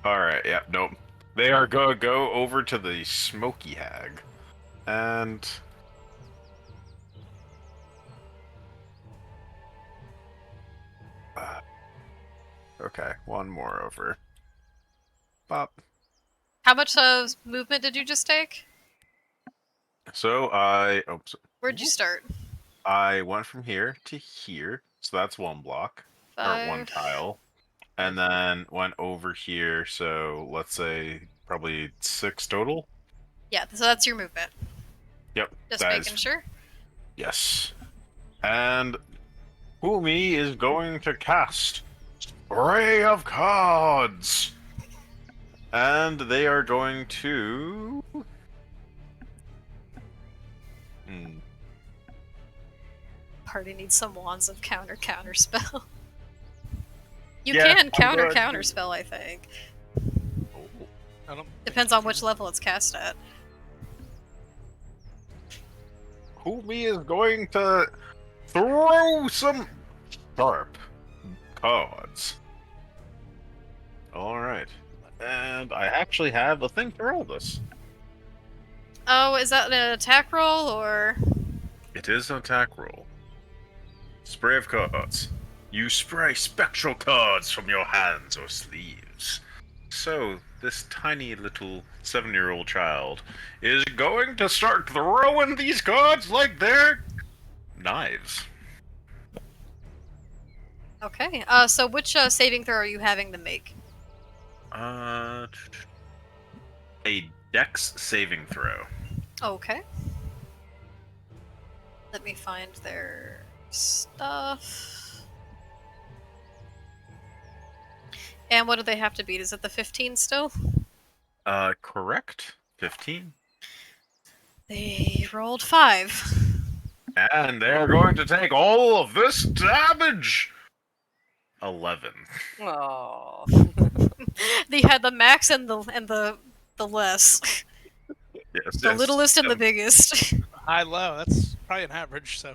All right. Yeah. Nope. They are gonna go over to the smoky hag, and okay, one more over. Bop. How much movement did you just take? So oops. Where'd you start? I went from here to here, so that's one block or one 5. tile, and then went over here. So let's say probably 6 total. Yeah, so that's your movement. Yep. Just that making is- sure. Yes. And Umi is going to cast Spray of Cards. And they are going to... Party needs some wands of counter spell. You Yeah, can I'm counter good. spell, I think. I don't. Depends on which level it's cast at. Umi is going to throw some sharp cards. Alright. And I actually have a thing to roll this. Oh, is that an attack roll or? It is an attack roll. Spray of cards. You spray spectral cards from your hands or sleeves. So, this tiny little 7-year-old child is going to start throwing these cards like they're knives. Okay. So which saving throw are you having them make? A dex saving throw. Okay. Let me find their stuff. And what do they have to beat? Is it the 15 still? Correct. 15. They rolled 5. And they're going to take all of this damage! 11. Oh. They had the max and the less. Yes, The littlest and the biggest. High low. That's probably an average. So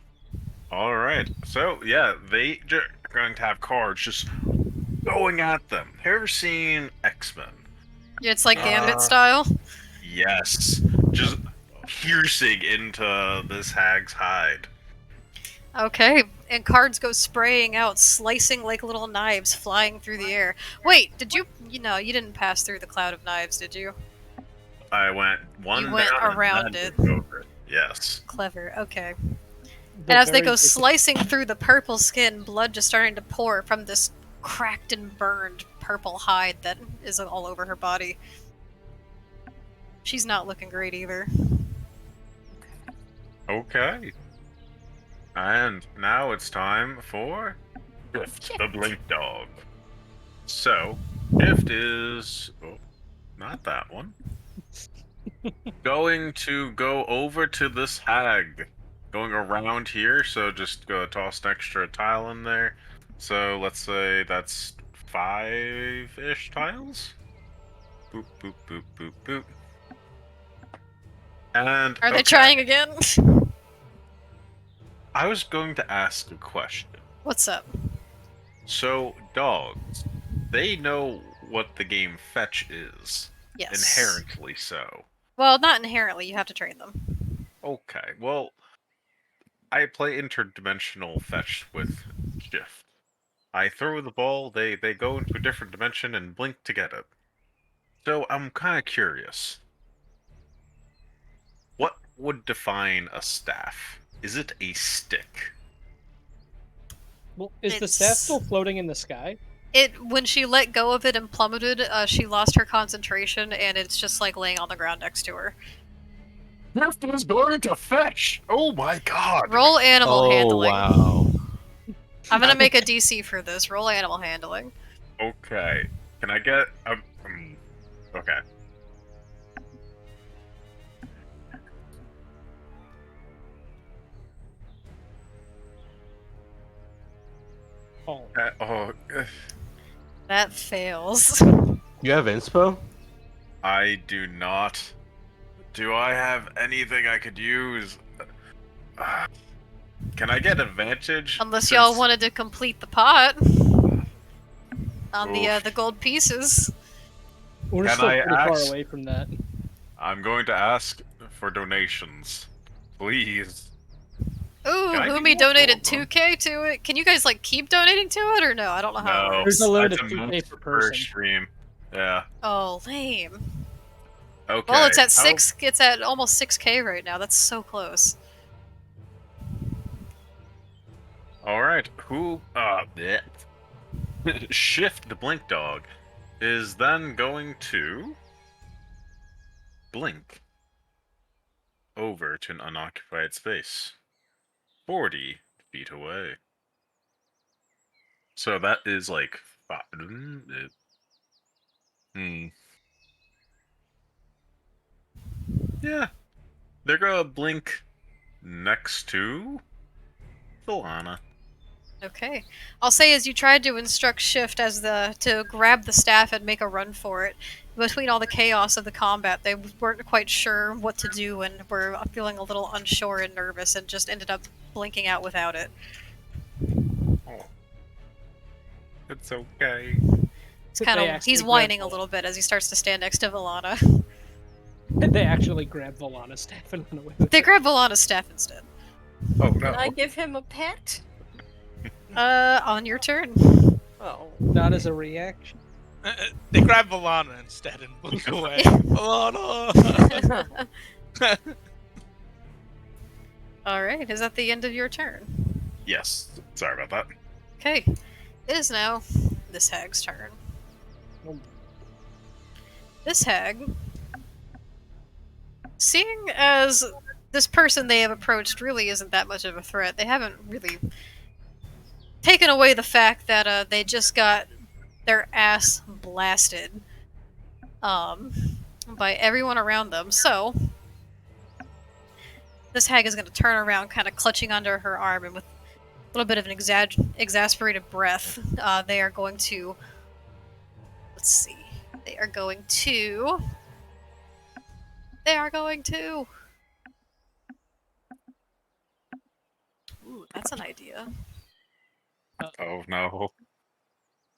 Alright, so yeah, they are going to have cards just going at them. Have you ever seen X-Men? It's like Gambit style. Yes. Just piercing into this hag's hide. Okay, and cards go spraying out, slicing like little knives flying through the air. Wait, did you? You didn't pass through the cloud of knives, did you? I went one You went down around and then it. moved over it. Yes. Clever. Okay. The And as they very go dis- slicing through the purple skin, blood just starting to pour from this cracked and burned purple hide that is all over her body. She's not looking great either. Okay. And now it's time for Gift, the Blink Dog. So, Gift is... Oh, not that one. Going to go over to this hag. Going around here, so just go toss an extra tile in there. So let's say that's 5-ish tiles? Boop, boop, boop, boop, boop. And Are they okay, trying again? I was going to ask a question. What's up? So, dogs, they know what the game fetch is. Yes. Inherently so. Well, not inherently. You have to train them. Okay, well, I play interdimensional fetch with Shift. I throw the ball, they go into a different dimension and blink to get it. So I'm kind of curious. What would define a staff? Is it a stick? Well, is the staff still floating in the sky? When she let go of it and plummeted, she lost her concentration, and it's just like laying on the ground next to her. Shift is going to fetch! Oh my god! Roll animal handling. Wow. I'm gonna make a DC for this. Roll animal handling. Okay. Can I get okay. Oh, That fails. You have inspo? I do not. Do I have anything I could use? Can I get advantage? Unless y'all since- wanted to complete the pot on the Oof. the gold pieces. We're Can still I pretty far ask- away from that. I'm going to ask for donations. Please. Ooh, Can I Humi do more donated gold, 2k to it. Can you guys like keep donating to it or no? I don't know how it No. works. There's a limit That's of a 2K month per person. stream. Yeah. Oh, lame. Okay. Well, it's at how- 6. It's at almost 6k right now. That's so close. All right. Who? Bleh. Shift the blink dog is then going to blink over to an unoccupied space, 40 feet away. So that is like Yeah, they're gonna blink next to Solana. Okay. I'll say as you tried to instruct Shift as to grab the staff and make a run for it, between all the chaos of the combat, they weren't quite sure what to do and were feeling a little unsure and nervous and just ended up blinking out without it. Oh, it's okay. It's kind They of actually he's grab whining a Vol- little bit as he starts to stand next to Volana. They actually grab Volana's staff and run away with They it. grab Volana's staff instead. Oh no. Can I give him a pet? On your turn. Oh. Not as a reaction. They grab Valana instead and blink away. Valana! Alright, is that the end of your turn? Yes. Sorry about that. Okay. It is now this hag's turn. This hag, seeing as this person they have approached really isn't that much of a threat, they haven't really taken away the fact that they just got their ass blasted by everyone around them. So this hag is going to turn around, kind of clutching under her arm, and with a little bit of an exasperated breath, they are going to. Let's see. They are going to. Ooh, that's an idea. Oh no.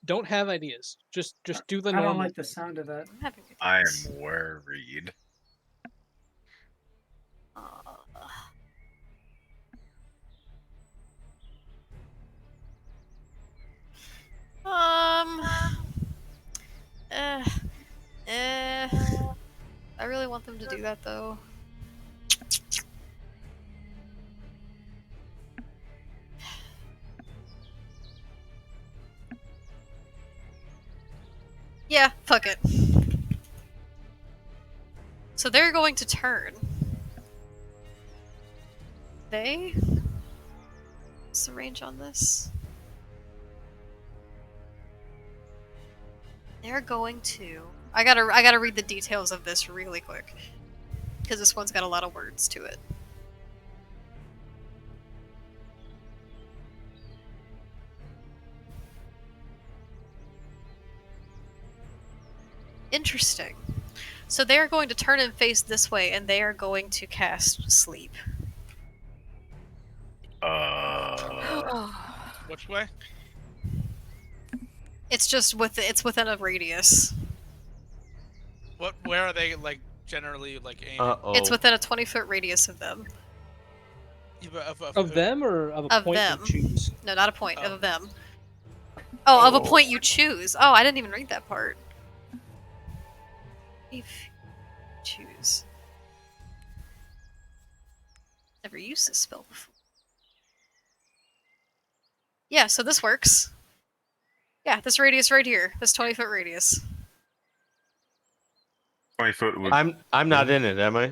Don't have ideas. Just do the I normal. don't like the thing. sound of that. I'm having I ideas. am worried. Uh, Um. Eh. Eh. I really want them to do that though. Yeah, fuck it. So they're going to turn. What's the range on this? They're going to. I gotta read the details of this really quick, because this one's got a lot of words to it. Interesting. So they are going to turn and face this way, and they are going to cast Sleep. Which way? It's just it's within a radius. Where are they like generally like aiming? Uh-oh. It's within a 20-foot radius of them. Yeah, but Of them or of a Of point them. you choose? No, not a point, Oh. of them. Oh, of a Oh. point you choose. Oh, I didn't even read that part. If you choose. Never used this spell before. Yeah, so this works. Yeah, this radius right here. This 20-foot radius. 20-foot would. I'm not in it, am I?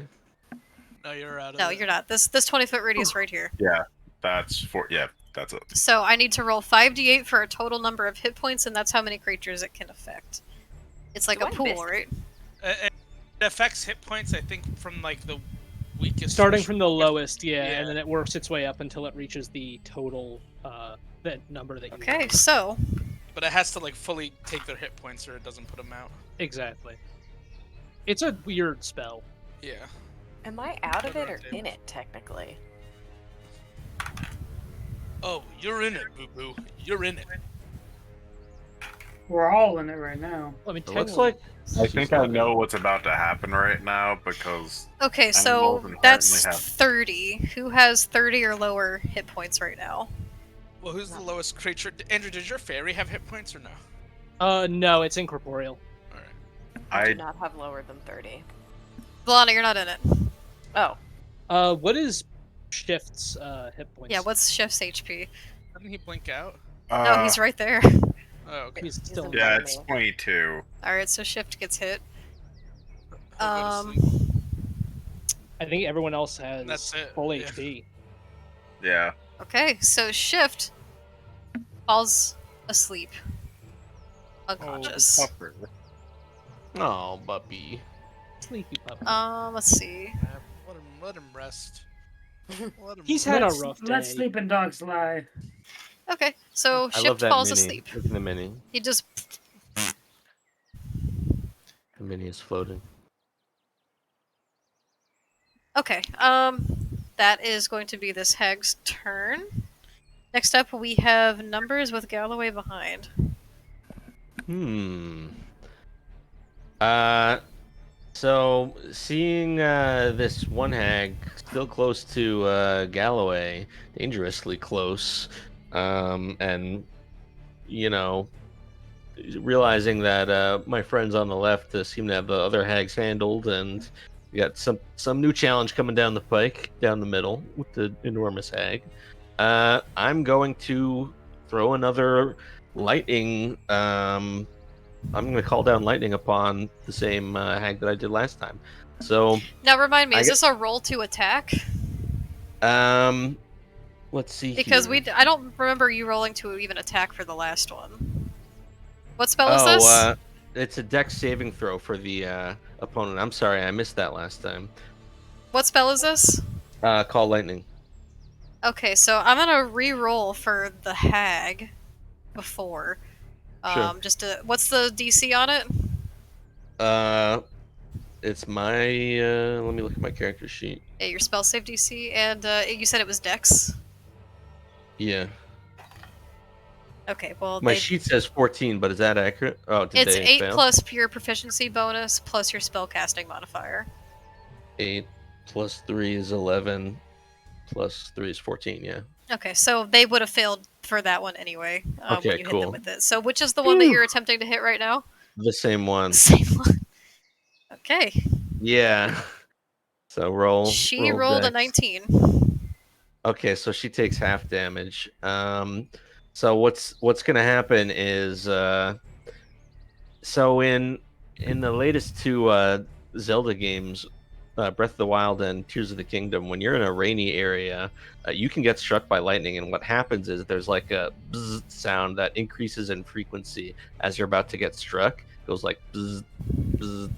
No, you're out of No, it. you're not. This 20-foot radius right here. Yeah, that's for. Yeah, that's it. So I need to roll 5d8 for a total number of hit points, and that's how many creatures it can affect. It's like Do a I pool, miss it? right? It affects hit points, I think, from like the weakest. Starting to from the lowest, yeah, Yeah. and then it works its way up until it reaches the total that number that you Okay, want. so But it has to like fully take their hit points, or it doesn't put them out. Exactly. It's a weird spell. Yeah. Am I out of it or Table. in it, technically? Oh, you're in it, boo boo. You're in it. We're all in it right now. Let me It tell looks you. like I she's think I not know in. what's about to happen right now because Okay, animals so inherently that's have. 30. Who has 30 or lower hit points right now? Well, who's the lowest creature? Andrew, does your fairy have hit points or no? No, it's incorporeal. All right. I do I not have lower than 30. Lana, you're not in it. Oh, What is Shift's hit points? Yeah, what's Chef's HP? Didn't he blink out? No, he's right there. Oh, okay. He's still in in yeah, front of it's me. 22. Alright, so Shift gets hit. He'll go to sleep. I think everyone else has That's it, full yeah. HP. Yeah. Okay, so Shift falls asleep. Unconscious. Pupper. Oh, puppy. Sleepy puppy. Let's see. Yeah, let him rest. Let him He's rest. had a rough Let day. sleeping dogs lie. Okay, so I love Shift that falls mini. asleep. Look at the mini. He just The mini is floating. Okay, that is going to be this hag's turn. Next up, we have numbers with Galloway behind. So seeing this one hag still close to Galloway, dangerously close, and you know, realizing that my friends on the left seem to have the other hags handled, and we got some new challenge coming down the pike, down the middle with the enormous hag. I'm going to throw another lightning. I'm going to call down lightning upon the same hag that I did last time. So, Now, remind me, I is this a roll to attack? let's see Because here. I don't remember you rolling to even attack for the last one. What spell is this? It's a dex saving throw for the opponent. I'm sorry, I missed that last time. What spell is this? Call lightning. Okay, so I'm gonna re-roll for the hag before. Sure. What's the DC on it? It's my. Let me look at my character sheet. Yeah, your spell save DC, and you said it was Dex. Yeah. Okay, well My sheet says 14, but is that accurate? Oh, did it's they 8 fail? plus your proficiency bonus plus your spellcasting modifier. 8 plus 3 is 11. Plus 3 is 14, yeah. Okay, so they would have failed for that one anyway Okay, when you hit them cool. with it. So which is the one that you're attempting to hit right now? The same one. Same one. Okay. Yeah. So roll. She roll rolled a dex. 19. Okay, so she takes half damage. So what's gonna happen is so in the latest two Zelda games, Breath of the Wild and Tears of the Kingdom, when you're in a rainy area, you can get struck by lightning, and what happens is there's like a bzz sound that increases in frequency as you're about to get struck. It goes like bzz, bzz,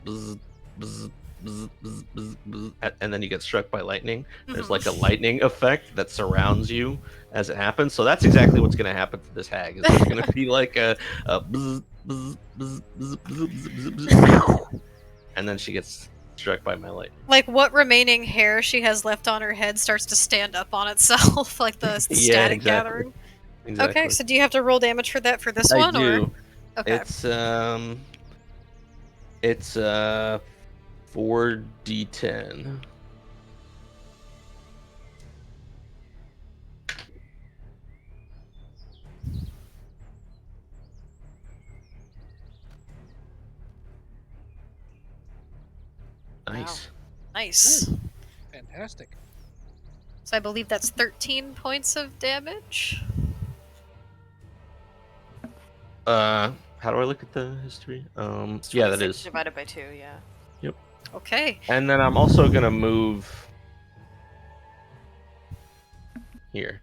bzz, bzz, bzz, bzz, bzz, bzz, and then you get struck by lightning. There's like a lightning effect that surrounds you as it happens. So that's exactly what's going to happen to this hag. Is there's going to be like a bzz, bzz, bzz, bzz, bzz, bzz, bzz, bzz, and then she gets struck by my lightning. Like what remaining hair she has left on her head starts to stand up on itself, like the Yeah, static exactly. gathering. Exactly. Okay, so do you have to roll damage for that for this I one, do. or okay? It's 4d10. Nice. Nice. Fantastic. So I believe that's 13 points of damage. How do I look at the history? It's Yeah, that 26 is. divided by 2, yeah. Yep. Okay. And then I'm also gonna move here.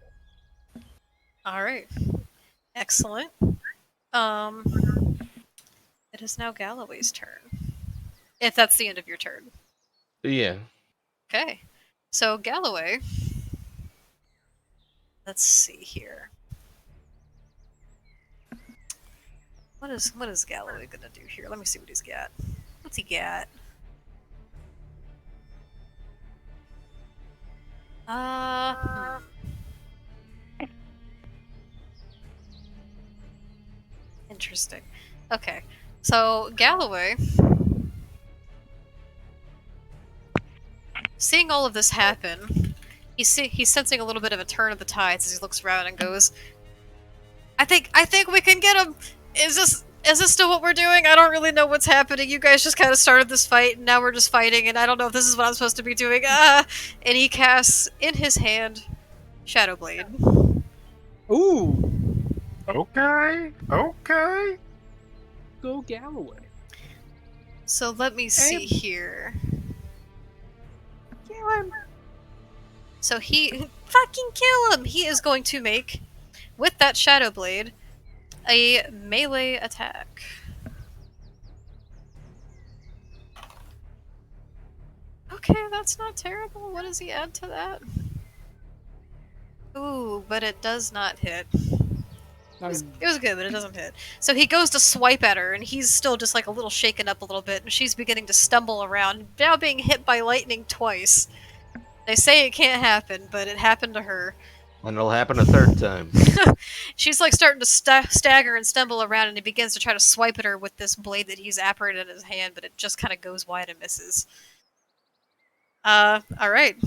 All right. Excellent. It is now Galloway's turn. If that's the end of your turn. Yeah. Okay. So Galloway. Let's see here. What is Galloway gonna do here? Let me see what he's got. What's he got? Hmm. Interesting. Okay. So, Galloway, seeing all of this happen, he's sensing a little bit of a turn of the tides as he looks around and goes, I think we can get him. Is this still what we're doing? I don't really know what's happening. You guys just kind of started this fight, and now we're just fighting, and I don't know if this is what I'm supposed to be doing. And he casts in his hand Shadow Blade. Ooh, Okay. Okay. go Galloway. So let me see here. Kill him. So he fucking kill him. He is going to make with that Shadow Blade a melee attack. Okay, that's not terrible. What does he add to that? Ooh, but it does not hit. It was good, but it doesn't hit. So he goes to swipe at her, and he's still just like a little shaken up a little bit, and she's beginning to stumble around, now being hit by lightning twice. They say it can't happen, but it happened to her. And it'll happen a third time. She's like starting to stagger and stumble around, and he begins to try to swipe at her with this blade that he's apparated in his hand, but it just kind of goes wide and misses. Alright.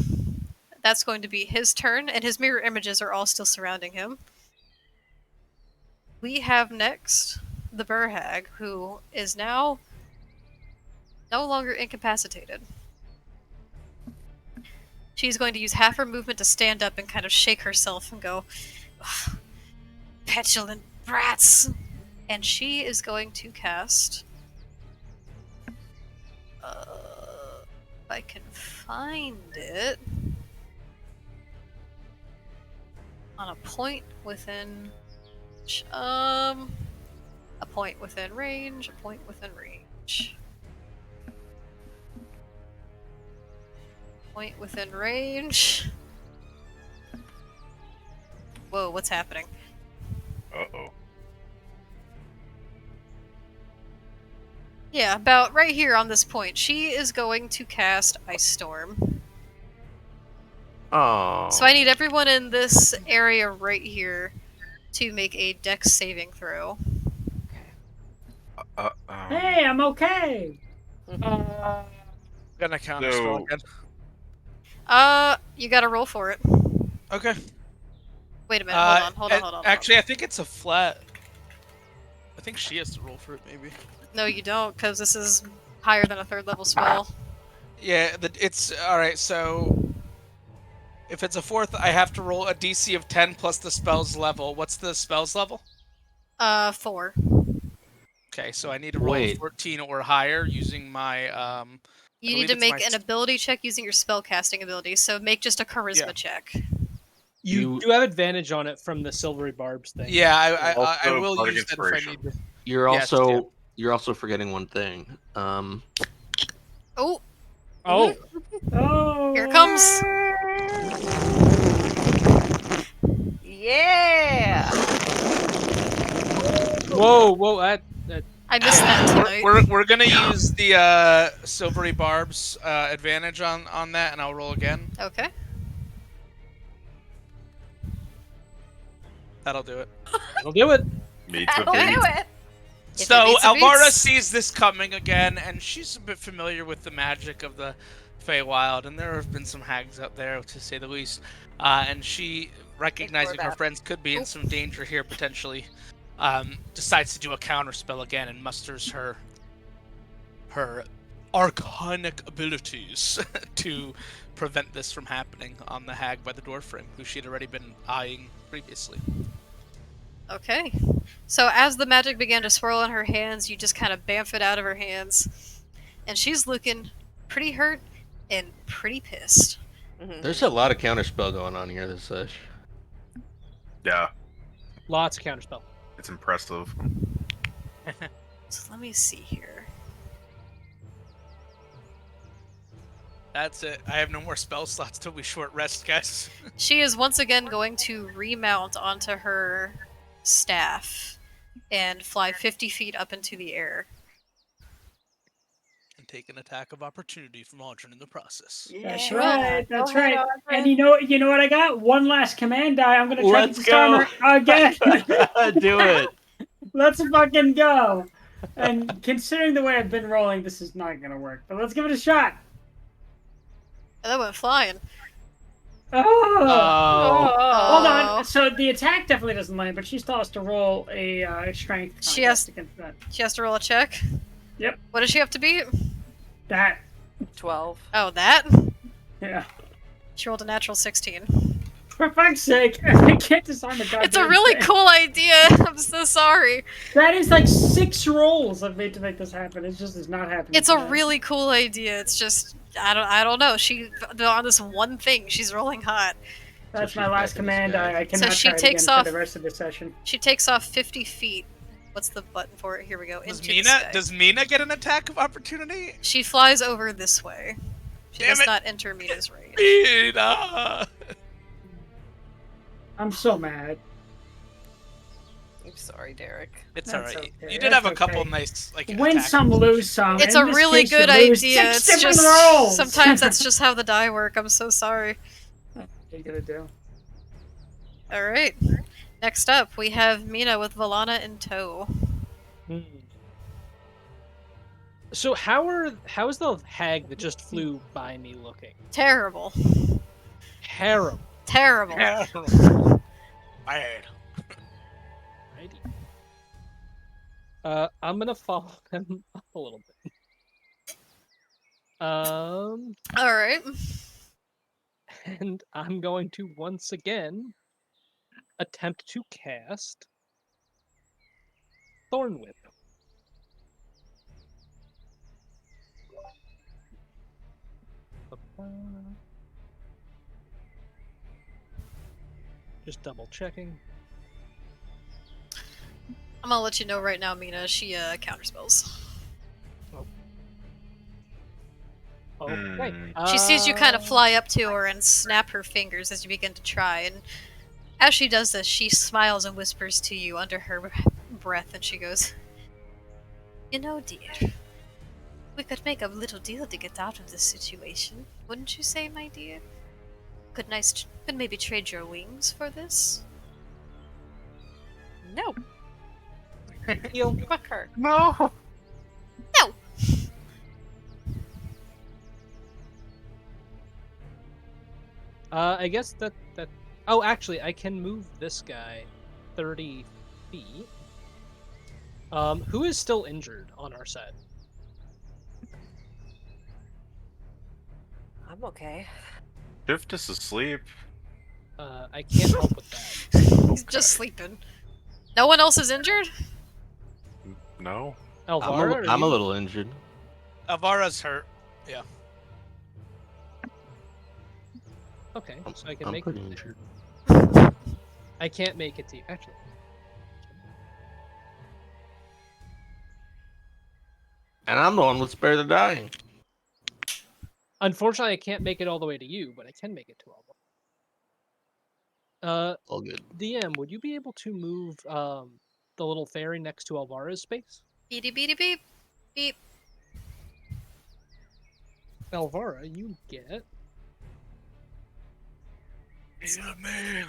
That's going to be his turn, and his mirror images are all still surrounding him. We have next the Burhag, who is now no longer incapacitated. She's going to use half her movement to stand up and kind of shake herself and go, petulant brats! And she is going to cast... if I can find it... on a point within... a point within range, a point within range. Point within range. Whoa, what's happening? Uh-oh. Yeah, about right here on this point. She is going to cast Ice Storm. Oh. So I need everyone in this area right here to make a Dex saving throw. Hey, I'm okay. Gonna counter So- spell again. You gotta roll for it. Okay. Wait a minute, hold on. Actually, I think it's a flat. I think she has to roll for it, maybe. No, you don't, because this is higher than a third level spell. Yeah, it's alright, so if it's a fourth, I have to roll a DC of 10 plus the spell's level. What's the spell's level? 4. Okay, so I need to roll Wait. 14 or higher using my You I need to believe it's make an ability check using your spellcasting ability, so make just a charisma Yeah. check. You do have advantage on it from the silvery barbs thing. Yeah, I Also, will bardic use that if I inspiration. need to. You're Yes, also you're also forgetting one thing. Oh, Oh, Oh. here it comes. Yeah. whoa! I missed that tonight. We're gonna use the silvery barbs advantage on that, and I'll roll again. Okay. That'll do it. That'll do it. Meets the That'll Okay. do beat. it. If it So beats, it Alvara beats. sees this coming again, and she's a bit familiar with the magic of the Feywild, and there have been some hags out there, to say the least. And she, recognizing Ignore her that. friends could be in some danger here potentially, decides to do a counter spell again and musters her arcanic abilities to prevent this from happening on the hag by the door frame, who she'd already been eyeing previously. Okay. So as the magic began to swirl in her hands, you just kind of bamf it out of her hands. And she's looking pretty hurt and pretty pissed. Mhm. There's a lot of counterspell going on here this sesh. Yeah, Lots of counterspell. it's impressive. So let me see here. That's it. I have no more spell slots till we short rest, guys. She is once again going to remount onto her staff and fly 50 feet up into the air. and take an attack of opportunity from Audrey in the process. That's Yeah. right. That's Go ahead, right. Audrey. And you know what I got? One last command die. I'm gonna try to Let's disarm go. her again. Do it. Let's fucking go. And considering the way I've been rolling, this is not gonna work. But let's give it a shot. That went flying. Oh. Oh. Hold on. So the attack definitely doesn't land, but she still has to roll a strength She has- contest against that. She has to roll a check. Yep. What does she have to beat? That. 12. Oh, that? Yeah. She rolled a natural 16. For fuck's sake, I can't disarm the goddamn It's a really thing. cool idea. I'm so sorry. That is like 6 rolls I've made to make this happen. It's not happening. It's a today. really cool idea. It's just I don't know. She on this one thing, she's rolling hot. That's So my she's last back in the command. sky. I cannot she try it takes again off- for the rest of the session. She takes off 50 feet. What's the button for it? Here we go. Does Into the sky. Mina get an attack of opportunity? She flies over this way. She Damn does it. not enter Mina's range. Mina! I'm so mad. I'm sorry, Derek. It's That's alright. okay, You did that's have a couple okay. nice like Win attack some, lose some. It's In a this really case, you good lose idea. 6 It's different just rolls. sometimes that's just how the die work. I'm so sorry. What are you gonna do? All right. Next up, we have Mina with Valana in tow. Hmm. So how is the hag that just flew by me looking? Terrible. Terrible. Terrible. Bad. Righty. I'm gonna follow them up a little bit. All right. And I'm going to once again attempt to cast Thorn Whip. Just double checking. I'm gonna let you know right now, Mina. She counterspells. Okay. She sees you kind of fly up to her and snap her fingers as you begin to try. And as she does this, she smiles and whispers to you under her breath, and she goes, "You know, dear, we could make a little deal to get out of this situation, wouldn't you say, my dear? Could maybe trade your wings for this?" No. Heal. Fuck her. No. No. I guess that. Oh, actually, I can move this guy 30 feet. Who is still injured on our side? I'm okay. Shift is asleep. I can't help with that. He's just sleeping. No one else is injured? No. Elvara, I'm a little injured. Alvara's hurt. Yeah. Okay, so I can I'm make. pretty injured. I can't make it to you. Actually, And I'm the one with spare the dying. unfortunately, I can't make it all the way to you, but I can make it to Elvara. All good. DM, would you be able to move the little fairy next to Elvara's space? Beady beady beep. Beep. Elvara, you get He's a man.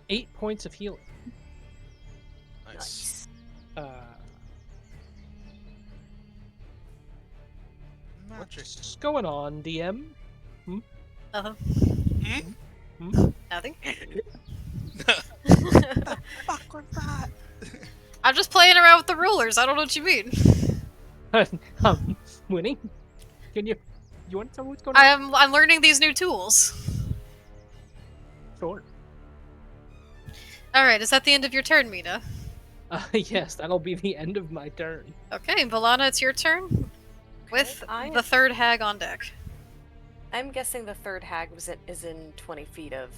8 points of healing. Nice. What's going on, DM? Uh-huh. Hmm? Nothing. Fuck was that? I'm just playing around with the rulers. I don't know what you mean. Winnie, you want to tell me what's going on? I'm learning these new tools. Sure. All right, is that the end of your turn, Mina? Yes, that'll be the end of my turn. Okay, Valana, it's your turn. With I- the third hag on deck. I'm guessing the third hag is in 20 feet of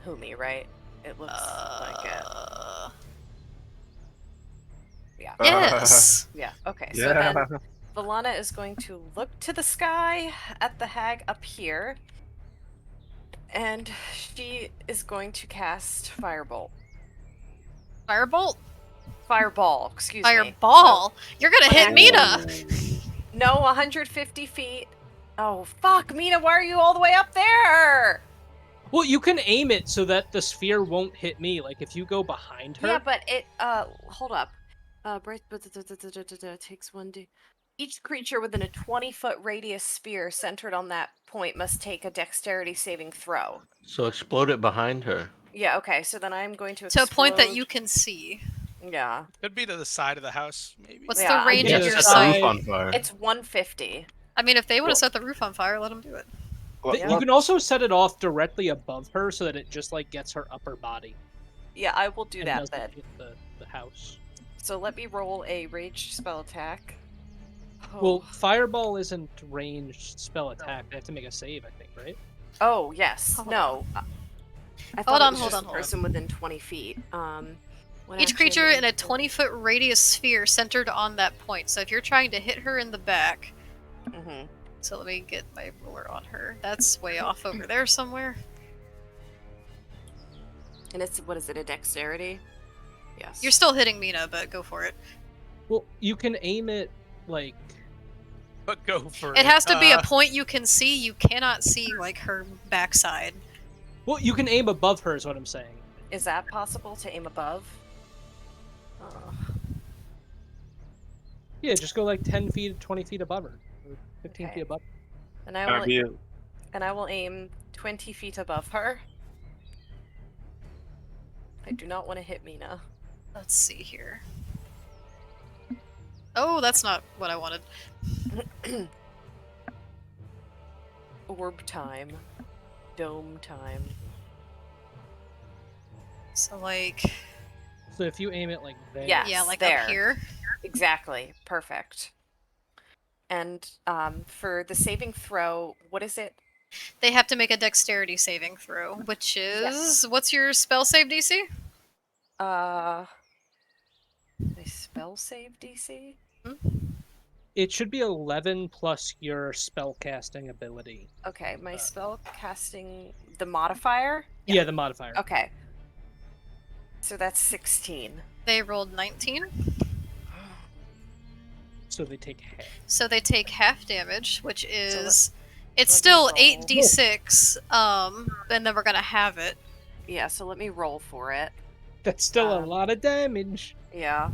Humi, right? It looks like it. Yeah. Yes. Yeah. Okay. So Yeah. then Valana is going to look to the sky at the hag up here, and she is going to cast Firebolt. Firebolt. Fireball, excuse me. Fireball? You're gonna hit One Mina! No, 150 feet. Oh, fuck, Mina, why are you all the way up there? Well, you can aim it so that the sphere won't hit me. Like, if you go behind her... Yeah, but it, hold up. Takes 1d. Each creature within a 20-foot radius sphere centered on that point must take a dexterity saving throw. So explode it behind her. Yeah, okay, so then I'm going to To a point that explode- you can see. Yeah. Could be to the side of the house, maybe. What's Yeah, the range Yeah, of your set the sight? roof on fire. It's 150. I mean, if they want to set the roof on fire, let them do it. You can also set it off directly above her so that it just, like, gets her upper body. Yeah, I will do and that doesn't then. hit the house. So let me roll a ranged spell attack. Well, Fireball isn't ranged spell attack. They have to make a save, I think, right? Oh, yes. Hold No. I Hold thought on, it was hold just on, a hold on. person within 20 feet. One Each action, creature in a and- 20-foot radius sphere centered on that point. So if you're trying to hit her in the back... Mhm. So let me get my ruler on her. That's way off over there somewhere. And it's, what is it, a dexterity? Yes. You're still hitting Mina, but go for it. Well, you can aim it, like... But go for it. It has to be a point you can see. You cannot see, like, her backside. Well, you can aim above her, is what I'm saying. Is that possible to aim above? Yeah, just go, like, 10 feet, 20 feet above her. Or 15 Okay. feet above. And I will, and I will aim 20 feet above her. I do not want to hit Mina. Let's see here. Oh, that's not what I wanted. Orb time. Dome time. So, like... So if you aim it, like, there... Yes, yeah, like there. up here. Exactly. Perfect. And for the saving throw, what is it? They have to make a dexterity saving throw, which is... Yes. What's your spell save DC? My spell save DC? It should be 11 plus your spell casting ability. Okay, my spell casting... The modifier? Yeah, the modifier. Okay. So that's 16. They rolled 19. So they take half. So they take half damage, which is... it's let me still roll. 8d6, and then we're gonna have it. Yeah, so let me roll for it. That's still a lot of damage. Yeah.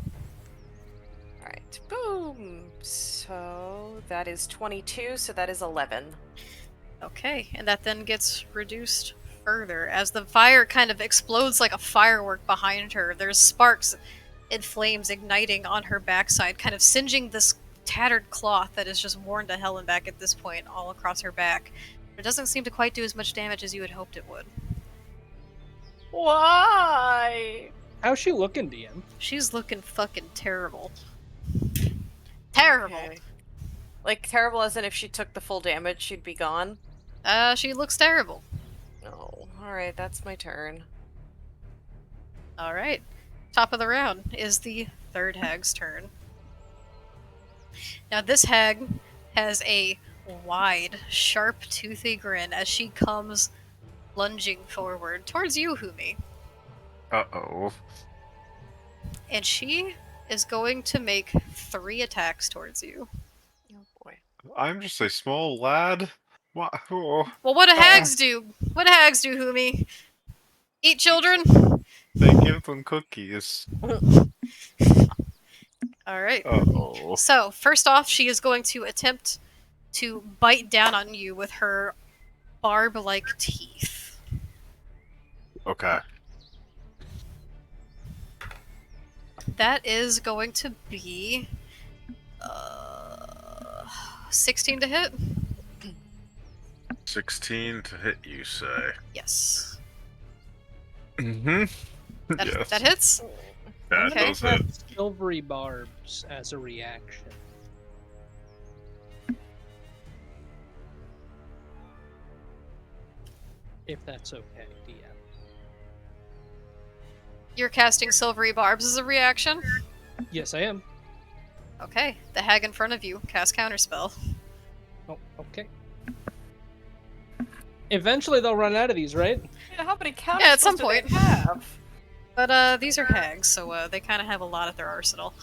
Alright. Boom! So that is 22, so that is 11. Okay, and that then gets reduced further as the fire kind of explodes like a firework behind her. There's sparks and flames igniting on her backside, kind of singeing this tattered cloth that is just worn to hell and back at this point, all across her back. It doesn't seem to quite do as much damage as you had hoped it would. Why? How's she looking, DM? She's looking fucking terrible. Terrible! Okay. Like, terrible as in if she took the full damage, she'd be gone? She looks terrible. No. Alright, that's my turn. Alright. Top of the round is the third hag's turn. Now this hag has a wide, sharp, toothy grin as she comes lunging forward towards you, Humi. Uh-oh. And she is going to make 3 attacks towards you. Oh boy. I'm just a small lad. What? Oh, Well, what do hags do? What do hags do, Humi? Eat children? they give them cookies. Alright. Uh-oh. So, first off, she is going to attempt to bite down on you with her barb-like teeth. Okay. That is going to be 16 to hit. 16 to hit, you say? Yes. Mm-hmm. That, Yes. that hits? That okay. does hit. Silvery barbs as a reaction. If that's okay, DM. You're casting silvery barbs as a reaction? Yes, I am. Okay. The hag in front of you cast counterspell. Oh, okay. Eventually they'll run out of these, right? Yeah, how many counters Yeah, at some do they point. have? But these are hags, so they kind of have a lot at their arsenal.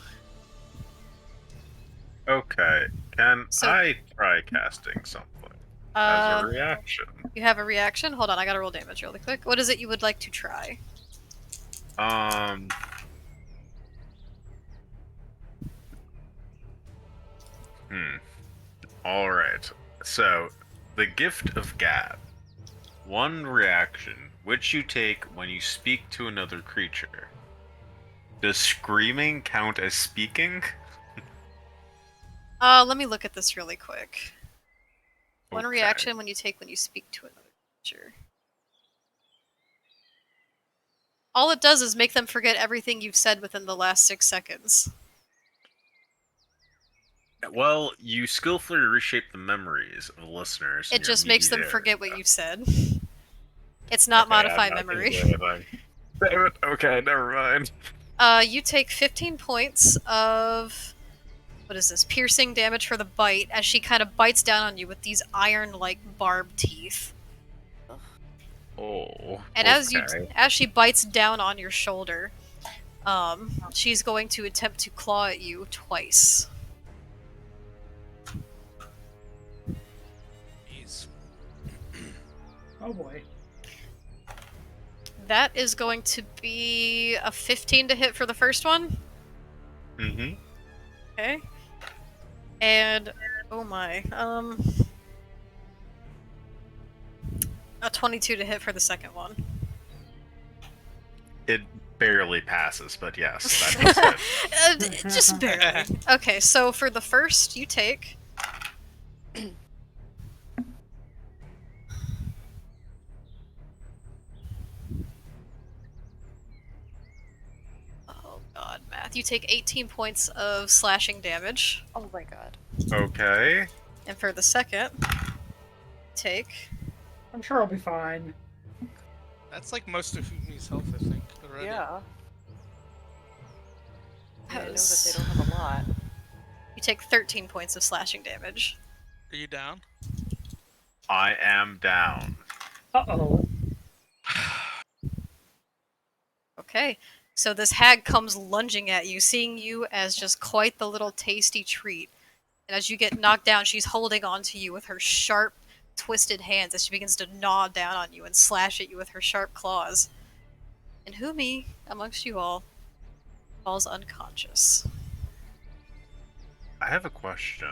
Okay, can So- I try casting something as a Uh, reaction? you have a reaction? Hold on, I gotta roll damage really quick. What is it you would like to try? Um. All right. So, the gift of gab. One reaction, which you take when you speak to another creature. Does screaming count as speaking? Let me look at this really quick. One Okay. reaction when you take when you speak to another creature. All it does is make them forget everything you've said within the last 6 seconds. Well, you skillfully reshape the memories of the listeners. in It your just makes them immediate forget what area. you've said. It's not Okay, I'm modify not gonna memory. do anything. Damn it. Okay, never mind. You take 15 points of what is this? Piercing damage for the bite as she kind of bites down on you with these iron-like barbed teeth. Oh. And okay. as she bites down on your shoulder, she's going to attempt to claw at you twice. Jeez. Oh boy. That is going to be a 15 to hit for the first one. Mm-hmm. Okay. And oh my, a 22 to hit for the second one. It barely passes, but yes, that is it. Just barely. Okay, so for the first, you take. Oh god, math. You take 18 points of slashing damage. Oh my god. Okay. And for the second, take. I'm sure I'll be fine. That's like most of Humi's health, I think, already. Yeah. I know that Has- they don't have a lot. You take 13 points of slashing damage. Are you down? I am down. Uh-oh. Okay, so this hag comes lunging at you, seeing you as just quite the little tasty treat. And as you get knocked down, she's holding on to you with her sharp, twisted hands as she begins to gnaw down on you and slash at you with her sharp claws. And Humi, amongst you all, falls unconscious. I have a question.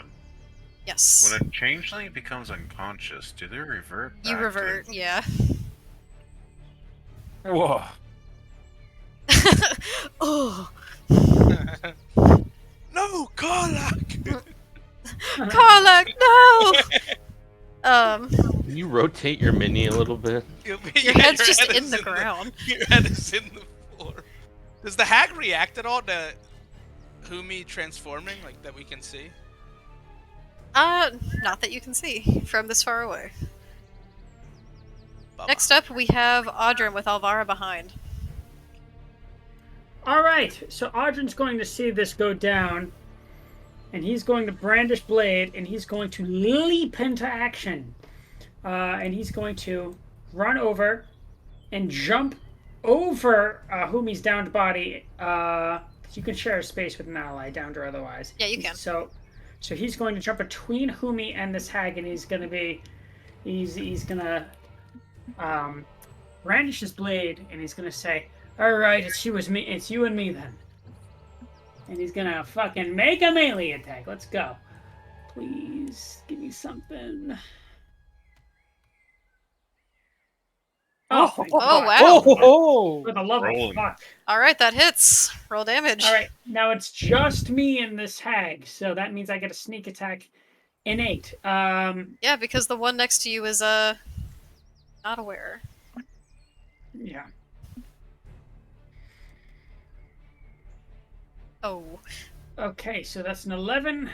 Yes. When a changeling becomes unconscious, do they revert back You revert, yeah. To... Whoa. Oh, No, Karlak! Karlak, no! Can you rotate your mini a little bit? Your head's just head in is the ground. Your head is in the floor. Does the hag react at all to Humi transforming, like that we can see? Not that you can see from this far away. Bummer. Next up, we have Audrin with Alvara behind. Alright, so Audrin's going to see this go down, and he's going to brandish blade, and he's going to leap into action. And he's going to run over and jump over Humi's downed body. You can share a space with an ally, downed or otherwise. Yeah, you can. So he's going to jump between Humi and this hag, and he's going to be... He's going to brandish his blade, and he's going to say... Alright, it's you and me then. And he's gonna fucking make a melee attack. Let's go. Please, give me something. Oh, thank Oh, God. wow. Oh, For the love Rolling. of fuck. Alright, that hits. Roll damage. Alright, now it's just me and this hag, so that means I get a sneak attack innate. Yeah, because the one next to you is, not aware. Yeah. Oh. Okay, so that's an 11.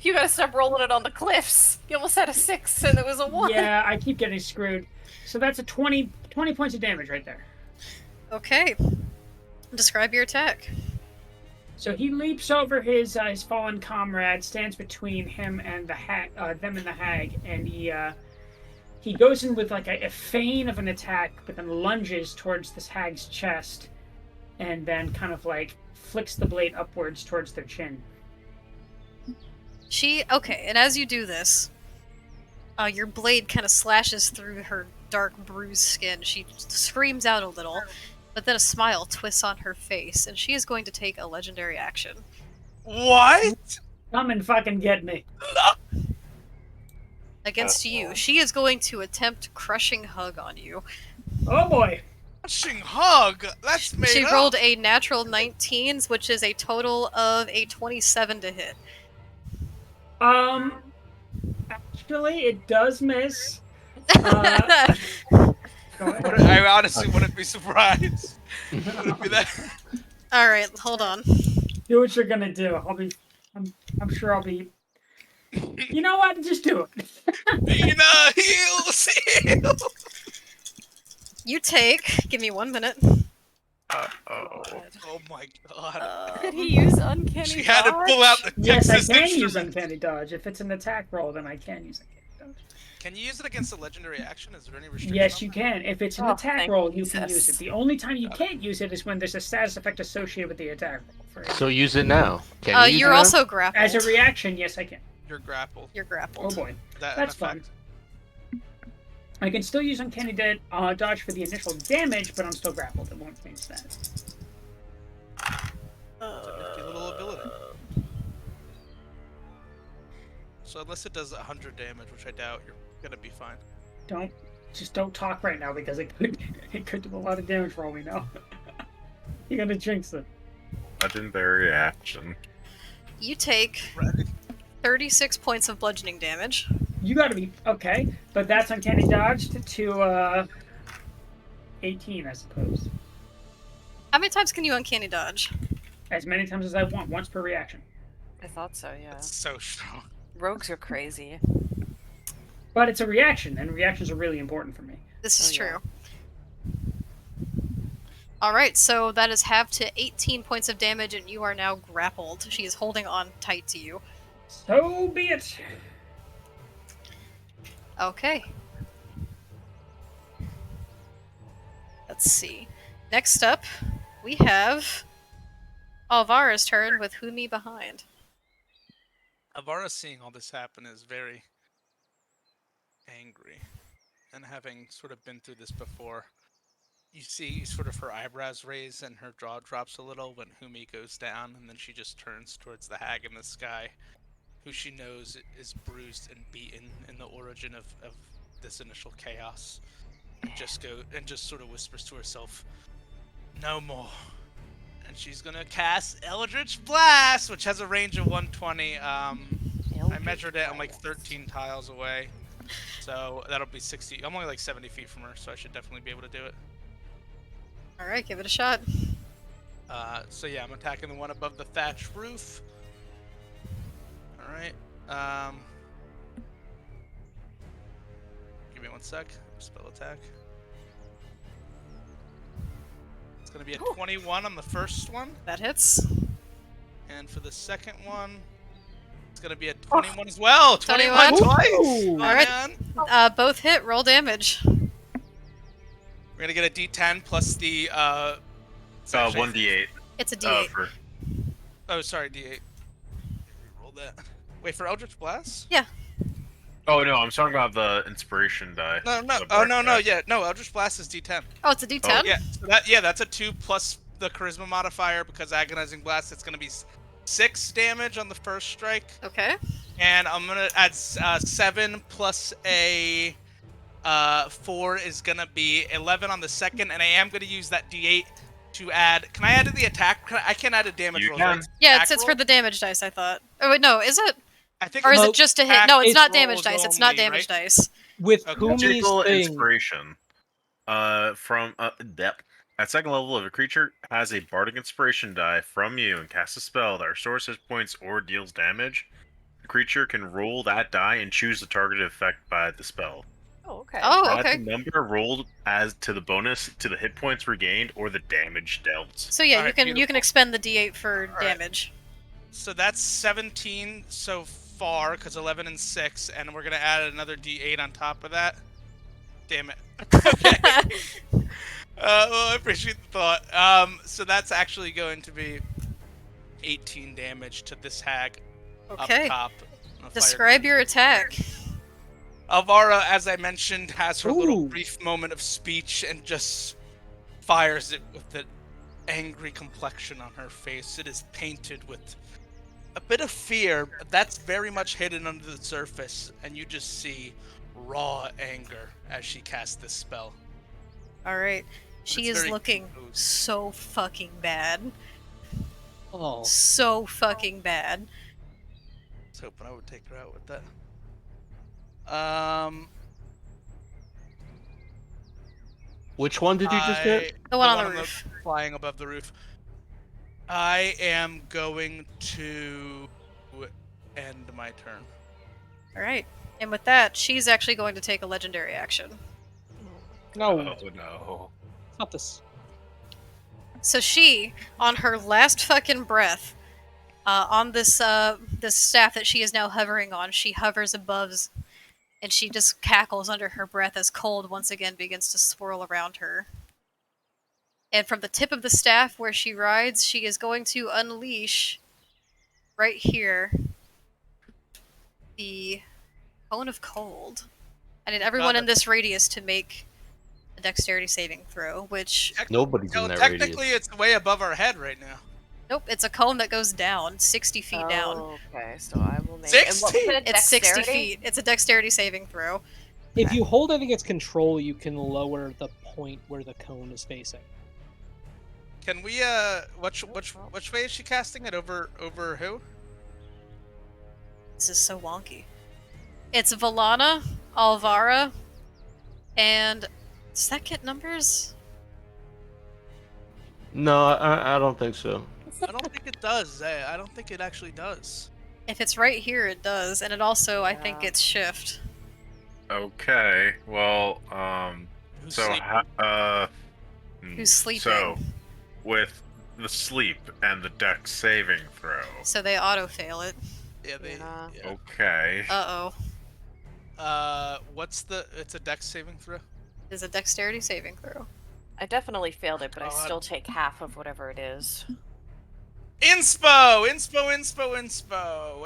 You gotta stop rolling it on the cliffs. You almost had a 6 and it was a 1. Yeah, I keep getting screwed. So that's a 20 points of damage right there. Okay. Describe your attack. So he leaps over his fallen comrade, stands between him and the them and the hag, and he goes in with like a feign of an attack, but then lunges towards this hag's chest, and then kind of like flicks the blade upwards towards their chin. Okay, and as you do this, your blade kind of slashes through her dark bruised skin. She screams out a little, but then a smile twists on her face, and she is going to take a legendary action. What? Come and fucking get me. Against you. She is going to attempt crushing hug on you. Oh boy. Crushing hug. That's made She up. rolled a natural 19s, which is a total of a 27 to hit. Actually, it does miss. Go ahead. I honestly wouldn't be surprised. Wouldn't be that. All right, hold on. Do what you're gonna do. I'm sure I'll be. You know what? Just do it. Heals. You take. Give me 1 minute. Oh my god. Could he use uncanny She had to pull out the Yes, I Texas can use instrument. uncanny dodge. If it's an attack roll, then I can use uncanny dodge. Can you use it against a legendary action? Is there any restriction? Yes, on you that? can. If it's an Oh, attack thank roll, you can use Jesus. it. The only time you can't use it is when there's a status effect associated with the attack roll. So use it now. Can you use You're it now? also grappled. As a reaction, yes, I can. You're grappled. You're Oh grappled. boy, That that's in fun. effect. I can still use uncanny dodge for the initial damage, but I'm still grappled. It won't change that. It's a nifty little ability. So unless it does 100 damage, which I doubt, you're gonna be fine. Just don't talk right now because it could do a lot of damage for all we know. You're gonna jinx it. Legendary action. You take 36 points of bludgeoning damage. You gotta be okay, but that's uncanny dodged to 18, I suppose. How many times can you uncanny dodge? As many times as I want, once per reaction. I thought so, yeah. That's so strong. Rogues are crazy. But it's a reaction, and reactions are really important for me. This is Oh, yeah. true. Alright, so that is halved to 18 points of damage, and you are now grappled. She is holding on tight to you. So be it. Okay. Let's see. Next up, we have Alvara's turn with Humi behind. Avara, seeing all this happen, is very angry. And having sort of been through this before, you see sort of her eyebrows raise and her jaw drops a little when Humi goes down, and then she just turns towards the hag in the sky, who she knows is bruised and beaten in the origin of this initial chaos, and just sort of whispers to herself, "No more." And she's gonna cast Eldritch Blast, which has a range of 120. I measured it. I'm like 13 tiles away, so that'll be 60. I'm only like 70 feet from her, so I should definitely be able to do it. Alright, give it a shot. So yeah, I'm attacking the one above the thatch roof. All right. Give me 1 sec. Spell attack. It's gonna be a 21 on the first one, That hits. and for the second one, it's gonna be a 21 as well. 21 21. twice. Ooh. Oh, Alright. man. Both hit. Roll damage. We're gonna get a D10 plus the 1d8. It's a D8. For Oh, sorry, D8. Roll that. Wait, for Eldritch Blast? Oh no, I'm talking about the inspiration die. No. The Oh, bark no. die. Yeah, no. Eldritch Blast is D10. Oh, it's a D10? Yeah, so that's a 2 plus the charisma modifier because agonizing blast. It's gonna be 6 damage on the first strike, Okay. and I'm gonna add 7 plus a 4 is gonna be 11 on the second, and I am gonna use that D8 to add. Can I add to the attack? I can't add a damage You roll. can. Right? Yeah, Attack it's for roll? the damage dice, I thought. Oh, wait, no, is it? I think Or is No, it just a hit? No, it's attack not rolls damage dice. It's not only, damage right? dice. With Okay. Humi's Magical thing, inspiration. From depth. At second level, if a creature has a bardic inspiration die from you and casts a spell that restores hit points or deals damage, the creature can roll that die and choose the targeted effect by the spell. Oh, okay. Oh, Add okay. the number rolled as to the bonus to the hit points regained or the damage dealt. So yeah, Alright, you can beautiful. expend the D8 for Alright. damage. So that's 17 so far, because 11 and 6, and we're gonna add another D8 on top of that. Damn it. Okay. Well, I appreciate the thought. So that's actually going to be 18 damage to this hag Okay. up top. on a Describe fire your beam. attack. Alvara, as I mentioned, has her little Ooh. brief moment of speech and just fires it with an angry complexion on her face. It is painted with a bit of fear, but that's very much hidden under the surface, and you just see raw anger as she casts this spell. All right. She It's is very looking composed. so fucking bad. Oh, So fucking bad. I was hoping I would take her out with that. Which one did you just hit? The one on the roof. Flying above the roof. I am going to end my turn. All right. And with that, she's actually going to take a legendary action. no, Oh no. not this. So she, on her last fucking breath, on this this staff that she is now hovering on, she hovers above, and she just cackles under her breath as cold once again begins to swirl around her. And from the tip of the staff where she rides, she is going to unleash, right here, the Cone of Cold. I need everyone Got in it. this radius to make a dexterity saving throw, which... Nobody's No, in that technically radius. it's way above our head right now. Nope, it's a cone that goes down, 60 feet down. Oh, okay, so I will make. 60? And what was it? It's 60 Dexterity? feet. It's a dexterity saving throw. If you hold it against control, you can lower the point where the cone is facing. Can we which way is she casting it? Over who? This is so wonky. It's Valana, Alvara, and does that get numbers? No, I don't think so. I don't think it does. I don't think it actually does. If it's right here, it does, and it also, I think, Yeah. it's shift. Okay. Well, Who's so sleeping? Who's sleeping? So, with the sleep and the dex saving throw. So they auto fail it. Yeah, they. Yeah. Yeah. Okay. What's the? It's a dex saving throw. Is a dexterity saving throw. I definitely failed it, but I God. still take half of whatever it is. Inspo. Which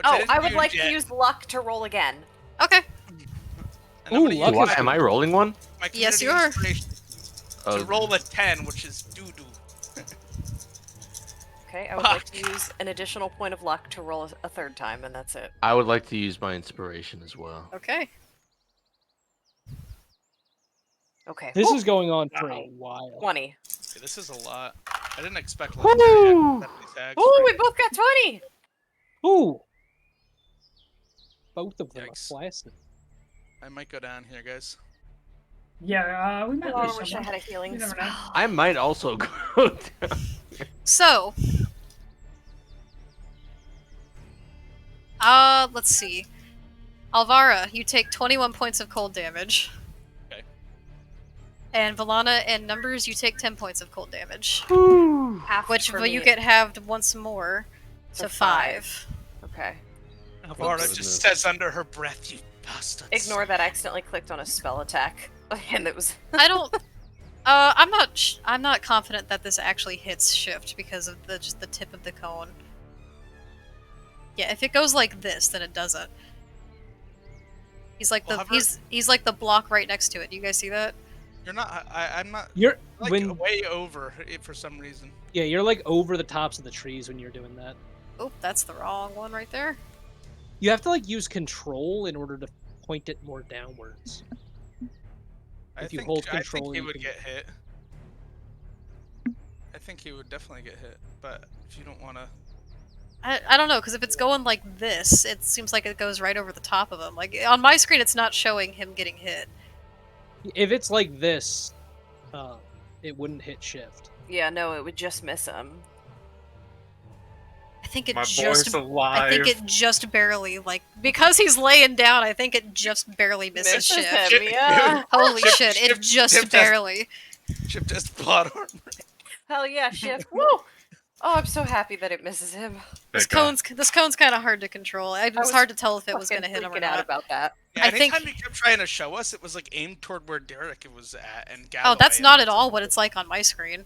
Oh, didn't I would use like yet. to use luck to roll again. Okay. And I'm Ooh, gonna luck use is- Am I rolling one? my Yes, community you are. inspiration Oh, to roll a 10, which is doo-doo. Okay, I would like to use an additional point of luck to roll a third time, and that's it. I would like to use my inspiration as well. Okay. Okay. This Woo! is going on for Wow. a while. 20. Okay, this is a lot. I didn't expect legendary Woo! at these tags. Oh, we both got 20! Ooh! Both of them Yikes. are blasted. I might go down here, guys. Yeah, we might Oh, I lose wish I someone. had a healing You never know. spell. I might also go down. So. Let's see. Alvara, you take 21 points of cold damage. Okay. And Valana and Numbers, you take 10 points of cold damage. Half Which for will you me. get halved once more So to 5. Okay. Alvara Oops. just says under her breath, "You bastards." Ignore that I accidentally clicked on a spell attack. And it was... I don't. I'm not confident that this actually hits shift because of just the tip of the cone. Yeah, if it goes like this, then it doesn't. He's like Well, the hover- he's like the block right next to it. You guys see that? You're not. I'm not. You're Like when way over it for some reason. yeah, you're like over the tops of the trees when you're doing that. Oh, that's the wrong one right there. You have to like use control in order to point it more downwards. If you hold control, I think he you would can- get hit. I think he would definitely get hit. But if you don't want to, I don't know, because if it's going like this, it seems like it goes right over the top of him. Like on my screen, it's not showing him getting hit. If it's like this, it wouldn't hit shift. Yeah, no, it would just miss him. think it My just. boy's alive. I think it just barely, like, because he's laying down. I think it just barely misses Misses Shift. him, yeah. Holy Shift- shit! It Shift- just Shift has- barely. Shift has plot armor. Hell yeah, Shift. Woo! Oh, I'm so happy that it misses him. This Thank God. cone's kind of hard to control. It was was hard to tell if it was Fucking going to hit him or freaking out not. about that. Yeah, I anytime think- he kept trying to show us, it was like aimed toward where Derek was at and Galloway. Oh, that's and not I at was all like, what it's like on my screen.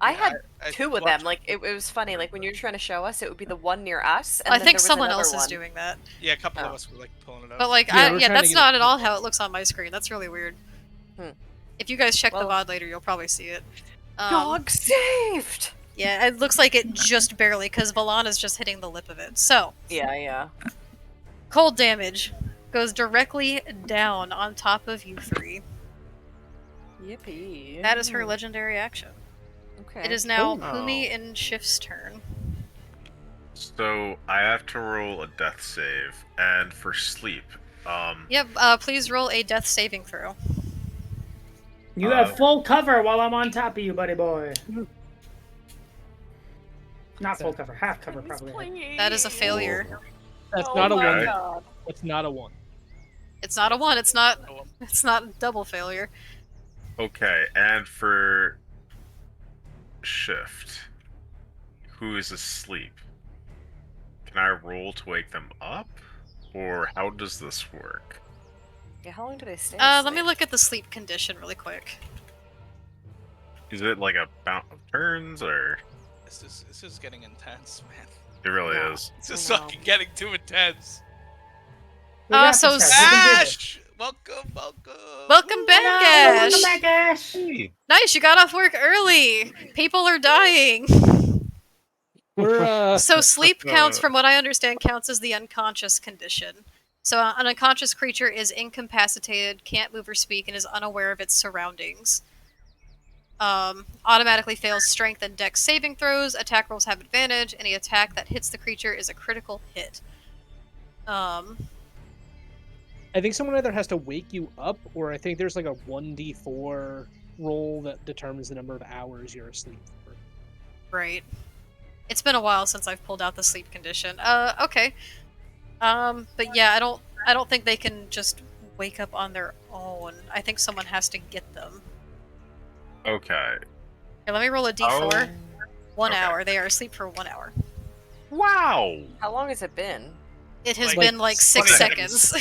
I yeah, had I two of watched them. it. Like it was funny. Like when you were trying to show us, it would be the one near us, and I then think there was someone another else is one. doing that. Yeah, a couple of Oh. us were like pulling it up. But like, Yeah, we're trying to that's get not it- at all how it looks on my screen. That's really weird. Hmm. If you guys check the Well- VOD later, you'll probably see it. Dog saved. Yeah, it looks like it just barely, because Valana's just hitting the lip of it. So, Yeah. cold damage goes directly down on top of you three. Yippee. That is her legendary action. Okay. It is now Oh. Humi and Shift's turn. So I have to roll a death save, and for sleep, Yep, please roll a death saving throw. You have full cover while I'm on top of you, buddy boy. Not full cover, half cover He's probably. playing. That is a failure. That's Oh not a my one. God. That's not a one. It's not a 1, it's not Oh, a double failure. okay, and for shift, who is asleep? Can I roll to wake them up, or how does this work? Yeah, how long do they stay? Let me asleep? look at the sleep condition really quick. Is it like a bout of turns, or this is getting intense, man. it really No. is? This is I know. fucking getting too intense. We got so this, guys. We can do this. Ash, welcome. Welcome back, Ash! Welcome back, Ash! Nice, you got off work early! People are dying! We're So sleep counts, from what I understand, counts as the unconscious condition. So an unconscious creature is incapacitated, can't move or speak, and is unaware of its surroundings. Automatically fails strength and dex saving throws. Attack rolls have advantage. Any attack that hits the creature is a critical hit. I think someone either has to wake you up, or I think there's like a 1d4 roll that determines the number of hours you're asleep for. Right. It's been a while since I've pulled out the sleep condition. Okay. But yeah, I don't think they can just wake up on their own. I think someone has to get them. Okay. Here, let me roll a d4. Oh. 1 Okay. hour. They are asleep for 1 hour. Wow. How long has it been? It has Like been like 6 20 seconds.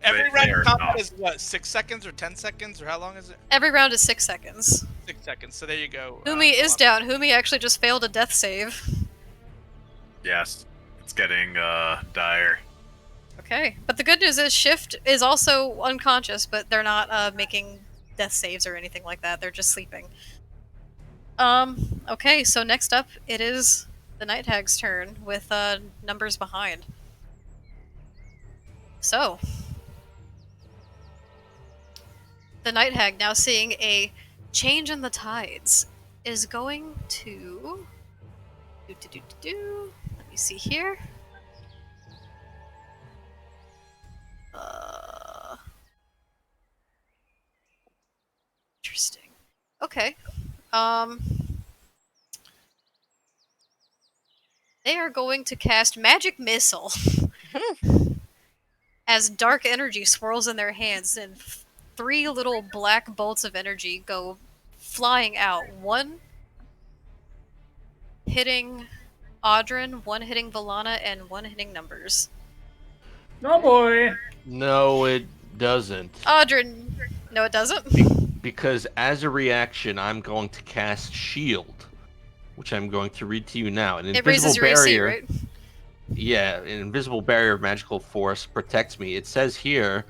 Every They round are of combat not. is what, 6 seconds or 10 seconds or how long is it? Every round is 6 seconds. 6 seconds. So there you go. Humi is Alana. down. Humi actually just failed a death save. Yes, it's getting dire. Okay. But the good news is Shift is also unconscious, but they're not making death saves or anything like that. They're just sleeping. Okay, so next up it is the Night Hag's turn with numbers behind. So, the Night Hag, now seeing a change in the tides, is going to let me see here. Interesting. Okay. They are going to cast Magic Missile. As dark energy swirls in their hands, and 3 little black bolts of energy go flying out. 1 hitting Audrin, 1 hitting Valana, and 1 hitting Numbers. Oh boy! No, it doesn't. Audrin, no, it doesn't. Because as a reaction, I'm going to cast Shield, which I'm going to read to you now. An It invisible raises your barrier. AC, right? Yeah, an invisible barrier of magical force protects me. It says here,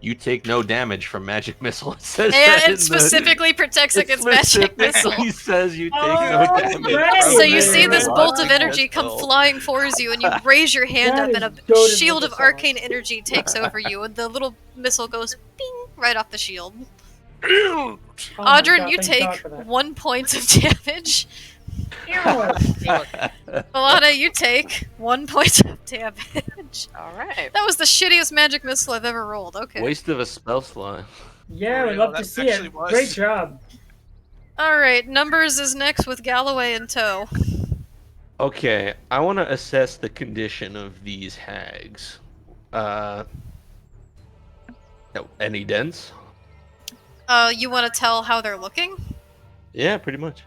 you take no damage from magic missile. It says that And in it specifically protects against magic missile. He says you take Oh, no damage. right. from So you see magic this bolt of missile. energy come flying towards you, and you raise your hand That up, and is a goated shield with of the arcane energy takes over you, and the little missile goes bing right off the shield. Oh my Audrin, God, you thank God take for that. 1 point of damage. Ew. Alana, you take 1 point of damage. Alright. That was the shittiest magic missile I've ever rolled. Okay. Waste of a spell slot. Yeah, For we'd real, love to that see actually it. was. Great job. Alright, Numbers is next with Galloway in tow. Okay, I want to assess the condition of these hags. No, any dents? You want to tell how they're looking? Yeah, pretty much.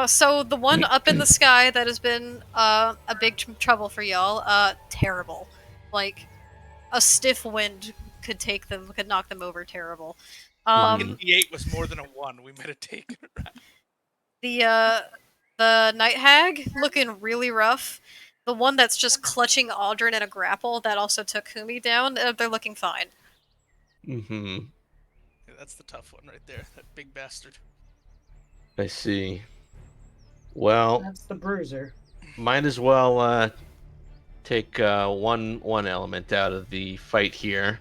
So the one up in the sky that has been a big trouble for y'all, terrible. Like a stiff wind could knock them over. Terrible. Mhm. D8 was more than a 1. We might have taken it right. The night hag looking really rough. The one that's just clutching Aldrin in a grapple that also took Humi down. They're looking fine. Mm-hmm. Yeah, that's the tough one right there. That big bastard. I see. Well, That's the bruiser. might as well take one element out of the fight here.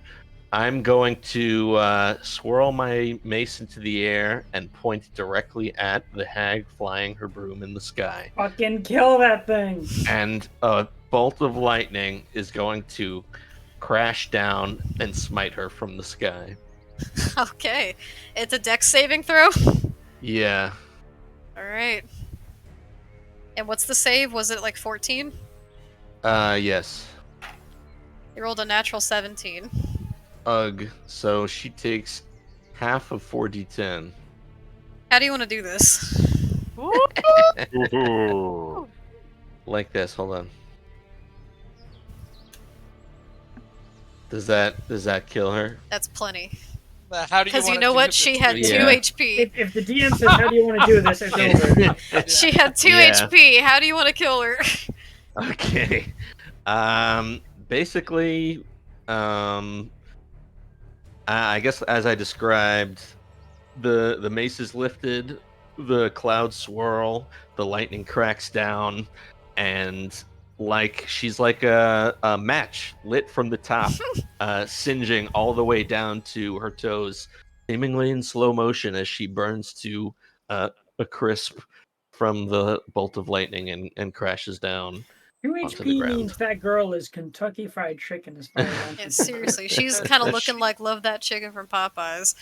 I'm going to swirl my mace into the air and point directly at the hag flying her broom in the sky. Fucking kill that thing. And a bolt of lightning is going to crash down and smite her from the sky. Okay, it's a dex saving throw. Yeah. All right. And what's the save? Was it like 14? Yes. You rolled a natural 17. Ugh. So she takes half of 4d10. How do you want to do this? Ooh. Like this. Hold on. Does that kill her? That's plenty. How do you Because you wanna know do what? this? She had 2 Yeah. HP. If the DM says, "How do you want to do this?" it's over. She had 2 Yeah. HP. How do you want to kill her? Okay. Basically, I guess as I described, the mace is lifted, the clouds swirl, the lightning cracks down, and like she's like a match lit from the top, singeing all the way down to her toes, seemingly in slow motion as she burns to a crisp from the bolt of lightning and crashes down 2 onto the HP ground. means that girl is Kentucky Fried Chicken as far as I'm Yeah, concerned. seriously, she's kind of looking like Love That Chicken from Popeyes.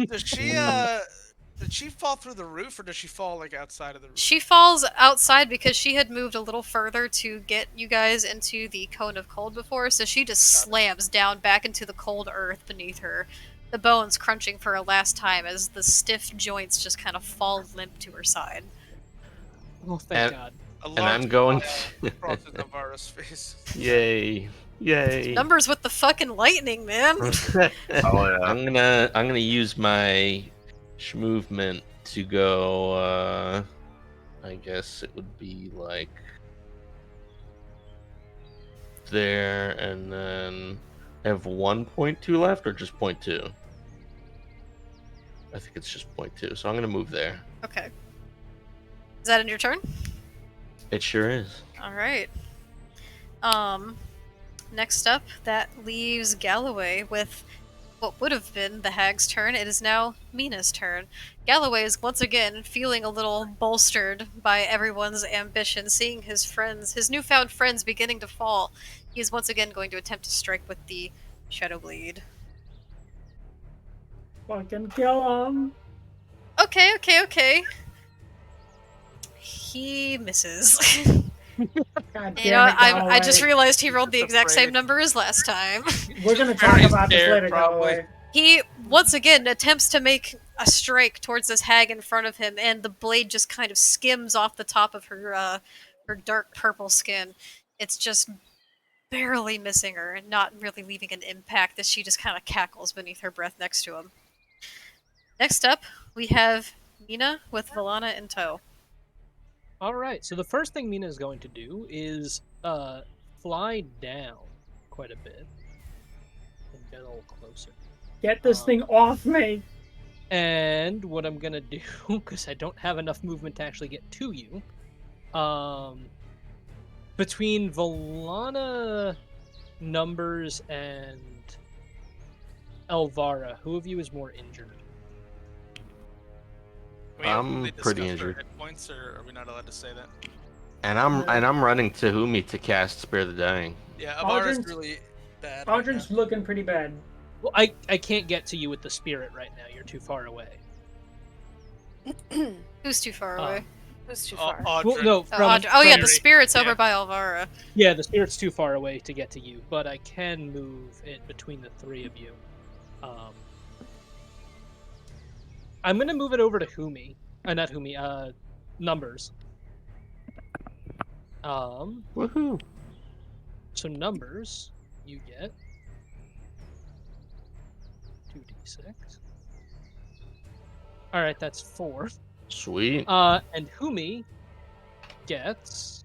Does she did she fall through the roof or does she fall like outside of the roof? She falls outside because she had moved a little further to get you guys into the cone of cold before, so she just slams down back into the cold earth beneath her, the bones crunching for a last time as the stiff joints just kind of fall limp to her side. Oh, thank God. A And I'm large going smile crosses Navarro's face. Yay. Yay. Numbers with the fucking lightning, man! Oh yeah. I'm gonna use my movement to go I guess it would be like there, and then I have 1.2 left, or just 0.2? I think it's just 0.2, so I'm gonna move there. Okay. Is that in your turn? It sure is. Alright. Next up, that leaves Galloway with what would have been the hag's turn. It is now Mina's turn. Galloway is once again feeling a little bolstered by everyone's ambition, seeing his friends, his newfound friends, beginning to fall. He is once again going to attempt to strike with the Shadow Blade. Fucking kill him. Okay. He misses. God damn You know, it, I just Galloway. realized he rolled the Just exact same afraid. number as last time. We're gonna talk Very about this scared, later, probably. Galloway. He once again attempts to make a strike towards this hag in front of him, and the blade just kind of skims off the top of her dark purple skin. It's just barely missing her, and not really leaving an impact as she just kind of cackles beneath her breath next to him. Next up, we have Mina with Valana in tow. All right. So the first thing Mina is going to do is fly down quite a bit and get a little closer. Get this thing off me. And what I'm gonna do, because I don't have enough movement to actually get to you, between Valana, Numbers, and Elvara, who of you is more injured? We haven't I'm really pretty discussed our injured. hit points, or are we not allowed to say that? And I'm running to Humi to cast Spare the Dying. Yeah, Avara's Aldrin's- really bad. right Aldrin's looking pretty bad. Well, I can't get to you with the spirit right now. You're too far away. Who's too far Um, away? Who's too far? Audrey. no, Oh, from, Audrey. Oh yeah, from- the spirit's over Yeah. by Alvara. yeah, the spirit's too far away to get to you, but I can move it between the three of you. I'm gonna move it over to Humi. Not Humi. Numbers. Woohoo! So numbers, you get 2d6. All right, that's 4. Sweet. And Humi gets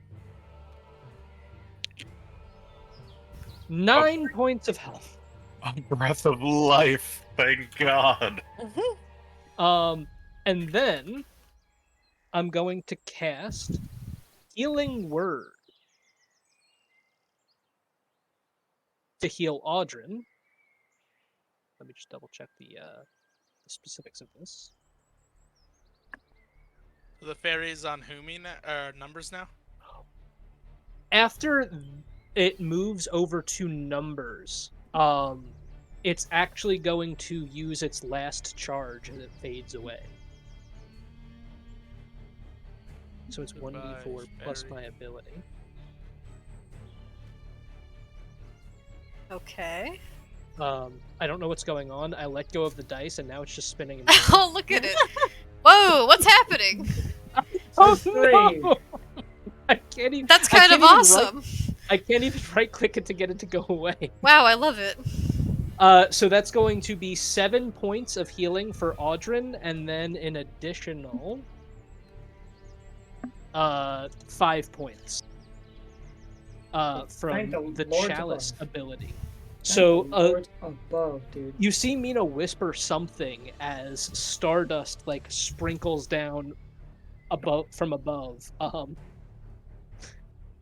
9 points of health. A breath of life. Thank God. And then I'm going to cast Healing Word to heal Audrin. Let me just double check the specifics of this. The fairy's on Humi numbers now. After it moves over to numbers, it's actually going to use its last charge as it fades away. So it's Goodbye, 1d4 plus fairy. my ability. Okay. I don't know what's going on. I let go of the dice, and now it's just spinning. Oh, look at it. Whoa, what's happening? Oh Three. no! I can't even. That's I kind can't of even awesome. I can't even right-click it to get it to go away. Wow, I love it. So that's going to be 7 points of healing for Audrin, and then an additional 5 points from Thank the the Lords Chalice above. ability. Thank So the Lords above, dude. you see Mina whisper something as stardust like sprinkles down from above,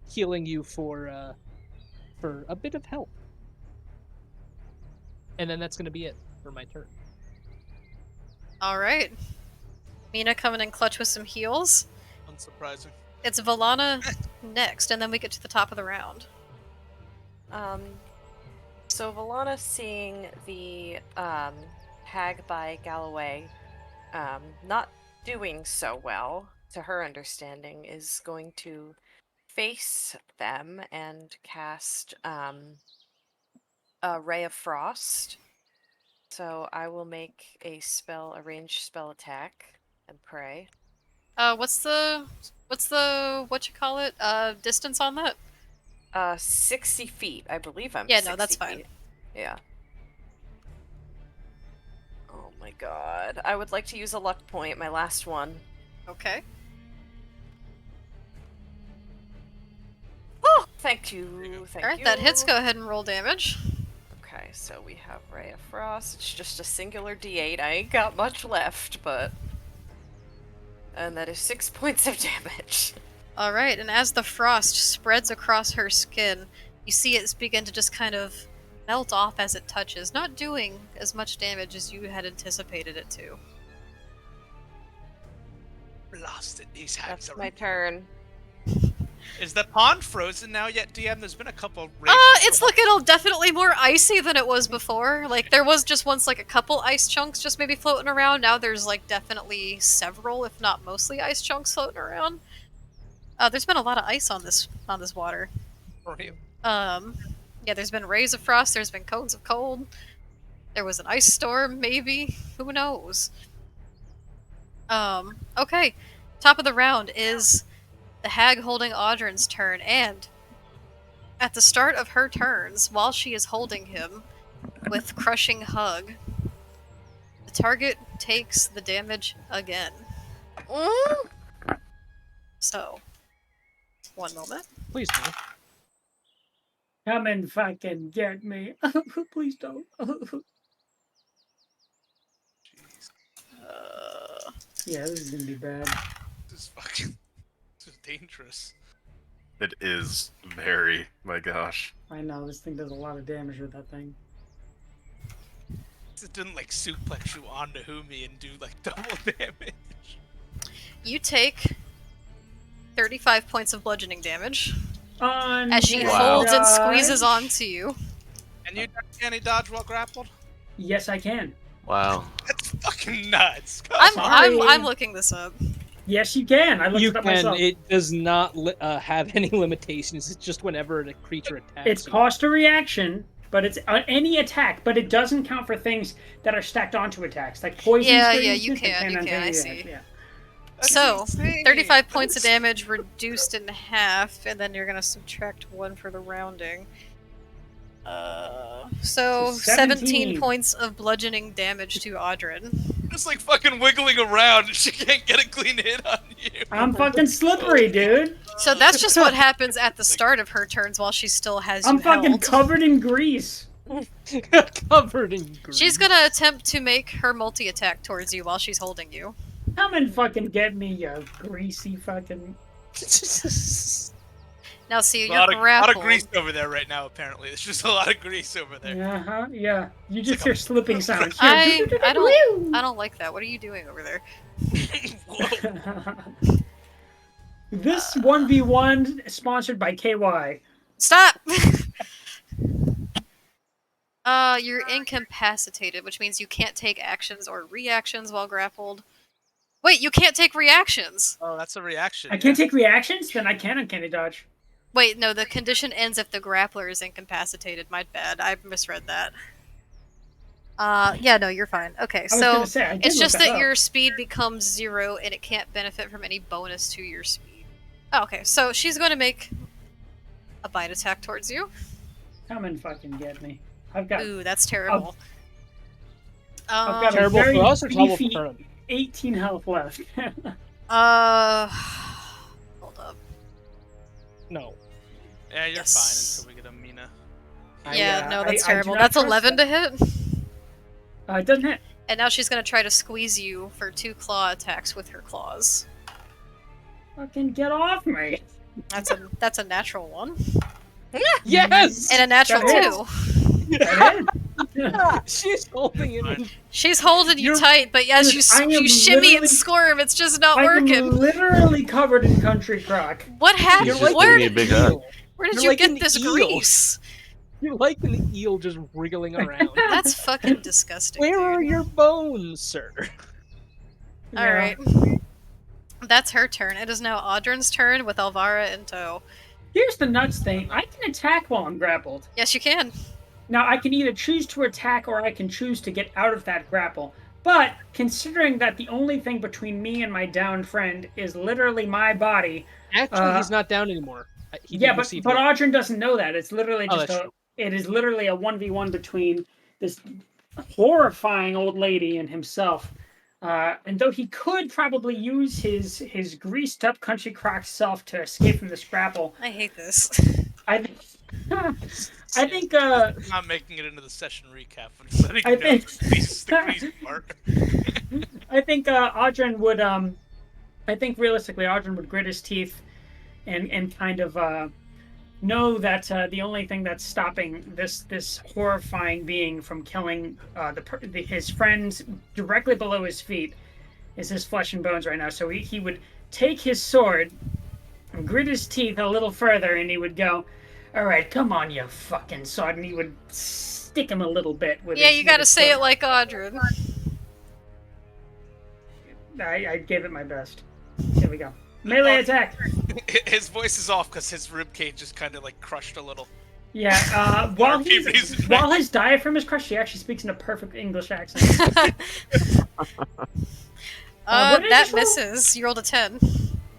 healing you for a bit of health. And then that's going to be it for my turn. All right. Mina coming in clutch with some heals. Unsurprising. It's Valana next, and then we get to the top of the round. So Valana, seeing the hag by Galloway not doing so well, to her understanding, is going to face them and cast a Ray of Frost. So I will make a ranged spell attack and pray. What's the what you call it? Distance on that? 60 feet. I believe I'm Yeah, no, 60 that's fine. feet. Yeah. Oh my god. I would like to use a luck point, my last one. Okay. Oh, thank you. Thank All right, you. that hits. Go ahead and roll damage. Okay, so we have Ray of Frost. It's just a singular D8. I ain't got much left, but... And that is 6 points of damage. All right, and as the frost spreads across her skin, you see it begin to just kind of melt off as it touches, not doing as much damage as you had anticipated it to. Blasted these hags. That's my turn. Is the pond frozen now yet, DM? There's been a couple. It's looking definitely more icy than it was before. Like, there was just once like a couple ice chunks just maybe floating around. Now there's like definitely several, if not mostly, ice chunks floating around. There's been a lot of ice on this water. Yeah, there's been rays of frost, there's been cones of cold. There was an ice storm, maybe. Who knows? Okay. Top of the round is the hag holding Audrin's turn, and at the start of her turns, while she is holding him with crushing hug, the target takes the damage again. So, one moment. Please do. Come and fucking get me. Please don't. Yeah, this is gonna be bad. This is fucking. This is dangerous. It is very. My gosh. I know, this thing does a lot of damage with that thing. It didn't like suplex you onto Humi and do like double damage. You take 35 points of bludgeoning damage On as she Wow. holds and squeezes onto you. Can you dodge while grappled? Yes, I can. Wow. That's fucking nuts. Come I'm on. I'm Sorry. I'm looking this up. Yes, you can. I looked You it up can. myself. It does not have any limitations. It's just whenever a creature attacks. It's you. cost a reaction, but it's any attack, but it doesn't count for things that are stacked onto attacks, like poison. Yeah, for yeah, you instance, can, on I any see. attack, Yeah. That's So, insane. 35 points of damage reduced in half, and then you're gonna subtract 1 for the rounding. So 17 points of bludgeoning damage to Audrin. It's like fucking wiggling around and she can't get a clean hit on you. I'm fucking slippery, dude. So that's just what happens at the start of her turns while she still has I'm you fucking held. covered in grease. Covered in grease. She's gonna attempt to make her multi-attack towards you while she's holding you. Come and fucking get me, you greasy fucking. Now see, A you're lot of grappled. grease over there right now, apparently. There's just a lot of grease over there. Uh-huh, yeah. You just like hear a- slipping sounds. I don't like that. What are you doing over there? Whoa. This 1v1 sponsored by KY. Stop! You're incapacitated, which means you can't take actions or reactions while grappled. Wait, you can't take reactions! Oh, that's a reaction. I can't take reactions? Then I can uncanny dodge. Wait, no, the condition ends if the grappler is incapacitated. My bad. I misread that. Yeah, no, you're fine. Okay, I was so gonna say, I did it's look just that up. your speed becomes 0 and it can't benefit from any bonus to your speed. Oh, okay, so she's going to make a bite attack towards you. Come and fucking get me. I've got Ooh, that's terrible. I've got a Terrible very for us or terrible beefy for her? 18 health left. Hold up. No. Yeah, you're Yes. fine until we get a Mina. Yeah, no, that's I do terrible. not That's trust 11 to hit. It doesn't hit. And now she's going to try to squeeze you for 2 claw attacks with her claws. Fucking get off me. That's a natural 1. Yes! And a natural That 2. She's holding it in. She's holding you You're- tight, but as Dude, I you am shimmy and literally- squirm, it's just not I am working. literally covered in country crock. What happened? You're like Where giving me a did, big hug. where did You're you like get an this eel. grease? You're like an eel just wriggling around. That's fucking disgusting. Where are dude. your bones, sir? All right. That's her turn. It is now Audrin's turn with Alvara in tow. Here's the nuts thing. I can attack while I'm grappled. Yes, you can. Now, I can either choose to attack or I can choose to get out of that grapple. But, considering that the only thing between me and my downed friend is literally my body... Actually, he's not down anymore. He Yeah, did but receive but hit. Audrin doesn't know that. It's literally Oh, just that's a... true. It is literally a 1v1 between this horrifying old lady and himself. And though he could probably use his greased up country crock self to escape from this grapple, I hate this. I think I'm not making it into the session recap. I'm just letting I you know think- the grease part. I think Audrin would I think realistically Audrin would grit his teeth and kind of know that the only thing that's stopping this horrifying being from killing his friends directly below his feet is his flesh and bones right now. So he would take his sword and grit his teeth a little further, and he would go, "All right, come on, you fucking sod," and he would stick him a little bit with. Yeah, his, you with gotta his say sword. it like Audrin. I gave it my best. Here we go. Melee attack. His voice is off because his ribcage just kind of like crushed a little. Yeah, For reason. while his diaphragm is crushed, he actually speaks in a perfect English accent. what did I That just roll? misses. You rolled a 10.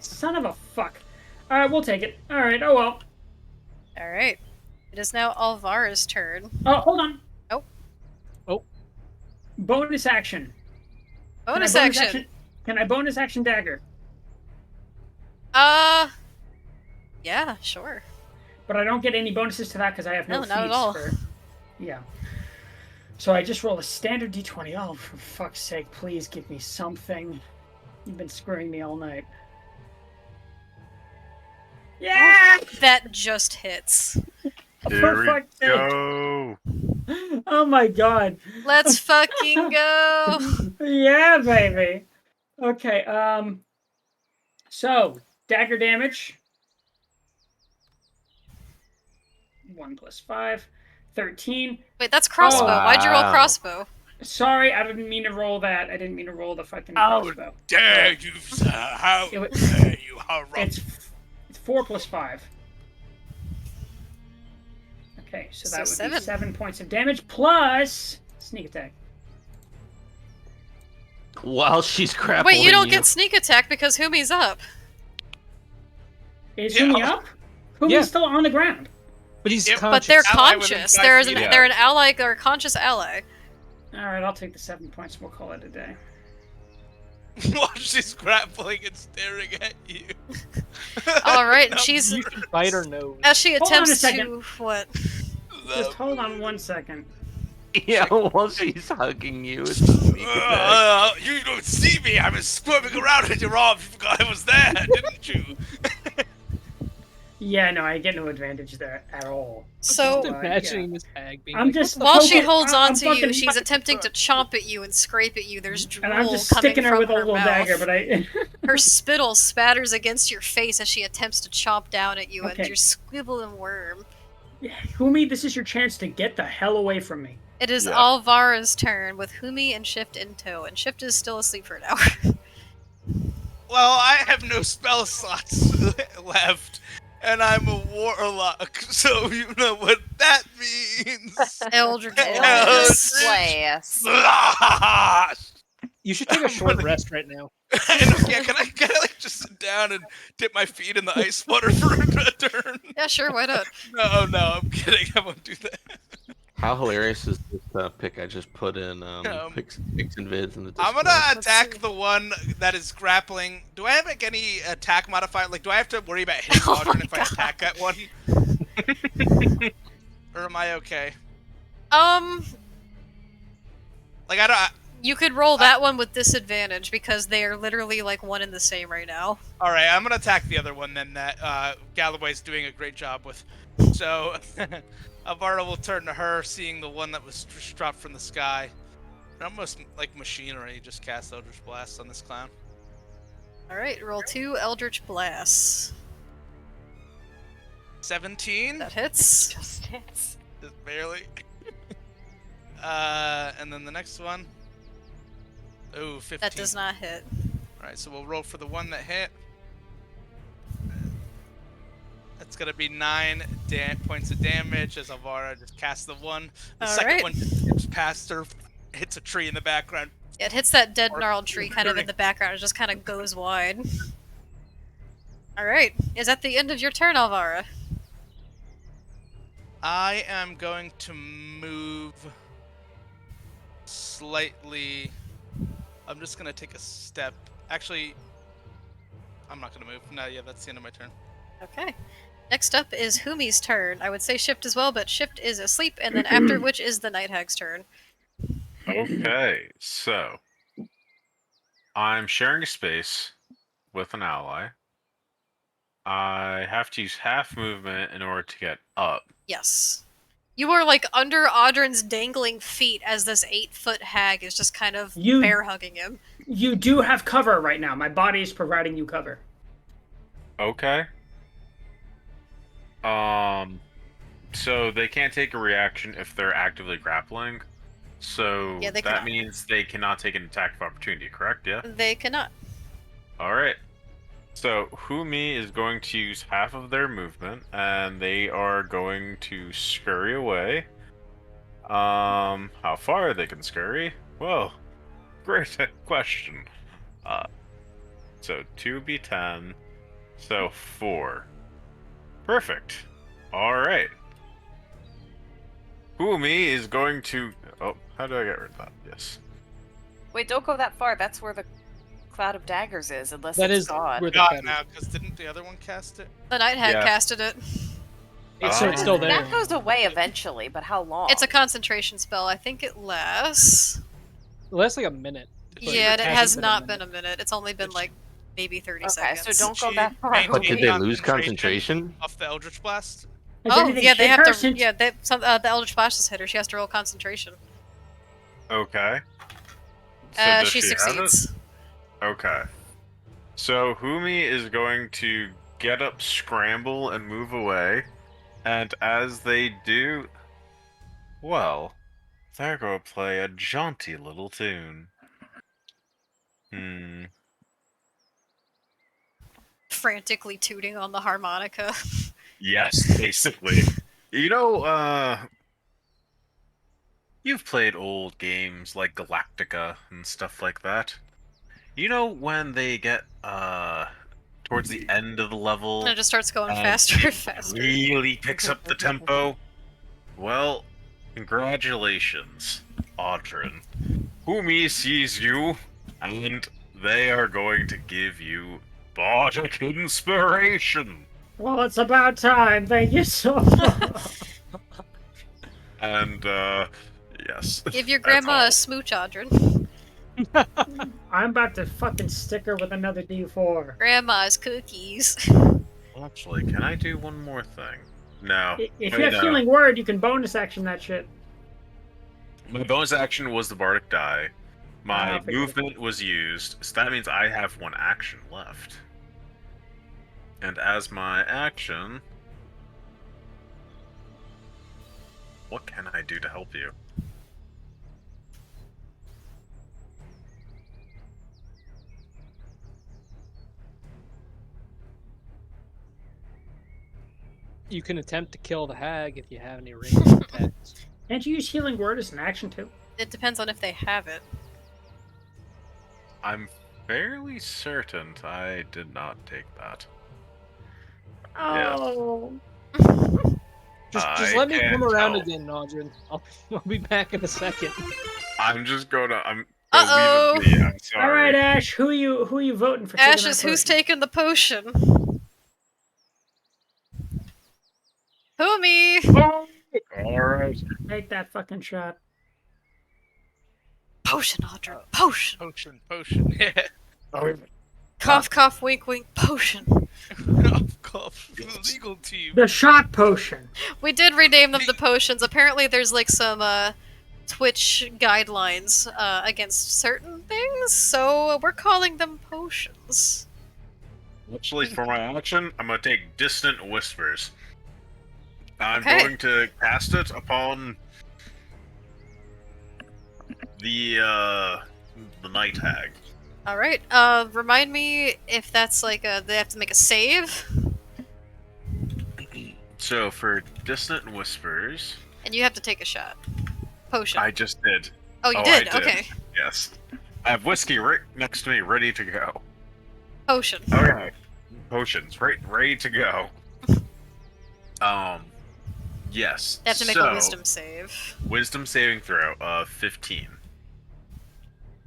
Son of a fuck. Alright, we'll take it. Alright, oh well. Alright. It is now Alvara's turn. Oh, hold on. Oh. Oh. Bonus action. Bonus Can I action. Can I bonus action dagger? Yeah, sure. But I don't get any bonuses to that because I have no No, not at feats all. for... Yeah. So I just roll a standard d20. Oh, for fuck's sake, please give me something. You've been screwing me all night. Yeah! That just hits. For Here we fuck's sake. go. Oh my god. Let's fucking go. Yeah, baby. Okay, so, dagger damage. 1 + 5. 13. Wait, that's crossbow. Oh, Why'd you roll wow. crossbow? Sorry, I didn't mean to roll that. I didn't mean to roll the fucking How crossbow. dare you, sir? How It wa- dare you? How wrong? It's 4 plus 5. Okay, so that would So be 7. 7 points of damage plus sneak attack. While she's grappling Wait, you don't get sneak attack because Humi's up. Is Yeah. Humi up? Humi's Yeah. still on the ground. But he's Yep. conscious. But they're Ally within conscious. 5 There's feet. an, Yeah. they're an ally or a conscious ally. All right, I'll take the 7 points. We'll call it a day. While she's grappling and staring at you. All right, No, she's You should bite her nose. as she Hold on a attempts second. to what? Just hold on 1 second. Yeah, while she's hugging you. It's a sneak attack. You don't see me. I was squirming around in your arms. You forgot I was there, didn't you? Yeah, no, I get no advantage there at all. So Just imagining this hag being I'm like, just while she focused- holds I'm on to you, fucking- she's attempting to chomp at you and scrape at you. There's drool And I'm just coming sticking her from with a her little mouth. dagger, but I. Her spittle spatters against your face as she attempts to chomp down at you, Okay. and you're squibbling worm. Humi, this is your chance to get the hell away from me. It is Yeah. Alvara's turn with Humi and Shift in tow, and Shift is still asleep for an hour. Well, I have no spell slots left, and I'm a warlock, so you know what that means. Eldritch Eldritch Blast. Blast. you should take a short rest right now. Yeah, can I like just sit down and dip my feet in the ice water for a turn? Yeah, sure, why not? No, I'm kidding. I won't do that. How hilarious is this pick I just put in pics and vids in the Discord? I'm gonna Let's attack see. the one that is grappling. Do I have like any attack modifier? Like, do I have to worry about hitting Oh Audrey my if I attack that one? Or am I okay? Like, I don't. You could roll that one with disadvantage because they are literally like one and the same right now. All right, I'm gonna attack the other one then. That Galloway's doing a great job with. So, Alvaro will turn to her, seeing the one that was just dropped from the sky. Almost like machinery, just cast Eldritch Blast on this clown. Alright, roll 2 Eldritch Blasts. 17. That hits. Just hits. Just barely. And then the next one. Ooh, 15. That does not hit. Alright, so we'll roll for the one that hit. That's gonna be 9 points of damage as Alvara just casts the one. The second Alright. one just skips past her, hits a tree in the background. It hits that dead Or- gnarled tree kind of in the background. It just kind of goes wide. Alright, is that the end of your turn, Alvara? I am going to move slightly. I'm just gonna take a step. Actually, I'm not gonna move. No, yeah, that's the end of my turn. Okay. Next up is Humi's turn. I would say Shift as well, but Shift is asleep, and then after which is the Night Hag's turn. Okay, so I'm sharing a space with an ally. I have to use half movement in order to get up. Yes. You are like under Audrin's dangling feet as this 8-foot hag is just kind of You- bear hugging him. You do have cover right now. My body is providing you cover. Okay. So they can't take a reaction if they're actively grappling. So Yeah, they that cannot. means they cannot take an attack of opportunity, correct? Yeah? They cannot. Alright. So Humi is going to use half of their movement, and they are going to scurry away. How far they can scurry? Well, great question. So 2b10, so 4. Perfect. Alright. Humi is going to... Oh, how do I get rid of that? Yes. Wait, don't go that far. That's where the Cloud of Daggers is, unless That it's is gone. where the God cloud now, because didn't the other one cast it? The Night Hag Yeah. casted it. So it's still there. That goes away eventually, but how long? It's a concentration spell. I think it lasts. It lasts like a minute. but Yeah, it hasn't has a not minute. been a minute. It's only been like maybe 30 Okay, seconds. so don't go She that far. maintained But did they lose concentration concentration? off the Eldritch Blast? Has Oh, anything yeah, they hit have her to. since- Yeah, the Eldritch Blast has hit her. She has to roll concentration. Okay. So does She have it? succeeds. Okay. So Humi is going to get up, scramble, and move away. And as they do, well, They're gonna play a jaunty little tune. Frantically tooting on the harmonica. Yes, basically. You know, you've played old games like Galactica and stuff like that. You know when they get towards the end of the level And it just starts going and faster and it faster. really picks up the tempo? Well, congratulations, Audrin. Whomie sees you, and they are going to give you bardic inspiration. Well, it's about time. Thank you so much. And yes. Give your that's grandma all. a smooch, Audrin. I'm about to fucking stick her with another D4. Grandma's cookies. Actually, can I do one more thing? No. If I you have mean, healing word, you can bonus action that shit. my bonus action was the bardic die. My Ah, forget it. movement was used, so that means I have one action left. And as my action, what can I do to help you? You can attempt to kill the hag if you have any ranged attacks. Can't you use healing word as an action too? It depends on if they have it. I'm fairly certain I did not take that. Oh. Just I let me come can't around tell. again, Audrin. I'll be back in a second. I'm gonna Uh-oh. leave it be. I'm sorry. All right, Ash. Who are you voting for? Ash taking is that who's potion? taking the potion? Who me? Alright. Take that fucking shot. Potion, Audrin. Potion. Potion. Yeah. Cough, cough, wink, wink. Potion. Cough. Legal team. The shot potion. We did rename them the potions. Apparently, there's like some Twitch guidelines against certain things, so we're calling them potions. Actually, for my action, I'm gonna take Distant Whispers. I'm Okay. going to cast it upon the Night Hag. All right. Remind me if that's like they have to make a save, So for Distant Whispers, and you have to take a shot. Potion. I just did. Oh, you I did? did. Okay. Yes. I have whiskey right next to me, ready to go. Potion. Okay. Potions, ready to go. Yes. They have to make so, a wisdom save. Wisdom saving throw of 15.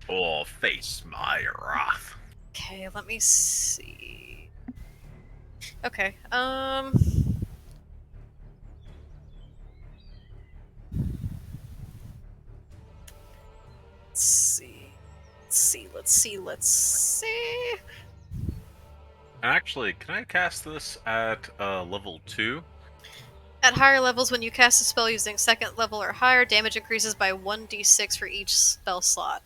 Or face my wrath. Okay, let me see. Okay, let's see. Actually, can I cast this at level 2? At higher levels, when you cast a spell using second level or higher, damage increases by 1d6 for each spell slot.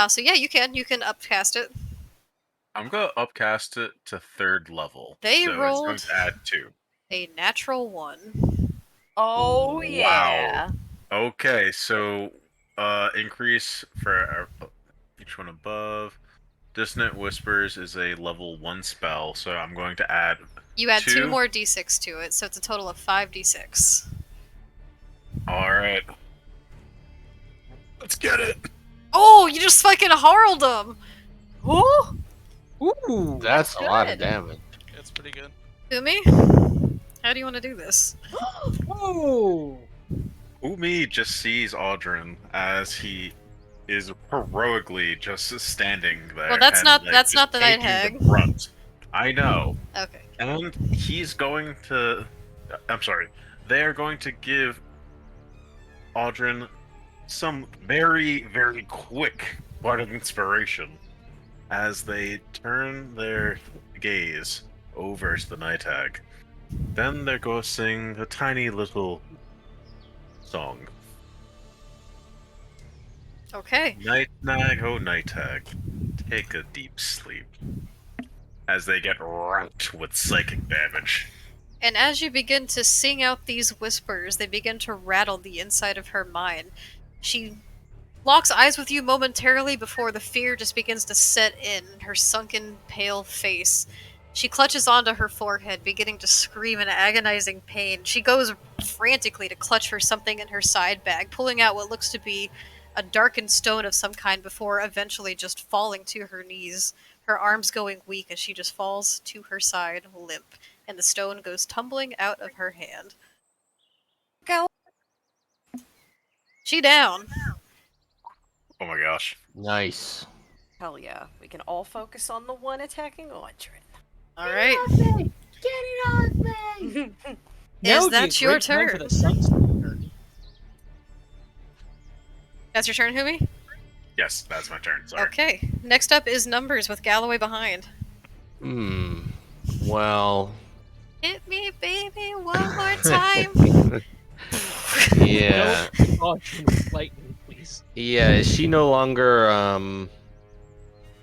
So yeah, you can upcast it. I'm gonna upcast it to 3rd level. They so rolled- it's going to add 2. A natural 1. Oh yeah. Okay, so increase for each one above. Dissonant Whispers is a level 1 spell, so I'm going to add You add 2 2? more d6 to it, so it's a total of 5d6. Alright. Let's get it! Oh, you just fucking harled them! Ooh! Ooh! That's a lot of good. damage. That's pretty good. Umi? How do you want to do this? Oh! Umi just sees Audrin as he is heroically just standing there. Well, that's and, not- like, that's just not the Night taking Hag. brunt. I know. Okay. And he's going to... I'm sorry. They are going to give Audrin some very, very quick word of inspiration as they turn their gaze over to the Night Hag. Then they're going to sing a tiny little song. Okay. Night Hag, oh Night Hag, take a deep sleep. As they get racked with psychic damage. And as you begin to sing out these whispers, they begin to rattle the inside of her mind. She locks eyes with you momentarily before the fear just begins to set in her sunken, pale face. She clutches onto her forehead, beginning to scream in agonizing pain. She goes frantically to clutch for something in her side bag, pulling out what looks to be a darkened stone of some kind before eventually just falling to her knees, her arms going weak as she just falls to her side, limp, and the stone goes tumbling out of her hand. Go. She down. Oh my gosh. Nice. Hell yeah. We can all focus on the one attacking Audrey. Alright. Get it off me! Now would be a that your great time for turn? the Sunstone turn. That's your turn, Humi? Yes, that's my turn. Sorry. Okay. Next up is numbers with Galloway behind. Well. Hit me, baby, one more time. Yeah. No caution with lightning, please. Yeah. Is she no longer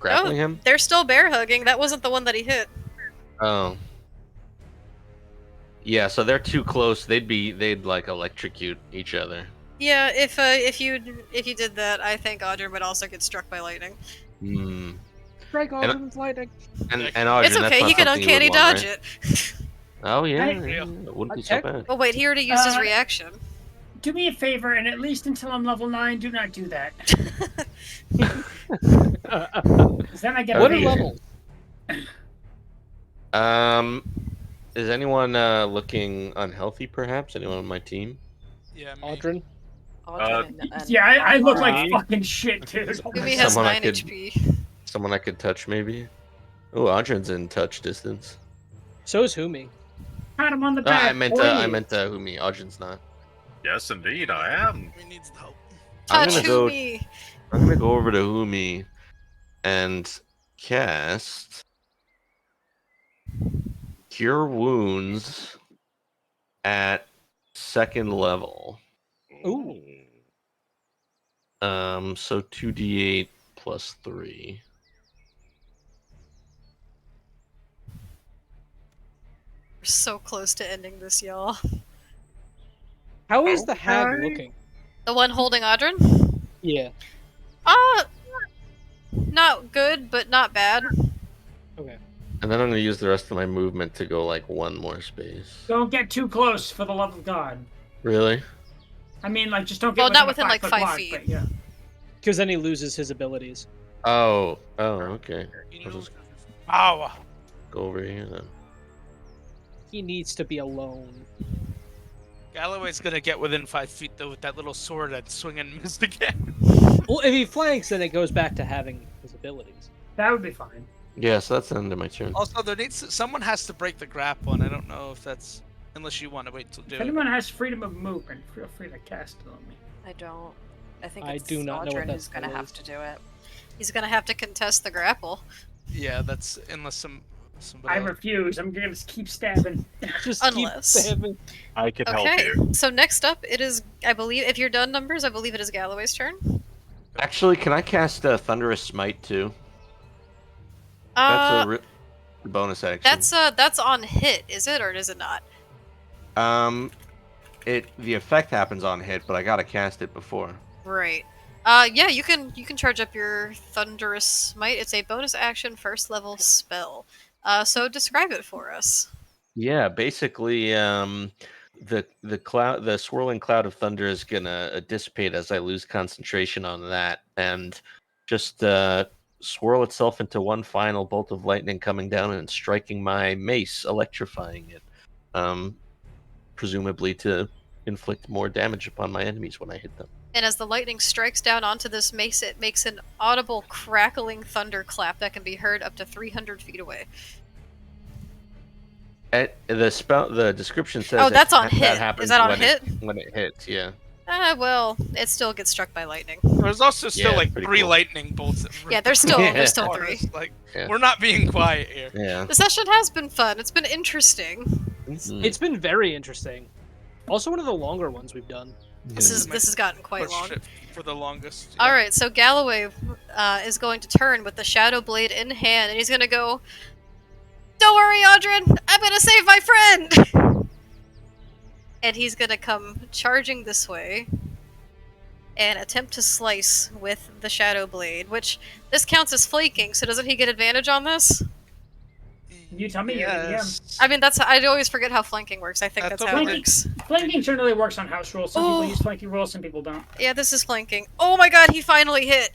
grappling him? They're still bear hugging. That wasn't the one that he hit. Oh. Yeah. So they're too close. They'd like electrocute each other. Yeah, if you did that, I think Audrey would also get struck by lightning. Hmm. Strike Audrey with lightning. And Audrey, It's okay. He can uncanny dodge it. Oh yeah, Hey. yeah, it wouldn't be so bad. Oh wait, he already used his reaction. Do me a favor, and at least until I'm level 9, do not do that. 'Cause then I get What are paid. levels? Is anyone looking unhealthy? Perhaps anyone on my team? Yeah, me. Audrin? Audrey and Yeah, I look like Alright. fucking shit, dude. Humi has Someone I 9 could- HP. Someone I could touch, maybe. Oh, Audrin's in touch distance. So is Humi. Pat him on the back. I meant Humi. Audrin's not. Yes, indeed, I am. We needs the help. I'm Touch gonna go. Humi. I'm gonna go over to Humi and cast Cure Wounds at 2nd level. Ooh. So 2d8 plus 3. We're so close to ending this, y'all. How is the hag looking? The one holding Audrin? Yeah. Not good, but not bad. Okay. And then I'm gonna use the rest of my movement to go like one more space. Don't get too close, for the love of God. Really? I mean, like, just don't get Well, not a within, like, 5-foot 5 block, feet. but yeah. Because then he loses his abilities. Oh, okay. You I'll know, just ow. go over here then. He needs to be alone. Galloway's gonna get within 5 feet though with that little sword and swing and miss again. Well, if he flanks, then it goes back to having his abilities. That would be fine. Yeah, so that's the end of my turn. Also, someone has to break the grapple, and I don't know if that's unless you want to wait till do If it. anyone has freedom of movement, feel free to cast it on me. I don't. I think I it's do not know what Audrin that who's gonna spell have is. to do it. He's gonna have to contest the grapple. Yeah, that's unless somebody I else. refuse. I'm gonna keep stabbing. Just Unless- keep stabbing. I can help Okay, you. so next up, it is, I believe, if you're done numbers, I believe it is Galloway's turn. Actually, can I cast Thunderous Smite too? Uh, That's a bonus action. that's on hit, is it, or is it not? The effect happens on hit, but I gotta cast it before. Right. Yeah, you can charge up your Thunderous Smite. It's a bonus action, 1st level spell. So describe it for us. Yeah, basically, the swirling cloud of thunder is gonna dissipate as I lose concentration on that, and just swirl itself into one final bolt of lightning coming down and striking my mace, electrifying it, presumably to inflict more damage upon my enemies when I hit them. And as the lightning strikes down onto this mace, it makes an audible crackling thunderclap that can be heard up to 300 feet away. The description says Oh, that's on that hit. happens Is that on when hit? when it hits, yeah. Well, it still gets struck by lightning. There's also still Yeah, like pretty 3 cool. lightning bolts. That Yeah, there's still Yeah. there's still 3. Like Yeah. we're not being quiet here. Yeah. The session has been fun. It's been interesting. Mm. It's been very interesting. Also, one of the longer ones we've done. This has gotten quite Push long. it for the longest. All right, so Galloway is going to turn with the Shadow Blade in hand, and he's going to go, "Don't worry, Audrin, I'm going to save my friend!" and he's gonna come charging this way and attempt to slice with the Shadow Blade, which this counts as flanking, so doesn't he get advantage on this? You tell me, you're the DM. Yes. I mean, I always forget how flanking works. I think That's that's how it okay. works. Flanking generally works on house rules. Some Oh. people use flanking rules, some people don't. Yeah, this is flanking. Oh my god, he finally hit!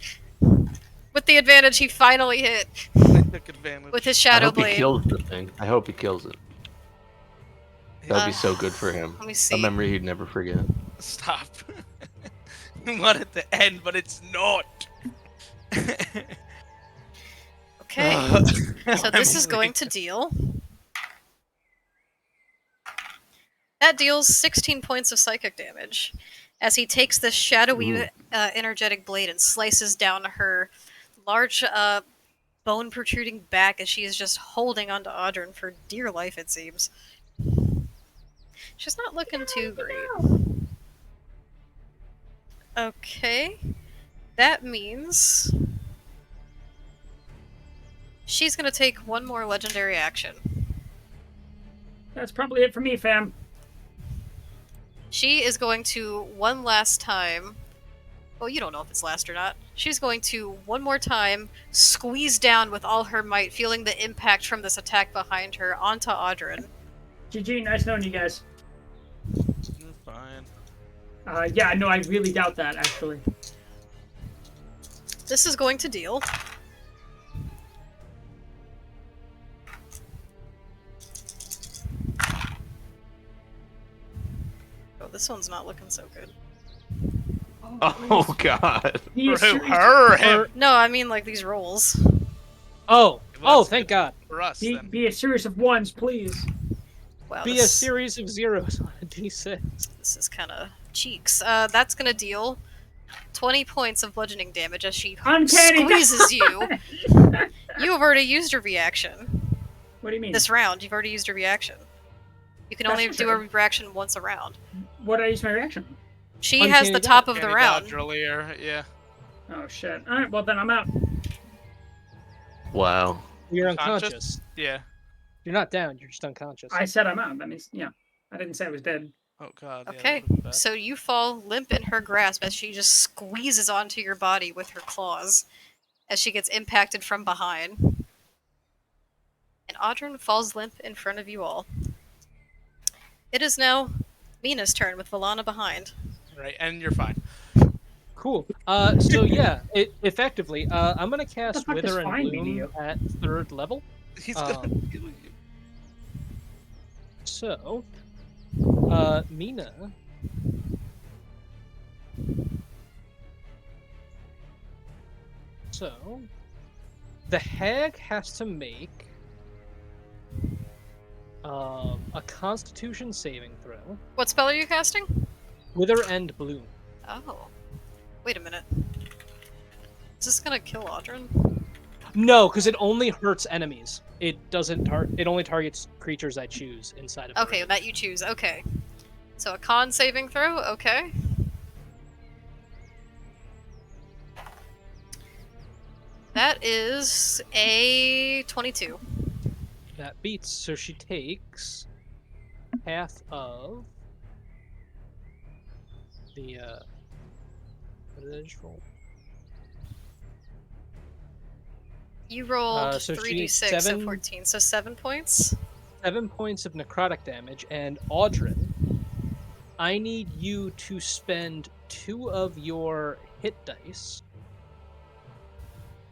With the advantage, he finally hit I took advantage. with his I Shadow hope he Blade. kills the thing. I hope he kills it. That would be so good for him. Let me A see. memory he'd never forget. Stop. You want it to end, but it's not. Okay, so this is going to deal. That deals 16 points of psychic damage as he takes this shadowy energetic blade and slices down her large bone protruding back as she is just holding onto Audryn for dear life, it seems. She's not looking too great. Okay, that means she's gonna take one more legendary action. That's probably it for me, fam. She is going to one last time. Well, you don't know if it's last or not. She's going to one more time squeeze down with all her might, feeling the impact from this attack behind her onto Audryn. GG, nice knowing you guys. You're fine. Yeah, no, I really doubt that, actually. This is going to deal. Oh, this one's not looking so good. Oh god. Be a series, Him. No, I mean like these rolls. Oh, Well, that's thank good God. For us, be, then. be a series of ones, please. Wow, Be a this, series of zeros on a d6. this is kind of cheeks. That's gonna deal 20 points of bludgeoning damage as she Uncanny squeezes you. You have already used your reaction. What do you mean? This round, you've already used your reaction. You can That's only for do sure. a reaction once a round. What did I use my reaction? She Uncanny has the top of the Candy round. dodge earlier, yeah. Oh, shit. Alright, well then I'm out. Wow. You're Unconscious? unconscious. Yeah. You're not down, you're just unconscious. I said I'm out. That means, yeah. I didn't say I was dead. Oh god. Yeah, Okay, that would've been bad. so you fall limp in her grasp as she just squeezes onto your body with her claws as she gets impacted from behind. And Audryn falls limp in front of you all. It is now Mina's turn with Valana behind. Right, and you're fine. Cool. So yeah, effectively, I'm gonna cast fuck does Wither and fine mean to Bloom you? at 3rd level. He's gonna Um, kill you. So, Mina. So, the hag has to make a Constitution saving throw. What spell are you casting? Wither and Bloom. Oh. Wait a minute. Is this gonna kill Audryn? No, because it only hurts enemies. It doesn't it only targets creatures I choose inside of the Okay, range. that you choose. Okay. So a con saving throw, okay. That is a 22. That beats. So she takes half of the what did I just roll? You rolled So she 3d6, so seven- 14. So 7 points. 7 points of necrotic damage, and Audryn, I need you to spend 2 of your hit dice,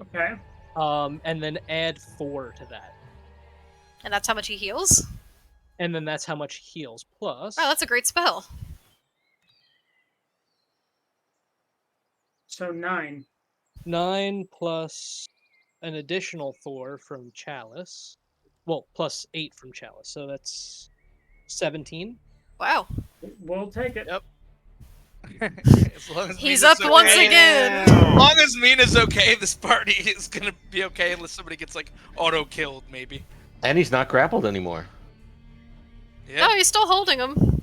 Okay. and then add 4 to that, And that's how much he heals? and then that's how much he heals. Plus, Wow, that's a great spell. So 9. 9 plus an additional 4 from Chalice. Well, plus 8 from Chalice, so that's 17. Wow. We'll take it. Yep. As long as He's Mina's up once okay. again. As long as Mina's okay, this party is gonna be okay unless somebody gets like auto killed, maybe. And he's not grappled anymore. Yeah. No, he's still holding him.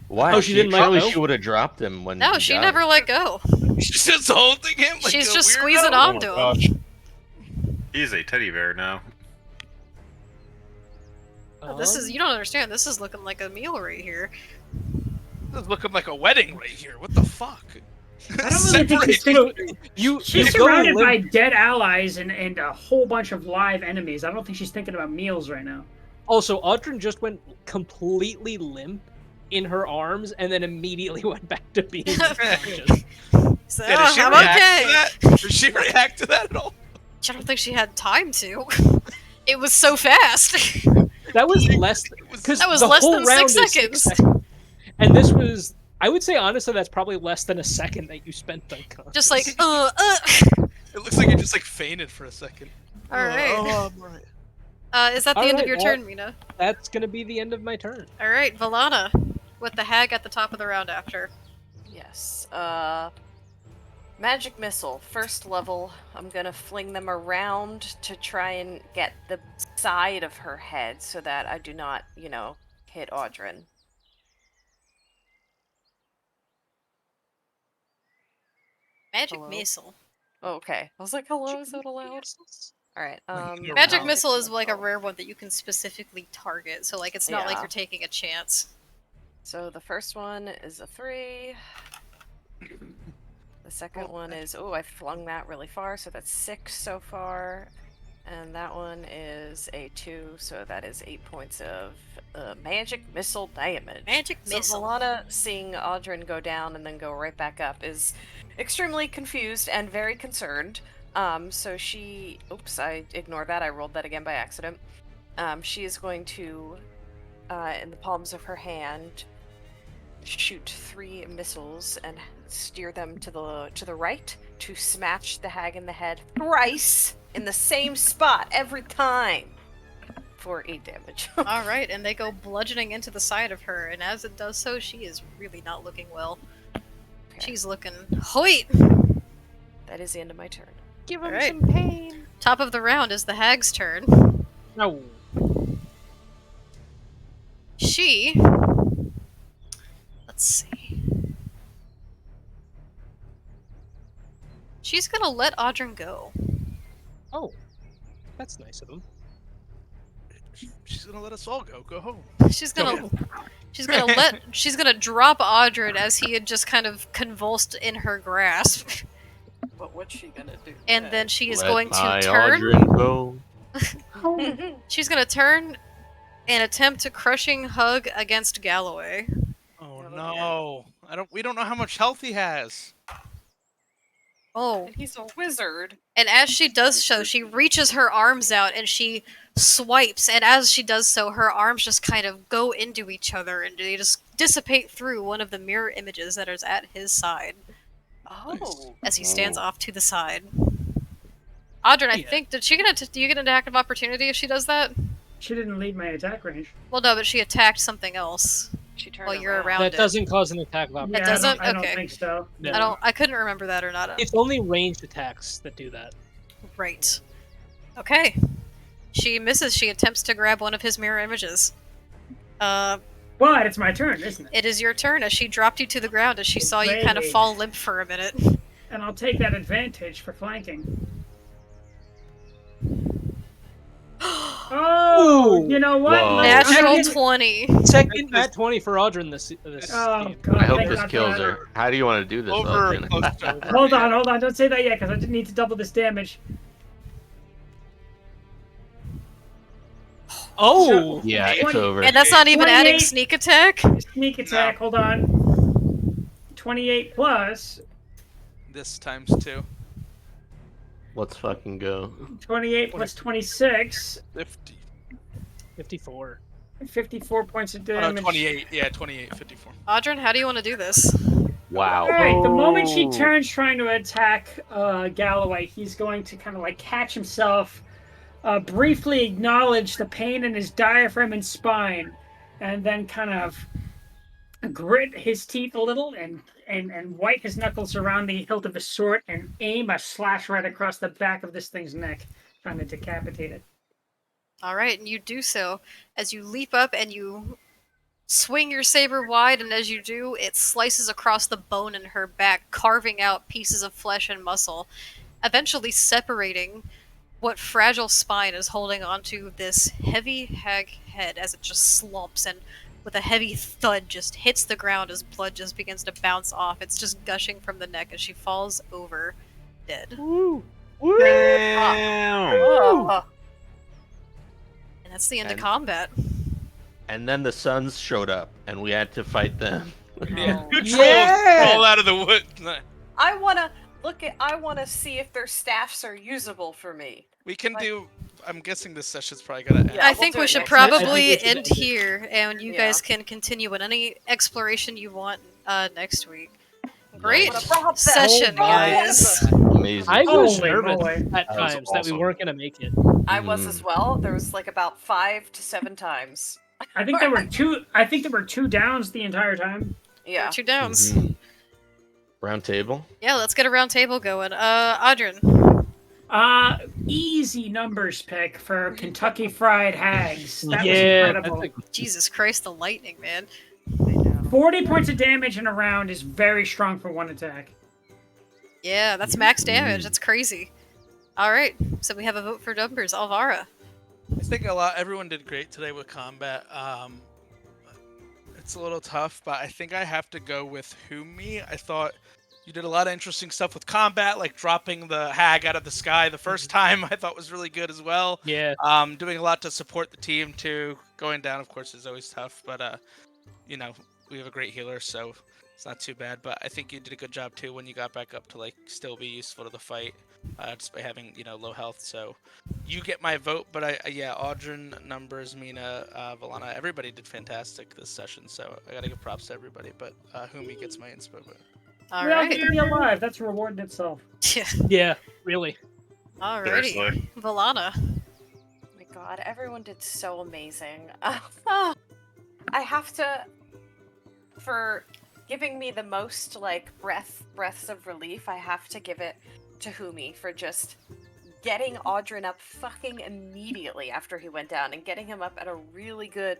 Why? Oh, she didn't let surely go? she would have dropped him when No, he she died. never let go. She's just holding him. Like She's a just weirdo. squeezing Oh onto my him. gosh. He's a teddy bear now. Oh, this is, you don't understand. This is looking like a meal right here. This is looking like a wedding right here. What the fuck? I don't really think she's Separate- thinking. She's you go surrounded by limp. dead allies and a whole bunch of live enemies. I don't think she's thinking about meals right now. Also, Audrin just went completely limp in her arms and then immediately went back to being unconscious. So, Yeah, did she I'm react okay. to that? Did she react to that at all? I don't think she had time to. It was so fast. That was less because That was the less whole than round 6 is 6 seconds. seconds. And this was, I would say honestly, that's probably less than a second that you spent unconscious. Just like, It looks like you just like fainted for a second. Alright. Oh, I'm right. Is that the end of Alright, your well- turn, Mina? That's gonna be the end of my turn. Alright, Valana, with the hag at the top of the round after. Yes. Magic missile, first level. I'm gonna fling them around to try and get the side of her head so that I do not, hit Audrin. Magic Hello? missile. Oh, okay. I was like, hello, is that allowed? Alright, You're Magic Wow. missile is like a rare one that you can specifically target, so like it's not like Yeah. you're taking a chance. So the first one is a 3. The second one is, I flung that really far, so that's 6 so far. And that one is a 2, so that is 8 points of magic missile damage. Magic So missile. Valana, seeing Audrin go down and then go right back up, is extremely confused and very concerned. So she... Oops, I ignored that. I rolled that again by accident. She is going to, in the palms of her hand, shoot 3 missiles and steer them to the right to smash the hag in the head thrice in the same spot every time for 8 damage. Alright, and they go bludgeoning into the side of her, and as it does so, she is really not looking well. Okay. She's looking hoit! That is the end of my turn. Give him Alright. some pain. Top of the round is the hag's turn. No. She... Let's see... She's gonna let Audrin go. Oh, that's nice of him. She's gonna let us all go. Go home. She's gonna she's gonna drop Audrin as he had just kind of convulsed in her grasp. But what's she gonna do? And then she is Let going to my turn. Audrin go. She's gonna turn and attempt to crushing hug against Galloway. Oh no! We don't know how much health he has. Oh. And he's a wizard. And as she does so, she reaches her arms out and she swipes, and as she does so, her arms just kind of go into each other and they just dissipate through one of the mirror images that is at his side Oh. as he stands off to the side. Audrin, I Yeah. think, do you get an attack of opportunity if she does that? She didn't leave my attack range. Well, no, but she attacked something else She turned while you're around That it. doesn't cause an attack of Yeah, opportunity. doesn't? I don't Okay. think so. No. I couldn't remember that or not. It's only ranged attacks that do that. Right. Okay. She misses. She attempts to grab one of his mirror images. But it's my turn, isn't it? It is your turn as she dropped you to the ground as she saw you kind of Great. fall limp for a minute. And I'll take that advantage for flanking. Oh, Ooh. you know what? Whoa. Natural Second- 20. Second nat 20 for Audrin this Oh, game. God. I hope thank this God for kills that. her. How do you want to do this, Over. Audrin? Close to over. Hold on. Don't say that yet, because I didn't need to double this damage. Oh! Yeah, it's 20 over. And that's not even adding 28. sneak attack? Sneak attack, hold on. 28 plus. This times 2. Let's fucking go. 28 plus 26. 50. 54. 54 points of Oh, no, damage. 28. Yeah, 28, 54. Audrin, how do you want to do this? Wow. Alright, the moment she Oh. turns trying to attack Galloway, he's going to kind of like catch himself, briefly acknowledge the pain in his diaphragm and spine, and then kind of grit his teeth a little and white his knuckles around the hilt of his sword and aim a slash right across the back of this thing's neck, trying to decapitate it. Alright, and you do so as you leap up and you swing your saber wide, and as you do, it slices across the bone in her back, carving out pieces of flesh and muscle, eventually separating what fragile spine is holding onto this heavy hag head as it just slumps and with a heavy thud just hits the ground as blood just begins to bounce off. It's just gushing from the neck as she falls over dead. Woo! Woo! Damn! Oh, And that's the end of And- combat. And then the Suns showed up, and we had to fight them. Yeah. Oh. Two trolls Yeah! fall out of the wood. I wanna I wanna see if their staffs are usable for me. We can Like- do. I'm guessing this session's probably gonna end. Yeah, I we'll think do we it should next time. probably I think we should end end it. here, and you Yeah. guys can continue with any exploration you want next week. Great Nice. Nice. session, Oh my guys. Amazing. I was Holy nervous moly. at That was times that we awesome. weren't gonna make it. I was as well. There was like about 5 to 7 times. I think there were two. I think there were 2 downs the entire time. Yeah. 2 downs. Mhm. Round table. Yeah, let's get a round table going. Audrin. Easy numbers pick for Kentucky Fried Hags. That was Yeah, incredible. that's a- Jesus Christ, the lightning, man. 40 points of damage in a round is very strong for one attack. Yeah, that's max damage. That's crazy. Alright, so we have a vote for numbers. Alvara. I think everyone did great today with combat. It's a little tough, but I think I have to go with Humi. I thought you did a lot of interesting stuff with combat, like dropping the hag out of the sky the first time. I thought was really good as well. Yeah. Doing a lot to support the team too. Going down, of course, is always tough, but you know, we have a great healer, so it's not too bad. But I think you did a good job too when you got back up to like still be useful to the fight, just by having low health. So you get my vote, but yeah, Audrin, Numbers, Mina, Valana, everybody did fantastic this session. So I gotta give props to everybody. But Humi gets my inspo vote. We all Alright. get to be alive. That's a reward in itself. Yeah, really. Alrighty. Seriously. Valana. Oh my god, everyone did so amazing. I have to, for giving me the most like breaths of relief, I have to give it to Humi for just getting Audrin up fucking immediately after he went down and getting him up at a really good,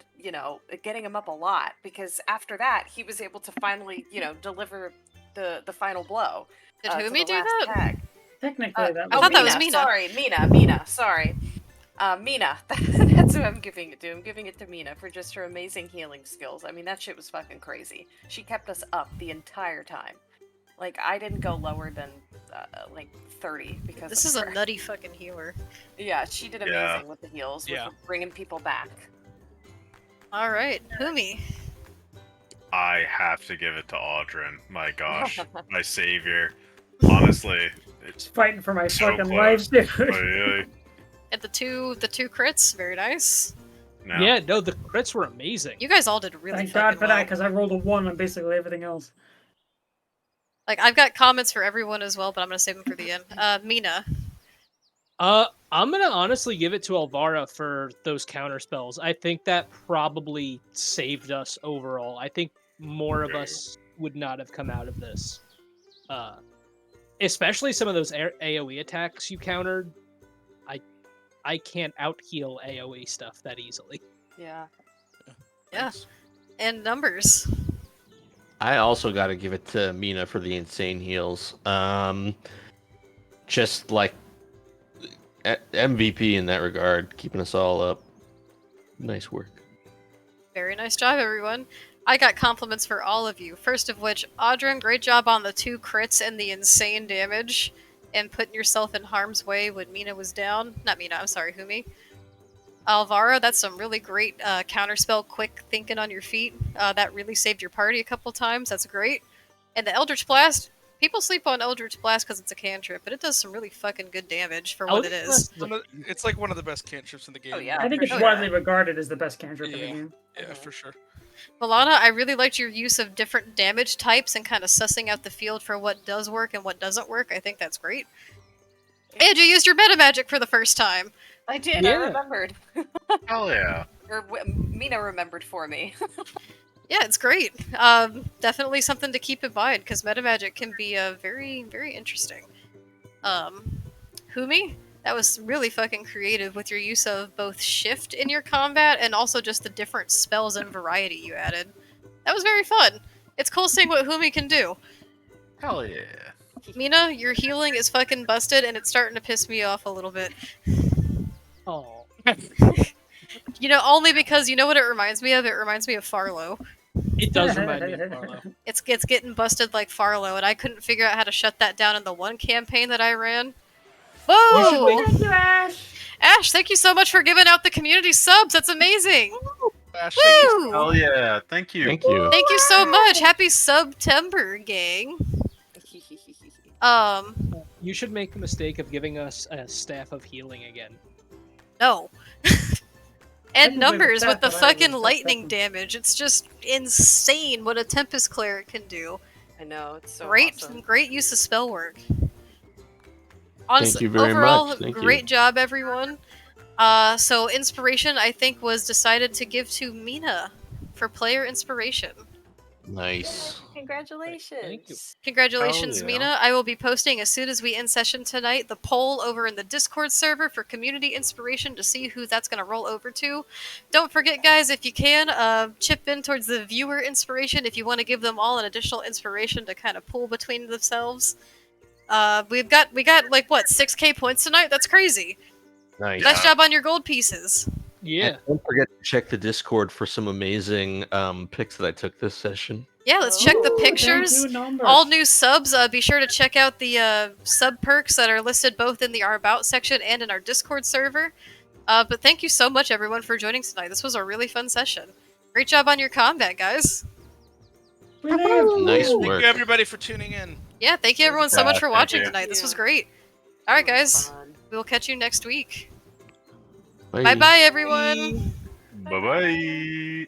getting him up a lot, because after that he was able to finally, deliver the final blow. Did to Humi the do last that? tag. Technically, that I was thought that was Mina, Mina. Sorry, Mina, sorry. Mina, that's who I'm giving it to. I'm giving it to Mina for just her amazing healing skills. I mean, that shit was fucking crazy. She kept us up the entire time. Like, I didn't go lower than, 30 because This of is a her. nutty fucking healer. Yeah, she did amazing Yeah. with the heals, Yeah. with bringing people back. Alright, Humi. I have to give it to Audrin. My gosh, my savior. Honestly, it's fighting for my So fucking close. life, dude. really And the two crits, very nice. no. Yeah, no, the crits were amazing. You guys all did really Thank fucking God for well. that, because I rolled a 1 on basically everything else. Like, I've got comments for everyone as well, but I'm gonna save them for the end. Mina. I'm gonna honestly give it to Alvara for those counter spells. I think that probably saved us overall. I think more of us would not have come out of this. Especially some of those AoE attacks you countered. I can't out heal AoE stuff that easily. Yeah. Yeah. Thanks. And numbers. I also got to give it to Mina for the insane heals. Just like MVP in that regard, keeping us all up. Nice work. Very nice job, everyone. I got compliments for all of you. First of which, Audrin, great job on the 2 crits and the insane damage and putting yourself in harm's way when Mina was down. Not Mina, I'm sorry, Humi. Alvaro, that's some really great counterspell quick thinking on your feet. That really saved your party a couple times. That's great. And the Eldritch Blast, people sleep on Eldritch Blast because it's a cantrip, but it does some really fucking good damage for what it is. It's like one of the best cantrips in the game. Oh, yeah. I think for it's sure. widely regarded as the best cantrip in the Yeah. game. Yeah, for sure. Milana, I really liked your use of different damage types and kind of sussing out the field for what does work and what doesn't work. I think that's great. And you used your meta magic for the first time. I did, I Yeah. remembered. Hell yeah. Mina remembered for me. Yeah, it's great. Definitely something to keep in mind because meta magic can be very, very interesting. Humi, that was really fucking creative with your use of both shift in your combat and also just the different spells and variety you added. That was very fun. It's cool seeing what Humi can do. Hell yeah. Mina, your healing is fucking busted, and it's starting to piss me off a little bit. Oh. You know, only because you know what it reminds me of? It reminds me of Farlow. It does remind me of Barlow. It's getting busted like Farlow, and I couldn't figure out how to shut that down in the one campaign that I ran. Whoa! Thank you, Ash. Ash, thank you so much for giving out the community subs. That's amazing. Ash, thank you. Woo! Hell yeah, thank you. Thank you. Thank you so much. Happy September, gang. You should make the mistake of giving us a staff of healing again. No. And Technically, numbers the with the stats that I fucking was lightning expecting. damage. It's just insane what a Tempest Cleric can do. I know, it's so Great, awesome. great use of spell work. Honestly, you very overall, much. Thank you. great job, everyone. So inspiration, I think, was decided to give to Mina for player inspiration. Nice. Congratulations. Thank you. Congratulations, Hell yeah. Mina. I will be posting as soon as we end session tonight the poll over in the Discord server for community inspiration to see who that's going to roll over to. Don't forget, guys, if you can, chip in towards the viewer inspiration if you want to give them all an additional inspiration to kind of pull between themselves. We got like what 6K points tonight? That's crazy. Nice. Nice job on your gold pieces. Yeah. And don't forget to check the Discord for some amazing pics that I took this session. Yeah, let's check the Ooh, pictures. thank you, numbers. All new subs. Be sure to check out the sub perks that are listed both in the Our About section and in our Discord server. But thank you so much, everyone, for joining tonight. This was a really fun session. Great job on your combat, guys. Nice Thank work. you, everybody, for tuning in. Yeah, thank you, everyone, so Yeah, much for thank watching you. tonight. This was Yeah. great. All right, guys. Fun. We will catch you next week. Bye. Bye-bye, everyone. Bye bye.